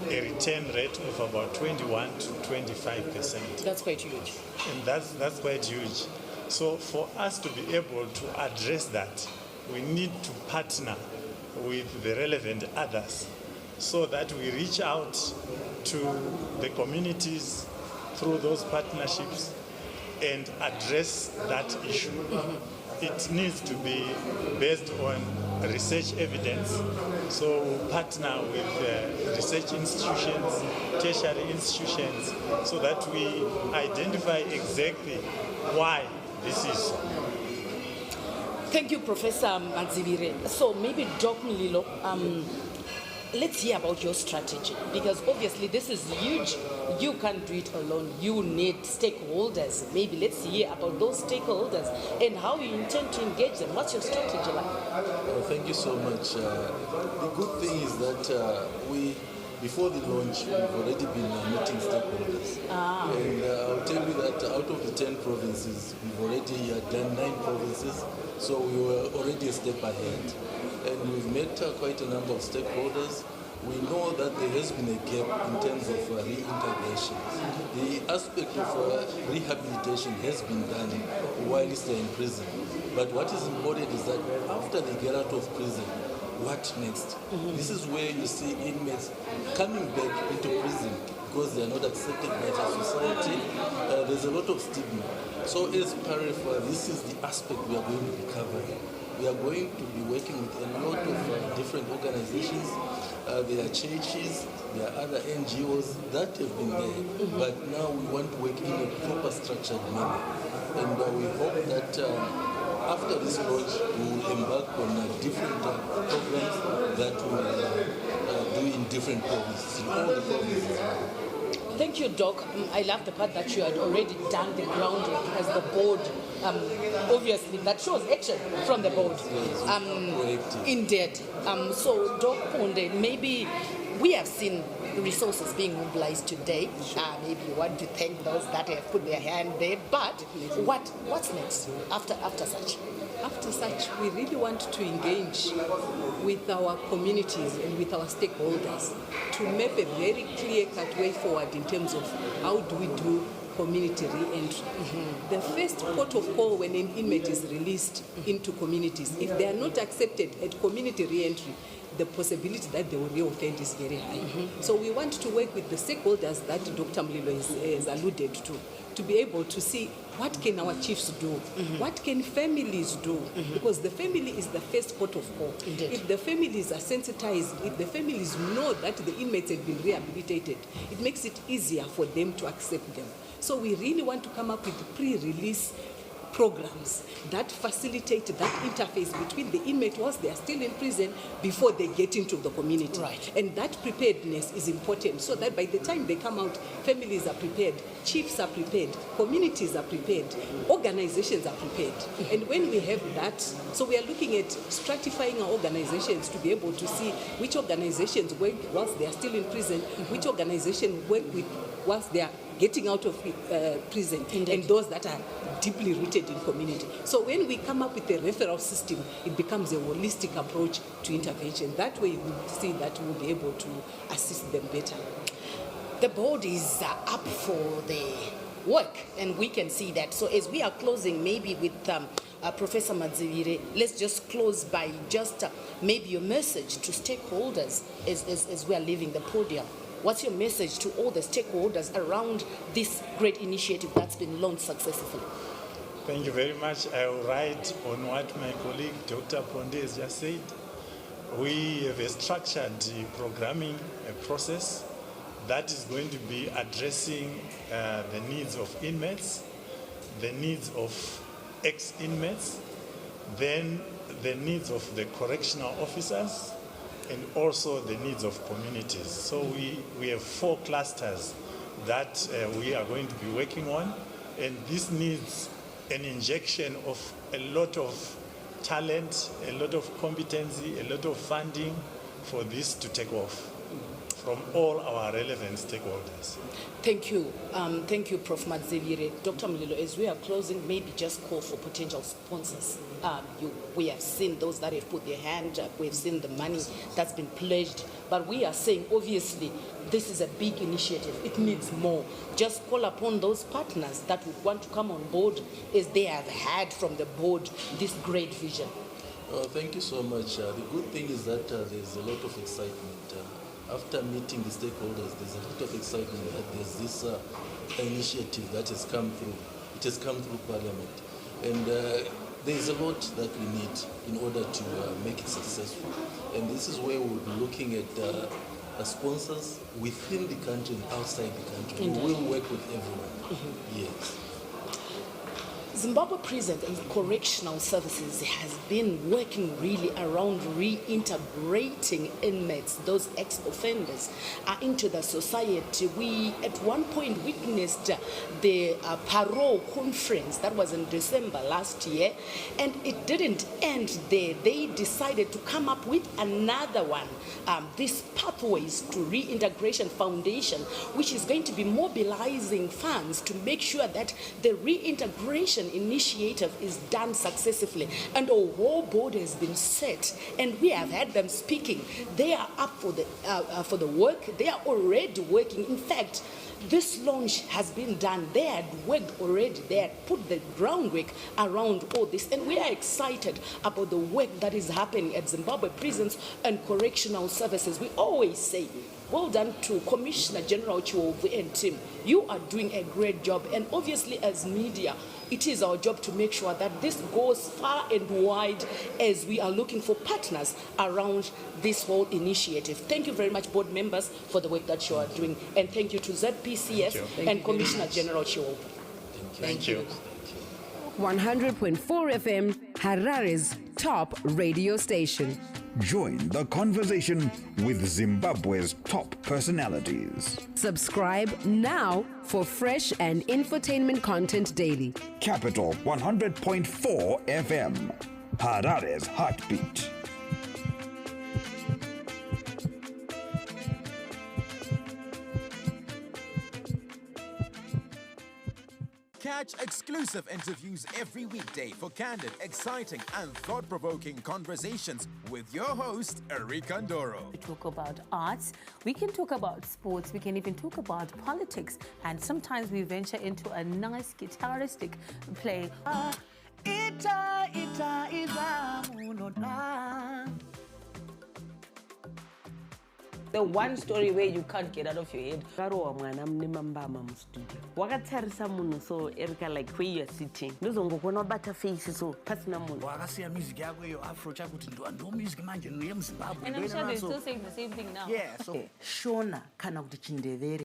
a return rate of about 21 to 25%. That's quite huge. And that's quite huge. So for us to be able to address that, we need to partner with the relevant others so that we reach out to the communities through those partnerships and address that issue. It needs to be based on research evidence. So we'll partner with research institutions, tertiary institutions, so that we identify exactly why this is so. Thank you, Professor Madzivire. So maybe Doc Mlilo, let's hear about your strategy, because obviously this is huge. You can't do it alone. You need stakeholders. Maybe let's hear about those stakeholders and how you intend to engage them. What's your strategy like? Well, thank you so much. The good thing is that before the launch, we've already been meeting stakeholders. And I'll tell you that out of the 10 provinces, we've already done 9 provinces, so we were already a step ahead. And we've met quite a number of stakeholders. We know that there has been a gap in terms of reintegration. The aspect of rehabilitation has been done while they're in prison. But what is important is that after they get out of prison, what next? This is where you see inmates coming back into prison because they are not accepted by the society. There's a lot of stigma. So as Paref, this is the aspect we are going to be covering. We are going to be working with a lot of different organizations. There are churches, there are other NGOs that have been there, but now we want to work in a proper structured manner. And we hope that after this launch, we will embark on different programs that we will do in different provinces, in all the provinces. Thank you, Doc. I love the part that you had already done the groundwork as the board. Obviously, that shows action from the board. Indeed. So, Doc Ponde, maybe we have seen resources being mobilized today. Maybe you want to thank those that have put their hand there. But what's next after such? After such, we really want to engage with our communities and with our stakeholders to map a very clear-cut way forward in terms of how do we do community re-entry. The first port of call when an inmate is released into communities, if they are not accepted at community re-entry, the possibility that they will reoffend is very high. So we want to work with the stakeholders that Dr. Mlilo has alluded to to be able to see what can our chiefs do, what can families do, because the family is the first port of call. If the families are sensitized, if the families know that the inmates have been rehabilitated, it makes it easier for them to accept them. So we really want to come up with pre-release programs that facilitate that interface between the inmate whilst they are still in prison before they get into the community. Right. And that preparedness is important so that by the time they come out, families are prepared, chiefs are prepared, communities are prepared, organizations are prepared. And when we have that, so we are looking at stratifying our organizations to be able to see which organizations work whilst they are still in prison, which organizations work with whilst they are getting out of prison, and those that are deeply rooted in community. So when we come up with a referral system, it becomes a holistic approach to intervention. That way we see that we'll be able to assist them better. The board is up for the work, and we can see that. So as we are closing, maybe with Professor Madzivire, let's just close by just maybe your message to stakeholders as we are leaving the podium. What's your message to all the stakeholders around this great initiative that's been launched successfully? Thank you very much. I will write on what my colleague Dr. Ponde has just said. We have a structured programming process that is going to be addressing the needs of inmates, the needs of ex-inmates, then the needs of the correctional officers, and also the needs of communities. So we have 4 clusters that we are going to be working on, and this needs an injection of a lot of talent, a lot of competency, a lot of funding for this to take off from all our relevant stakeholders. Thank you. Thank you, Prof. Madzivire. Dr. Mlilo, as we are closing, maybe just call for potential sponsors. We have seen those that have put their hand up. We've seen the money that's been pledged. But we are saying, obviously, this is a big initiative. It needs more. Just call upon those partners that would want to come on board as they have had from the board this great vision. Thank you so much. The good thing is that there's a lot of excitement. After meeting the stakeholders, there's a lot of excitement that there's this initiative that has come through. It has come through Parliament. And there's a lot that we need in order to make it successful. And this is where we'll be looking at sponsors within the country and outside the country. Indeed. We will work with everyone. Yes. Zimbabwe Prison and Correctional Services has been working really around reintegrating inmates, those ex-offenders, into the society. We at one point witnessed the parole conference that was in December last year, and it didn't end there. They decided to come up with another one, this Pathways to Reintegration Foundation, which is going to be mobilizing funds to make sure that the reintegration initiative is done successfully, and a whole board has been set, and we have had them speaking. They are up for the work. They are already working. In fact, this launch has been done. They had worked already. They had put the groundwork around all this, and we are excited about the work that is happening at Zimbabwe Prisons and Correctional Services. We always say, well done to Commissioner General Chiwovu and team. You are doing a great job, and obviously as media, it is our job to make sure that this goes far and wide as we are looking for partners around this whole initiative. Thank you very much, board members, for the work that you are doing, and thank you to ZPCS and Commissioner General Chiwovu. Thank you. 100.4 FM, Harare's top radio station. Join the conversation with Zimbabwe's top personalities. Subscribe now for fresh and infotainment content daily. Capital 100.4 FM, Harare's heartbeat. Catch exclusive interviews every weekday for candid, exciting, and thought-provoking conversations with your host, Erika Ndoro. We talk about arts, we can talk about sports, we can even talk about politics, and sometimes we venture into a nice guitaristic play. Ita, ita, ita, munona. The one story where you can't get out of your head. Karowa mwana mnimambama mu studio. Wakatarisa munhu so Erica like where you are sitting. Ndozongokona bata face so pasina munhu. Wakasiya music yako iyo Afro chakuti ndo music manje yemuZimbabwe. And I'm sure they're still saying the same thing now. Yeah, so Shona kana kuti chindevere